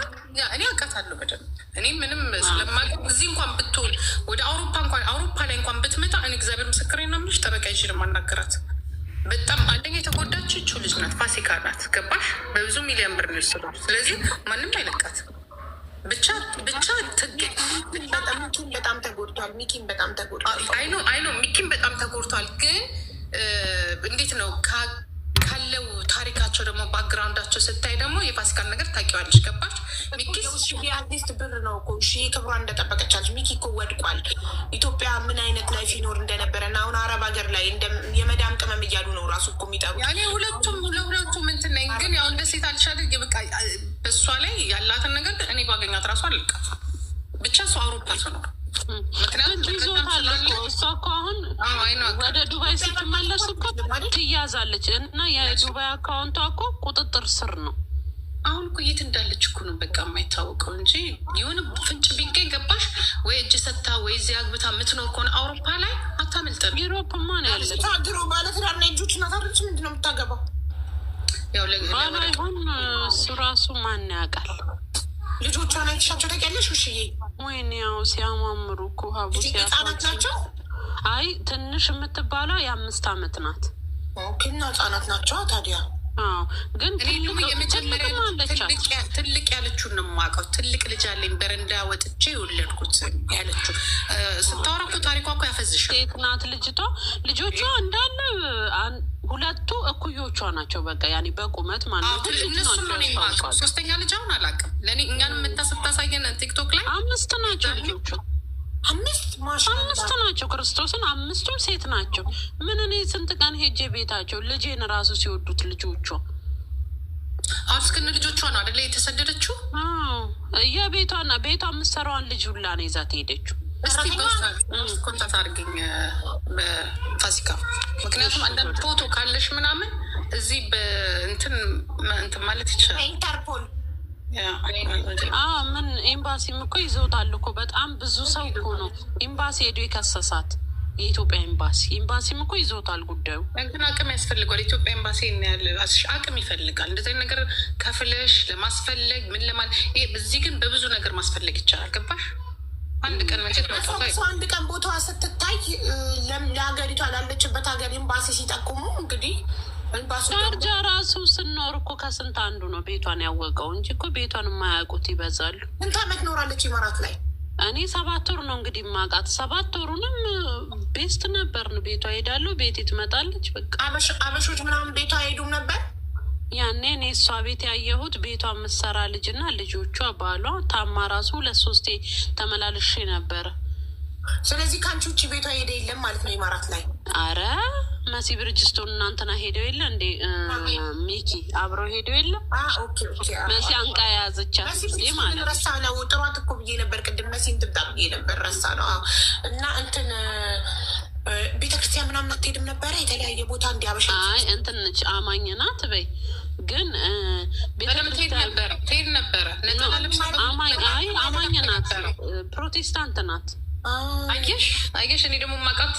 እኔ አውቃታለሁ በደንብ። እኔ ምንም ስለማውቅ እዚህ እንኳን ብትሆን ወደ አውሮፓ ላይ እንኳን ብትመጣ እኔ እግዚአብሔር ምስክሬን ነው የምልሽ፣ ጠበቃ ይዤ ነው የማናገራት። በጣም አንደኛ የተጎዳችው ልጅ ናት፣ ፋሲካ ናት። ገባሽ? በብዙ ሚሊዮን ብር ነው ይስላል። ስለዚህ ማንም አይለቃት። ብቻ ሚኪን በጣም ተጎድቷል። ሚኪን በጣም ተጎድቷል። አይኖ ሚኪን በጣም ተጎድቷል። ግን እንዴት ነው ካለው ታሪካቸው ደግሞ ባክግራውንዳቸው ስታይ ደግሞ የፋሲካን ነገር ታውቂዋለሽ። ገባሽ? አርቲስት ብር ነው እኮ ክብሯን እንደጠበቀቻለች። ሚኪ እኮ ወድቋል። ኢትዮጵያ ምን አይነት ላይፍ ይኖር እንደነበረ እና አሁን አረብ ሀገር ላይ የመዳም ቅመም እያሉ ነው ራሱ እኮ የሚጠሩት። ለሁለቱም እንትን ነኝ። ግን ያው እንደ ሴት አልሻለ በቃ በእሷ ላይ ያላትን ነገር እኔ ባገኛት ራሱ አልልቃት። ብቻ እሱ አውሮፓ ነው። ምክንያቱም ይዞታል እኮ እሷ እኮ አሁን ወደ ዱባይ ስትመለስ እኮ ትያዛለች እና የዱባይ አካውንቷ እኮ ቁጥጥር ስር ነው። አሁን እኮ የት እንዳለች እኮ ነው በቃ የማይታወቀው እንጂ የሆነ ፍንጭ ቢገኝ ገባሽ ወይ እጅ ሰታ ወይ እዚህ አግብታ የምትኖር ከሆነ አውሮፓ ላይ አታመልጠን። ዩሮፕ ማን ያለ ድሮ ባለትዳር ና ልጆች እናታለች። ምንድን ነው የምታገባው? ባሏ ይሆን እሱ ራሱ ማን ያውቃል? ልጆቿን አይተሻቸው ታውቂያለሽ? ውሽዬ ወይኔ ያው ሲያማምሩ እኮ ሀቡ ህጻናት ናቸው። አይ ትንሽ የምትባለው የ5 ዓመት ናት። እና ህጻናት ናቸው ታዲያ። ግን ትልቅ ያለችውን ነው የማውቀው። ትልቅ ልጅ አለኝ በረንዳ ወጥቼ የወለድኩት ያለችው ስታወራ እኮ ታሪኳ እኮ ያፈዝሻል። ሴት ናት ልጅቷ። ልጆቿ እንዳለ ሁለቱ እኩዮቿ ናቸው። በቃ ያኔ በቁመት ማለት እነሱ ነው የማውቀው። ሶስተኛ ልጅ አሁን አላውቅም። ለእኔ እኛንም ስታሳየን ቲክቶክ ላይ 5 ናቸው ልጆቹ። 5 ናቸው። ክርስቶስን 5ቱም ሴት ናቸው። ምን እኔ ስንት ቀን ሄጄ ቤታቸው ልጄን ራሱ ሲወዱት ልጆቿ አስክን ልጆቿ ነው አደለ የተሰደደችው። የቤቷና ቤቷ የምትሰራዋን ልጅ ሁላ ነው ይዛት ሄደችው። እስቲ ኮንታት አድርገኝ በፋሲካ። ምክንያቱም አንዳንድ ፎቶ ካለሽ ምናምን እዚህ በእንትን ማለት ይችላል። ኢንተርፖል ምን ኤምባሲም እኮ ይዘውታል እኮ። በጣም ብዙ ሰው እኮ ነው ኤምባሲ ሄዶ የከሰሳት። የኢትዮጵያ ኤምባሲም እኮ ይዘውታል ጉዳዩ። ግን አቅም ያስፈልገዋል። ኢትዮጵያ ኤምባሲ ያለ አቅም ይፈልጋል። እንደዚህ ነገር ከፍለሽ ለማስፈለግ ምን ለማለት እዚህ ግን በብዙ ነገር ማስፈለግ ይቻላል። ገባሽ? አንድ ቀን አንድ ቀን ቦታዋ ስትታይ ለሀገሪቷ ላለችበት ሀገር ኤምባሲ ሲጠቁሙ እንግዲህ ሻርጃ ራሱ ስኖር እኮ ከስንት አንዱ ነው ቤቷን ያወቀው እንጂ እኮ ቤቷን የማያውቁት ይበዛሉ። ስንት ዓመት ኖራለች ኢማራት ላይ? እኔ 7 ወር ነው እንግዲህ የማውቃት። 7 ወሩንም ቤስት ነበርን። ቤቷ ሄዳለሁ፣ ቤት ትመጣለች። በቃ አበሾች ምናምን ቤቷ ሄዱም ነበር። ያኔ እኔ እሷ ቤት ያየሁት ቤቷ የምትሰራ ልጅና ልጆቿ፣ ባሏ ታማ ራሱ 2-3 ተመላልሼ ነበረ። ስለዚህ ከአንቺ ውጭ ቤቷ ሄደ የለም ማለት ነው ኢማራት ላይ? አረ መሲ ብርጅስቶን እናንተና ሄደው የለ እንዴ? ሚኪ አብረው ሄደው የለ? መሲ አንቃ የያዘቻት ጊዜ ማለት ረሳ ነው። ጥሯት እኮ ብዬ ነበር ቅድም። መሲን ትምጣ ብዬ ነበር፣ ረሳ ነው። እና እንትን ቤተክርስቲያን ምናምን አትሄድም ነበረ? የተለያየ ቦታ እንዲያበሻ እንትን ነች፣ አማኝ ናት በይ። ግን ትሄድ ነበረ። አማኝ ናት፣ ፕሮቴስታንት ናት። አየሽ እኔ ደግሞ ማቃት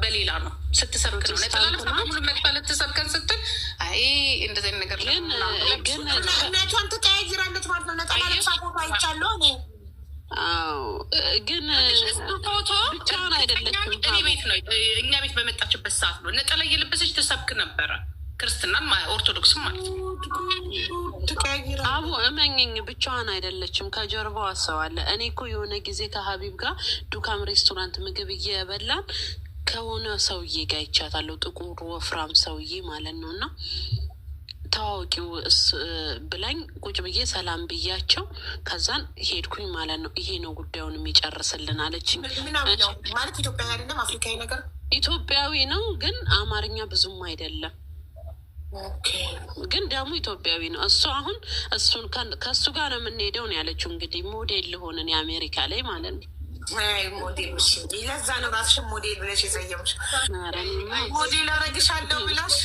በሌላ ነው ስትሰብክ ነው። ነጠላ ለብሳ ሙሉ መጥፋ ልትሰብከን ስትል አይ እንደዚህ ነገር ግን እምነቷን ትቀያይራለች ማለት ነው። ነጠላ ለብሳ ፎቶ አይቻለሁ እኔ። አዎ ግን ፎቶ ብቻውን አይደለችም። እኔ ቤት ነው እኛ ቤት በመጣችበት ሰዓት ነው ነጠላ እየለበሰች ተሰብክ ነበረ። ክርስትናም ኦርቶዶክስም ማለት ነው። አቡ እመኝኝ ብቻዋን አይደለችም። ከጀርባዋ ሰው አለ። እኔ እኮ የሆነ ጊዜ ከሀቢብ ጋር ዱካም ሬስቶራንት ምግብ እየበላን ከሆነ ሰውዬ ጋር ይቻታለሁ። ጥቁር ወፍራም ሰውዬ ማለት ነው። እና ታዋቂው ብላኝ ቁጭ ብዬ ሰላም ብያቸው ከዛን ሄድኩኝ ማለት ነው። ይሄ ነው ጉዳዩን የሚጨርስልን አለችኝ። ማለት ኢትዮጵያዊ አይደለም አፍሪካዊ ነገር ኢትዮጵያዊ ነው ግን አማርኛ ብዙም አይደለም። ግን ደግሞ ኢትዮጵያዊ ነው እሱ። አሁን እሱን ከእሱ ጋር ነው የምንሄደው ነው ያለችው። እንግዲህ ሞዴል ልሆንን የአሜሪካ ላይ ማለት ነው። ሞዴል ለዛ ነው ራስሽን ሞዴል ብለሽ የሰየምሽ። ሞዴል አረግሻለሁ ብላሽ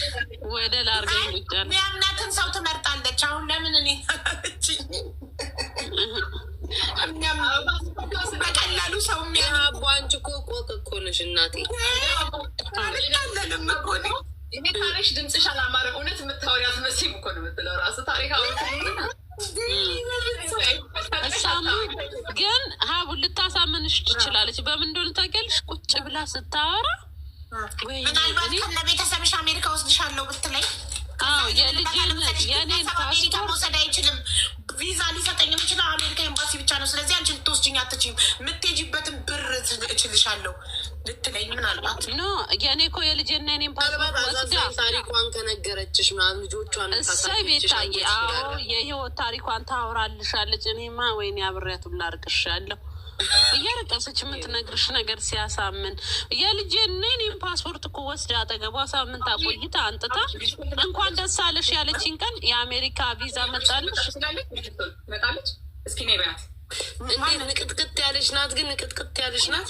ወደ ላርገኝ ይቻል የሚያምናትን ሰው ትመርጣለች። አሁን ለምን እኔ በቀላሉ ሰው አንቺ እኮ ቆቅ እኮ ነሽ እናቴ። አለንም እኮ እኔ ታሪሽ ድምፅሽ አላማረም። እውነት የምታወሪያት መሲም እኮ ነው የምትለው ራሱ ታሪክ እሳሙ ግን ሀቡ ልታሳምንሽ ትችላለች። በምን እንደሆነ ታውቂያለሽ? ቁጭ ብላ ስታወራ ምናልባት ከነ ቤተሰብሽ አሜሪካ ወስድሻለሁ ብትለኝ የኔን ፓስፖርት መውሰድ አይችልም። ቪዛ ሊሰጠኝ የሚችለው አሜሪካ ኤምባሲ ብቻ ነው። ስለዚህ አንቺ ልትወስጂኝ አትችይም። የምትሄጂበትን ብር እችልሻለሁ ልትለኝ ምናልባት ኖ የኔ እኮ የልጄና የኔን ፓስፖርት ወስዳ ታሪኳን ከነገረችሽ ምናምን ልጆቿን እሰይ ቤታዬ፣ አዎ የህይወት ታሪኳን ታወራልሻለች። እኔማ ወይኔ አብሬያቱም ላርቅሻለሁ እያረቀሰች የምትነግርሽ ነገር ሲያሳምን የልጄና የኔን ፓስፖርት እኮ ወስዳ አጠገቧ ሳምንት አቆይታ አንጥታ እንኳን ደስ አለሽ ያለችኝ ቀን የአሜሪካ ቪዛ መጣልሽ መጣለች። እስኪ ኔ በያት እንዴት ንቅጥቅጥ ያለች ናት። ግን ንቅጥቅጥ ያለች ናት።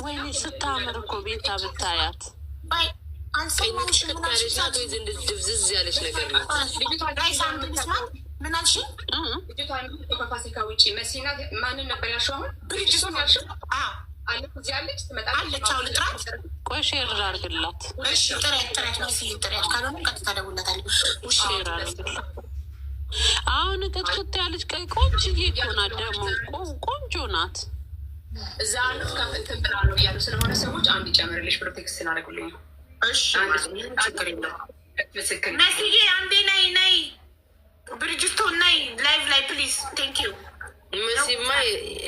ወይኔ ስታምር እኮ ቤታ ብታያት ንቅጥቅጥ ያለች ናት። ወይ ዘንድ ድብዝዝ ያለች ነገር ናት። ምን አልሽኝ? ከፋሲካ ውጭ መሲና ማንን ነበር ያልሽው? አሁን ብሪጅስቶን ያልሽው አለች እዚህ አለች ትመጣለች። አሁን ጥራት ቆይ ሼር አድርግላት። እሺ ጥረት መሲ ጥረት ካልሆነ ቀጥታ ደውልላታለሁ። ሼር አድርግላት። አሁን ቅጥቅጥ ያለች ቀይ ቆንጆዬ እኮ ናት። ደግሞ ቆንጆ ናት። እዛ አሉት ከእንትን ብላ ነው እያሉ ስለሆነ ሰዎች አንድ ይጨምርልሽ ብሎ ቴክስት ስላደረጉልኝ ነው። እሺ ችግር የለውም። ምስክር መስዬ አንዴ ነይ ነይ ብሪጅስቶን ነይ ላይቭ ላይ ፕሊዝ። ቴንክ ዩ መሲማ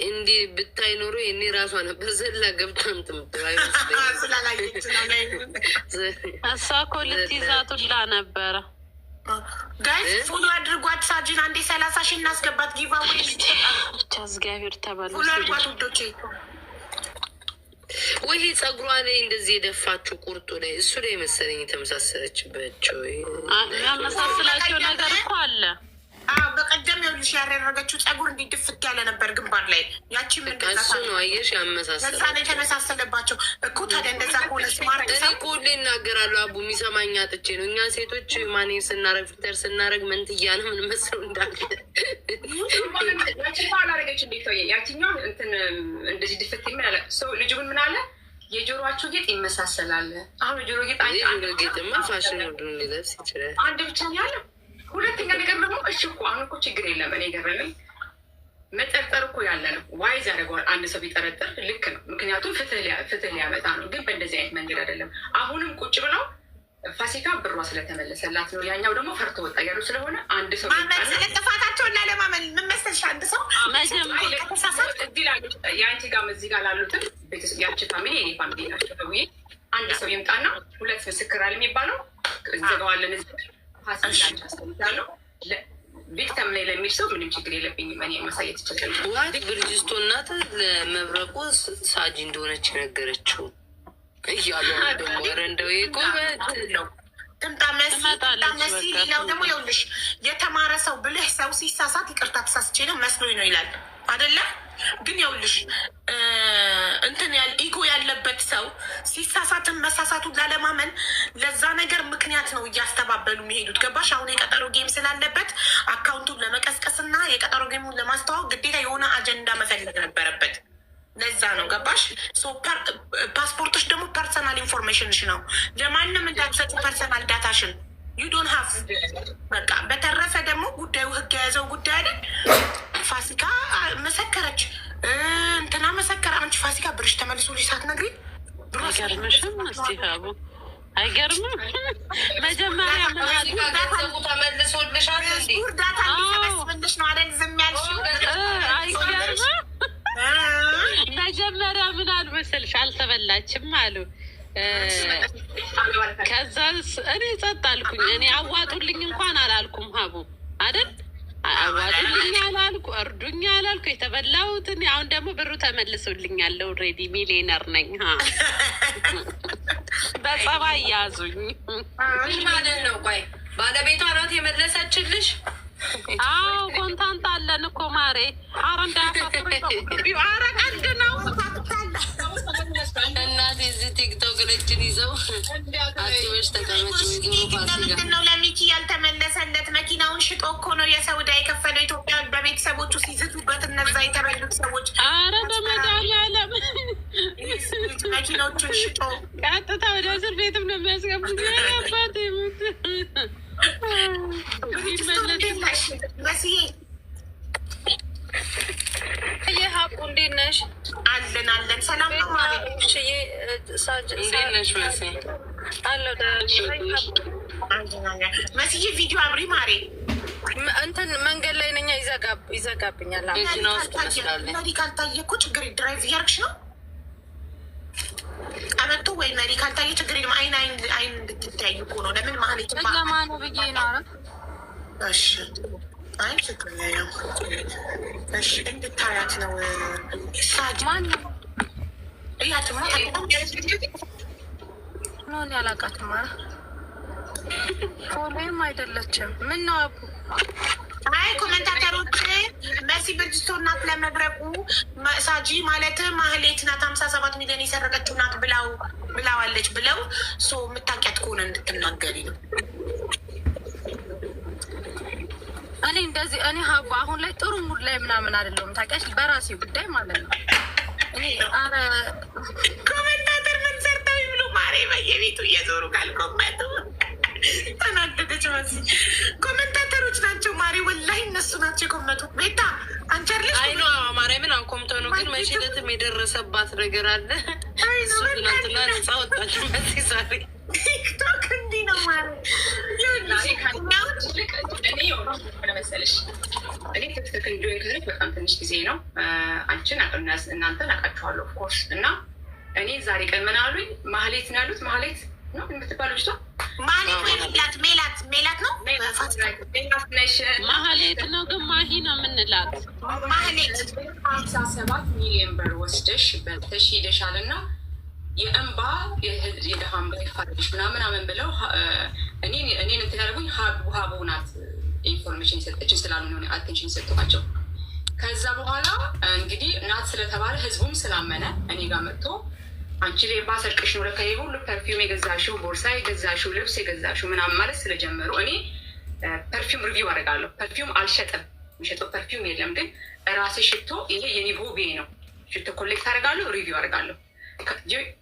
እንዲህ ብታይ ኖሮ የኔ ራሷ ነበር ዘላ ገብታ ምትምትባይ እሷ እኮ ልትይዛት ሁላ ነበረ። ጋይስ ፎሎ አድርጓት። ሳጅን አንዴ 30 ሺህ እናስገባት። ጊቫዌ ብቻ እግዚአብሔር ተበሉ። ፎሎ አድርጓት ውዶቼ። ወይ ጸጉሯ ላይ እንደዚህ የደፋችው ቁርጡ ላይ እሱ ላይ መሰለኝ የተመሳሰለችባቸው ያመሳስላቸው ነገር እኮ አለ። በቀደም ይኸውልሽ ያደረገችው ጸጉር እንዲህ ድፍት ያለ ነበር ግንባር ላይ። ያቺ እሱ ነው አየሽ፣ ያመሳሰለ ለዛ ነው የተመሳሰለባቸው እኮ። ታዲያ እንደዛ ከሆነ ስማርት እኔ እኮ ሁሌ እናገራለሁ። አቡ የሚሰማኝ አጥቼ ነው። እኛ ሴቶች ማኔ ስናረግ ፊልተር ስናረግ መንትያ ነው ምን መስለው እንዳለ አላረገች እንዴት ነው ያችኛው እንትን እንደዚህ ድፍት የሚል ሰው ልጁ ምን አለ የጆሮአቸው ጌጥ ይመሳሰላል። አሁን የጆሮ ጌጥ አንድ ጌጥማ ፋሽን ወዱ ሊለብስ ይችላል። አንድ ብቻ ያለው ሁለተኛ ነገር ደግሞ እሺ እኮ አሁን እኮ ችግር የለም። እኔ ገረመኝ መጠርጠር እኮ ያለ ነው። ዋይዝ ያደርገዋል። አንድ ሰው ቢጠረጠር ልክ ነው። ምክንያቱም ፍትህ ሊያመጣ ነው። ግን በእንደዚህ አይነት መንገድ አይደለም። አሁንም ቁጭ ብለው ፋሲካ ብሯ ስለተመለሰላት ነው። ያኛው ደግሞ ፈርቶ ወጣ ያሉ ስለሆነ አንድ ሰው ጥፋታቸውን ላለማመን ምን መሰልሽ አንድ ሰው የአንቲ ጋር እዚህ ጋር ላሉትን ያንቺ ፋሚሊ የኔ ፋሚሊ ናቸው ተብዬ አንድ ሰው ይምጣና ሁለት ምስክር አለ የሚባለው ዘገዋለን ሀሳብላቸው ቪክተም ላይ ለሚል ሰው ምንም ችግር የለብኝም። እኔ ማሳየት ይችላል። ዋት ብርጅስቶን ናት ለመብረቁ ሳጅ እንደሆነች የነገረችው እያሉ ደግሞ ኧረ እንደው ጎበት ነው ትምጣመሲ። ሌላው ደግሞ ይኸውልሽ የተማረ ሰው ብልህ ሰው ሲሳሳት ይቅርታ ተሳስቼ ነው መስሎኝ ነው ይላል አይደለ? ግን ይኸውልሽ እንትን ኢጎ ያለበት ሰው ሲሳሳትን መሳሳቱን ላለማመን ለዛ ነገር ምክንያት ነው እያስተባበሉ የሚሄዱት። ገባሽ? አሁን የቀጠሮ ጌም ስላለበት አካውንቱን ለመቀስቀስ እና የቀጠሮ ጌሙን ለማስተዋወቅ ግዴታ የሆነ አጀንዳ መፈለግ ነበረበት። ለዛ ነው ገባሽ? ፓስፖርቶች ደግሞ ፐርሰናል ኢንፎርሜሽንሽ ነው። ለማንም እንዳትሰጪ ፐርሰናል ዳታሽን ዩ ዶንት ሃቭ በቃ። በተረፈ ደግሞ ጉዳዩ ህግ የያዘው ጉዳይ አይደል? ፋሲካ መሰከረች፣ እንትና መሰከረ። አንቺ ፋሲካ ብርሽ ተመልሶልሽ ሳትነግሪ አይገርምሽም? እስቲ ሀቡ አይገርምም? መጀመሪያ ተመልሶልሻል እንዴ? እርዳታ እንዲሰበስብልሽ ነው አይደል ዝም ያልሽው? አይገርምም? መጀመሪያ ምን አሉ መሰልሽ? አልተበላችም አሉ። ከዛ እኔ ጸጥ አልኩኝ። እኔ አዋጡልኝ እንኳን አላልኩም ሀቡ አይደል? አዋጡልኝ አላልኩ፣ እርዱኝ አላልኩ። የተበላሁትን አሁን ደግሞ ብሩ ተመልሶልኛል። ኦልሬዲ ሚሊየነር ነኝ። በጸባይ ያዙኝ ማለት ነው። ቆይ ባለቤቷ ናት የመለሰችልሽ? አዎ ኮንታንት አለን እኮ ማሬ። አረ እንዳያሳፍር አረ ቀልድ ነው። እናቴ እዚህ ቲክቶክ ልጅን ይዘው አትበሽ ተቀመጭ። ለምንድን ነው ለሚኪ ያልተመለሰለት? መኪናውን ሽጦ እኮ ነው የሰውዳ የከፈለው። ኢትዮጵያ በቤተሰቦቹ ሲዝቱበት እነዛ የተበሉት ሰዎች። አረ በመድኃኒዓለም መኪናዎቹን ሽጦ ቀጥታ ወደ እስር ቤትም ነው የሚያስገቡት። አባት ሙት መስዬ ሀቁ እንዴት ነሽ? አለን አለን። ሰላም ነው ማለት እንዴት ነሽ? መሲ አለው መስዬ ቪዲዮ አብሪ ማሬ። እንትን መንገድ ላይ ነኛ ይዘጋብኛል። መሪ ካልታየ እኮ ችግር ድራይቭ እያደረግሽ ነው። ቀበቶ ወይ መሪ ካልታየ ችግር የለም። አይን እንድትታዩ እኮ ነው። ለምን ማለት ለማኑ ብዬ ነው። እሺ አይ ችግር የለም። እሺ እንድታያት ነው። ሳጅ ማን እያትማ ሆን ያላቃትማ ፎሎይም አይደለችም። ምን ነው አቡ? አይ ኮሜንታተሮች መሲ ብርጅስቶን ናት ለመብረቁ ሳጂ ማለት ማህሌት ናት 57 ሚሊዮን የሰረቀችው ናት ብላዋለች ብለው የምታውቂያት ከሆነ እንድትናገሪ ነው። እኔ እንደዚህ እኔ ሀቡ አሁን ላይ ጥሩ ሙድ ላይ ምናምን አይደለሁም ታውቂያለሽ፣ በራሴ ጉዳይ ማለት ነው። አረ ኮሜንታተር ምን ሰርተው ይብሉ ማሬ በየቤቱ እየዞሩ ካልኮመቱ ተናደደች መሲ። ኮሜንታተሮች ናቸው ማሬ፣ ወላሂ እነሱ ናቸው የኮመቱ። ቤታ አንቸርልሽ አይ ነው ማርያምን አውኮምቶ ነው። ግን መችለትም የደረሰባት ነገር አለ። እሱ ትናንትና ነፃ ወጣች መሲ ዛሬ ቲክቶክ እንዲህ ነው ማሬ። መሰለሽ እኔ ትክክል ጆይን ከሆነች በጣም ትንሽ ጊዜ ነው። አንቺን እናንተን አውቃችኋለሁ ኦፍኮርስ። እና እኔ ዛሬ ቀን ምን አሉኝ? ማህሌት ነው ያሉት። ማህሌት ነው የምትባለው ልጅቷ ሜላት ነው ማህሌት ነው ግን ማሂ ነው የምንላት። ማህሌት 57 ሚሊዮን ብር ወስደሽ በልተሽ ሄደሻል እና የእንባ የደሃም ላይ ፋለሽ ምናምን ብለው እኔን እንትን ያደረጉኝ ሀቡ ናት ኢንፎርሜሽን የሰጠችን ስላሉ ሆነ አቴንሽን የሰጠኋቸው። ከዛ በኋላ እንግዲህ ናት ስለተባለ ህዝቡም ስላመነ እኔ ጋር መጥቶ አንቺ ሌባ ሰርቀሽ ነው ለካ ሁሉ ፐርፊውም የገዛሽው፣ ቦርሳ የገዛሽው፣ ልብስ የገዛሽው ምናምን ማለት ስለጀመሩ እኔ ፐርፊውም ሪቪው አደርጋለሁ። ፐርፊውም አልሸጥም፣ የሚሸጠው ፐርፊውም የለም። ግን ራሴ ሽቶ ይሄ የኔ ሆቤ ነው። ሽቶ ኮሌክት አደርጋለሁ፣ ሪቪው አደርጋለሁ።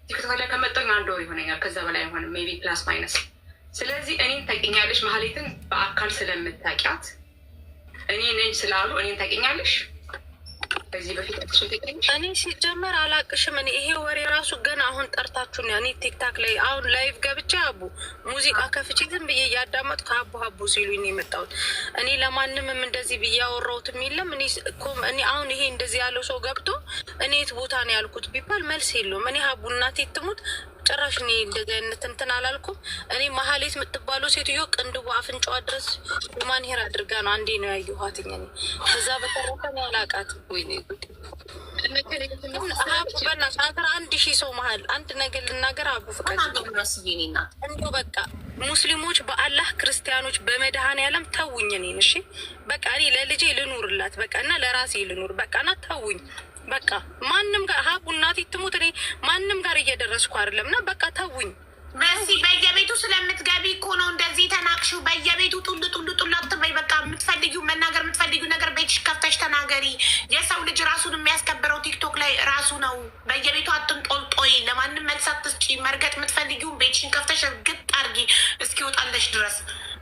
ቲክቶክ ላይ ከመጣሁ 1 ወር ይሆነኛል፣ ከዛ በላይ አይሆንም፣ ሜይ ቢ ፕላስ ማይነስ። ስለዚህ እኔን ታውቂኛለሽ፣ ማህሌትን በአካል ስለምታውቂያት እኔ ነኝ ስላሉ እኔን ታውቂኛለሽ። በዚህ በፊት እኔ ሲጀመር አላቅሽም። እኔ ይሄ ወሬ ራሱ ገና አሁን ጠርታችሁ ነው። እኔ ቲክታክ ላይ አሁን ላይቭ ገብቼ አቡ ሙዚቃ ከፍቼ ዝም ብዬ እያዳመጥኩ ሀቡ ሲሉኝ የመጣሁት እኔ ለማንምም እንደዚህ ብዬ ያወራሁትም የለም። እኔ አሁን ይሄ እንደዚህ ያለው ሰው ገብቶ እኔ የት ቦታ ነው ያልኩት ቢባል መልስ የለውም። እኔ ሀቡ እናቴ ትሙት ጭራሽ እኔ እንደዚህ አይነት እንትን አላልኩም። እኔ ማህሌት የምትባለው ሴትዮ ቅንድቡ አፍንጫዋ ድረስ ሁማን ሄር አድርጋ ነው አንዴ ነው ያየኋትኝ። እኔ ከዛ በተረፈ ነው አላውቃትም። ወይኔ ጉድ! በእናትሽ 11,000 ሰው መሀል አንድ ነገር ልናገር አቡ ፍቃድ እንዲሁ በቃ ሙስሊሞች በአላህ ክርስቲያኖች በመድኃኔዓለም ተውኝ እኔን። እሺ በቃ እኔ ለልጄ ልኑርላት በቃ እና ለራሴ ልኑር በቃ እና ተውኝ በቃ ማንም ጋር ሀቡ እናቴ ትሙት እኔ ማንም ጋር እየደረስኩ አይደለም እና በቃ ተውኝ። መሲ በየቤቱ ስለምትገቢ እኮ ነው እንደዚህ ተናቅሽው። በየቤቱ ጡል አትበይ። በቃ የምትፈልጊው መናገር የምትፈልጊው ነገር ቤትሽ ከፍተሽ ተናገሪ። የሰው ልጅ ራሱን የሚያስከብረው ቲክቶክ ላይ ራሱ ነው። በየቤቱ አትንጦልጦይ፣ ለማንም መልስ አትስጪ። መርገጥ የምትፈልጊውን ቤትሽን ከፍተሽ እርግጥ አድርጊ እስኪወጣለሽ ድረስ።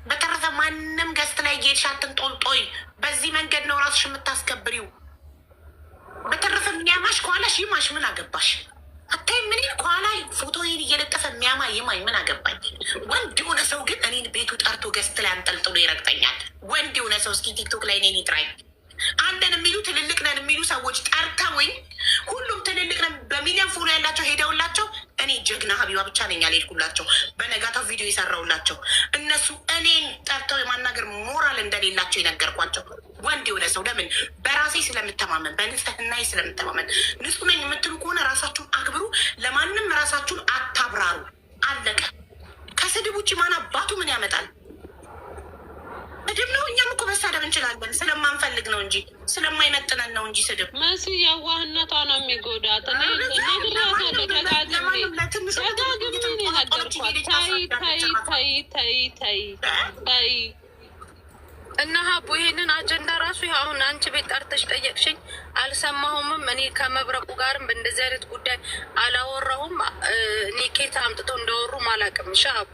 በተረፈ ማንም ገስት ላይ እየሄድሽ አትንጦልጦይ። በዚህ መንገድ ነው ራስሽ የምታስከብሪው። በተረፈ የሚያማሽ ከኋላሽ ይማሽ፣ ምን አገባሽ? አታይ ምን ከኋላ ፎቶዬን እየለጠፈ የሚያማ ይማኝ፣ ምን አገባኝ? ወንድ የሆነ ሰው ግን እኔን ቤቱ ጠርቶ ገስት ላይ አንጠልጥሎ ይረግጠኛል። ወንድ የሆነ ሰው እስኪ ቲክቶክ ላይ እኔን ይጥራኝ። አንደን የሚሉ ትልልቅ ነን የሚሉ ሰዎች ጠርተውኝ፣ ሁሉም ትልልቅ ነን በሚሊዮን ፎሎ ያላቸው ሄደውላቸው፣ እኔ ጀግና ሀቢባ ብቻ ነኝ ያልሄድኩላቸው። በነጋታው ቪዲዮ የሰራውላቸው እነሱ እኔን ጠርተው የማናገር ሞራል እንደሌላቸው የነገርኳቸው። ወንድ የሆነ ሰው ለምን? በራሴ ስለምተማመን፣ በንጽህናዬ ስለምተማመን። ንጹህ ነኝ የምትሉ ከሆነ ራሳችሁን አክብሩ። ለማንም ራሳችሁን አታብራሩ። አለቀ። ከስድብ ውጭ ማን አባቱ ምን ያመጣል? ስድብ ነው። እኛም እኮ መሳደብ እንችላለን፣ ስለማንፈልግ ነው እንጂ ስለማይመጥነን ነው እንጂ ስድብ። መሲ የዋህነቷ ነው የሚጎዳት። ነግሬያታለሁ ደጋግሜ ተይ እና ሀቡ ይሄንን አጀንዳ ራሱ አሁን አንቺ ቤት ጠርተሽ ጠየቅሽኝ፣ አልሰማሁምም። እኔ ከመብረቁ ጋርም በእንደዚህ አይነት ጉዳይ አላወራሁም። እኔ ኬት አምጥተው እንዳወሩም አላውቅም። እሺ ሀቡ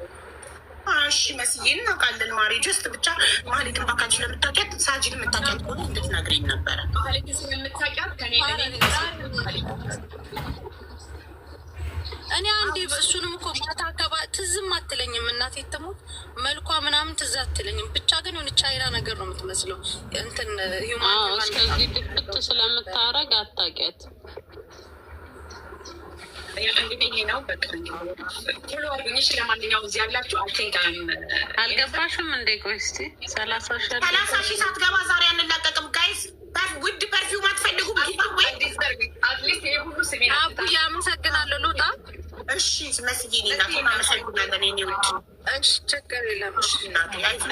እሺ መስዬ እናውቃለን። ማሪ ጀስት ብቻ ማሊክን ባካችን ለምታውቂያት ሳጂን የምታውቂያት ከሆነ እንድትነግሪኝ ነበረ። እኔ አንዴ እሱንም እኮ ማታ ትዝም አትለኝም። እናቴ ትሙት መልኳ ምናምን ትዝ አትለኝም። ብቻ ግን የሆነ ቻይና ነገር ነው የምትመስለው። እንትን እስከዚህ ድፍት ስለምታረግ አታውቂያት። እንግዲህ ነው በቃ ቶሎ አርገኝሽ። ለማንኛውም እዚህ ያላችሁ አልገባሽም እንዴ? ቆይ እስኪ 30 ሺህ ሳትገባ ዛሬ አንላቀቅም ጋይስ። ውድ ፐርፊውም አትፈልጉም? አቡዬ አመሰግናለሁ። ልውጣ? እሺ መስዬ እናት አመሰግናለን። ኔ ውድ እሺ ችግር የለም።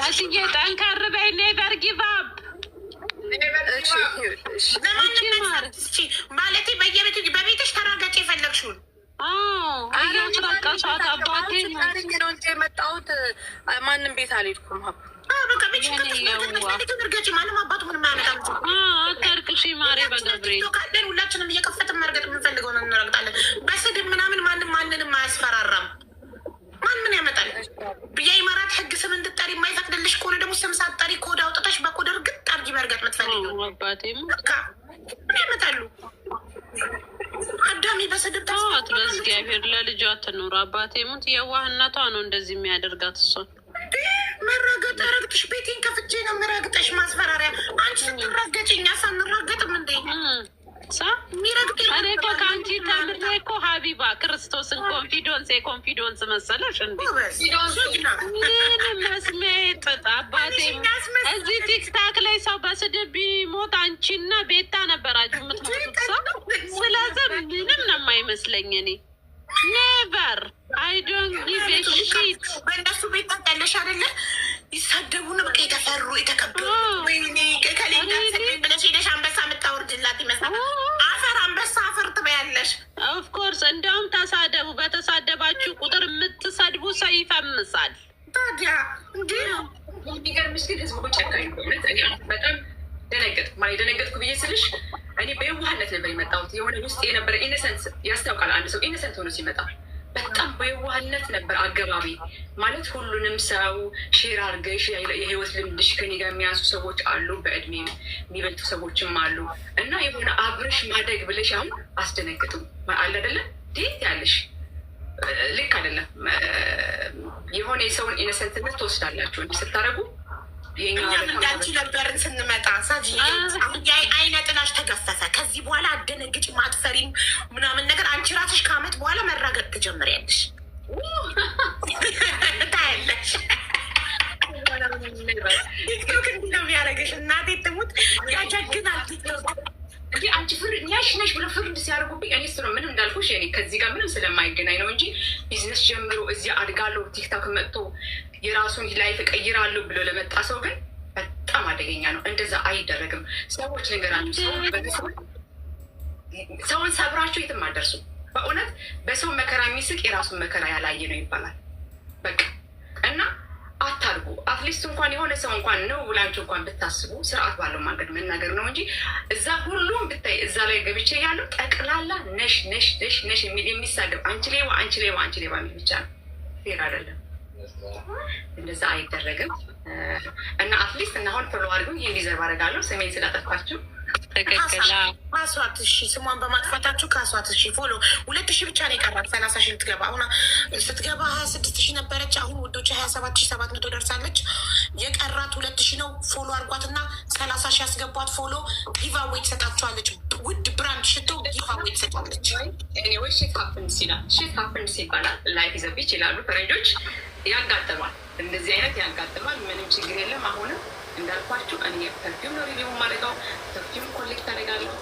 መስዬ ጠንከር በይ። ኔቨር ጊቭ አፕ ማለቴ በቤትሽ ተራገጭ የፈለግሽውን እያስረቀሷት አባቴ ነው እንጂ የመጣሁት ማንም ቤት አልሄድኩም። እርገጭ ማንም አባቱ ምንም አያመጣም። አታርቅሺ ማሬ በገብርኤል ካለን ሁላችንም እየከፈትን መርገጥ የምንፈልገውን እንረግጣለን። በስድብ ምናምን ማንም ማንንም አያስፈራራም። ማን ምን ያመጣል? የኢማራት ህግ ስም እንድጠሪ የማይፈቅድልሽ ከሆነ ደግሞ ስም ሳትጠሪ ኮድ አውጥተሽ በኮድ እርግጥ አድርጊ መርገጥ የምትፈልጊው አባቴም ምን ያመጣሉ? አዳሚ በስድብ ተዋት። በእግዚአብሔር ለልጇ ትኑር። አባቴ ሙት የዋህነቷ ነው እንደዚህ የሚያደርጋት። እሷን መረገጥ ረግጥሽ ቤቴን ከፍቼ ነው የምረግጠሽ። ማስፈራሪያ አንቺ ስትረገጭ እኛ ሳንረገጥም እንዴ? እኔ እኮ ከአንቺ ተምሬ እኮ ሀቢባ ክርስቶስን ኮንፊደንስ መሰለሽ እንዴ? ምንም መስሜጥ አባቴ። እዚህ ቲክታክ ላይ ሰው በስድብ ቢሞት አንቺና ቤታ ነበራችሁ የምትሞቱት ሰው። ስለዚህ ምንም ነው የማይመስለኝ እኔ ኔቨር አይ ዶንት ጊቭ ኤ ሺት። በእነሱ ቤት ታውቂያለሽ አይደለ? ይሳደቡ ነው በቃ የተፈሩ የተከበሩ። ወይኔ ከሌላ ብለሽ ሄደሽ አንበሳ የምታወርድላት ይመስላል። አፈር አንበሳ አፈር ትበያለሽ። ኦፍኮርስ እንደውም ተሳደቡ። በተሳደባችሁ ቁጥር የምትሰድቡ ሰው ይፈምሳል። ታዲያ እንዲ የሚገርምሽ ግን ህዝቡ ጨካኝ በጣም ደነገጥኩ ብዬ ስልሽ እኔ በየዋህነት ነበር የመጣሁት። የሆነ ውስጥ የነበረ ኢነሰንስ ያስታውቃል። አንድ ሰው ኢነሰንት ሆኖ ሲመጣ በጣም በየዋህነት ነበር አገባቢ ማለት። ሁሉንም ሰው ሼር አድርገሽ የህይወት ልምድሽ ከኔ ጋር የሚያንሱ ሰዎች አሉ፣ በእድሜ የሚበልጡ ሰዎችም አሉ። እና የሆነ አብረሽ ማደግ ብለሽ አሁን አስደነግጡ አለ አይደለም ዴት ያለሽ ልክ አይደለም። የሆነ የሰውን ኢነሰንትነት ትወስዳላችሁ እንዲህ ስታደርጉ። እኛም እንዳንቺ ነበርን ስንመጣ። ሳጂ አይነ ጥላሽ ተገፈፈ። ከዚህ በኋላ አደነግጭ ማትፈሪም ምናምን ነገር። አንቺ ራስሽ ከአመት በኋላ መራገጥ ትጀምሪያለሽ። ታያለሽ። ቲክቶክ እንዲህ ነው የሚያደርግሽ። እናቴ ትሙት ያጀግናል ቲክቶክ። እንግዲህ አንቺ ፍርድ ያሽ ነሽ ብሎ ፍርድ ሲያደርጉብኝ እኔ ስ ነው ምንም እንዳልኩሽ እኔ ከዚህ ጋር ምንም ስለማይገናኝ ነው እንጂ ቢዝነስ ጀምሮ እዚህ አድጋለሁ ቲክቶክ መጥቶ የራሱን ላይፍ እቀይራለሁ ብሎ ለመጣ ሰው ግን በጣም አደገኛ ነው። እንደዛ አይደረግም። ሰዎች ነገራችሁ ሰውን ሰብራችሁ የትም አደርሱ። በእውነት በሰው መከራ የሚስቅ የራሱን መከራ ያላየ ነው ይባላል። በቃ እና አታድርጉ። አትሊስት እንኳን የሆነ ሰው እንኳን ነው ብላችሁ እንኳን ብታስቡ ስርዓት ባለው መንገድ መናገር ነው እንጂ እዛ ሁሉም ብታይ እዛ ላይ ገብቼ ያለው ጠቅላላ ነሽ ነሽ ነሽ ነሽ የሚል የሚሳደብ አንቺ ሌባ አንቺ ሌባ አንቺ ሌባ የሚል ብቻ ነው። ፌር አይደለም። እንደዛ አይደረግም። እና አትሊስት እና አሁን ፎሎ አድርጉኝ። ይህን ዲዘርቭ አደርጋለሁ ስሜን ስላጠፋችሁ። ካሷት እሺ፣ ስሟን በማጥፋታችሁ ካሷት እሺ። ፎሎ 2000 ብቻ ነው የቀራት 30,000 ልትገባ። አሁን ስትገባ 26,000 ነበረች። አሁን ውዶች 27,700 ደርሳለች። የቀራት 2000 ነው። ፎሎ አድርጓትና 30,000 ያስገቧት። ፎሎ ጊቫዌይ ትሰጣችኋለች። ውድ ብራንድ ሽቶ ጊቫዌይ ትሰጣለች። ኤኒዌይ ሺት ሀፕንስ ይላል። ሺት ሀፕንስ ይባላል። ላይፍ ይዘብ ይችላሉ ፈረንጆች። ያጋጥማል፣ እንደዚህ አይነት ያጋጥማል። ምንም ችግር የለም። አሁንም እንዳልኳችሁ እኔ ፐርፊውም ነው ሪቪው የማደርገው። ፐርፊውም ኮሌክት አደርጋለሁ።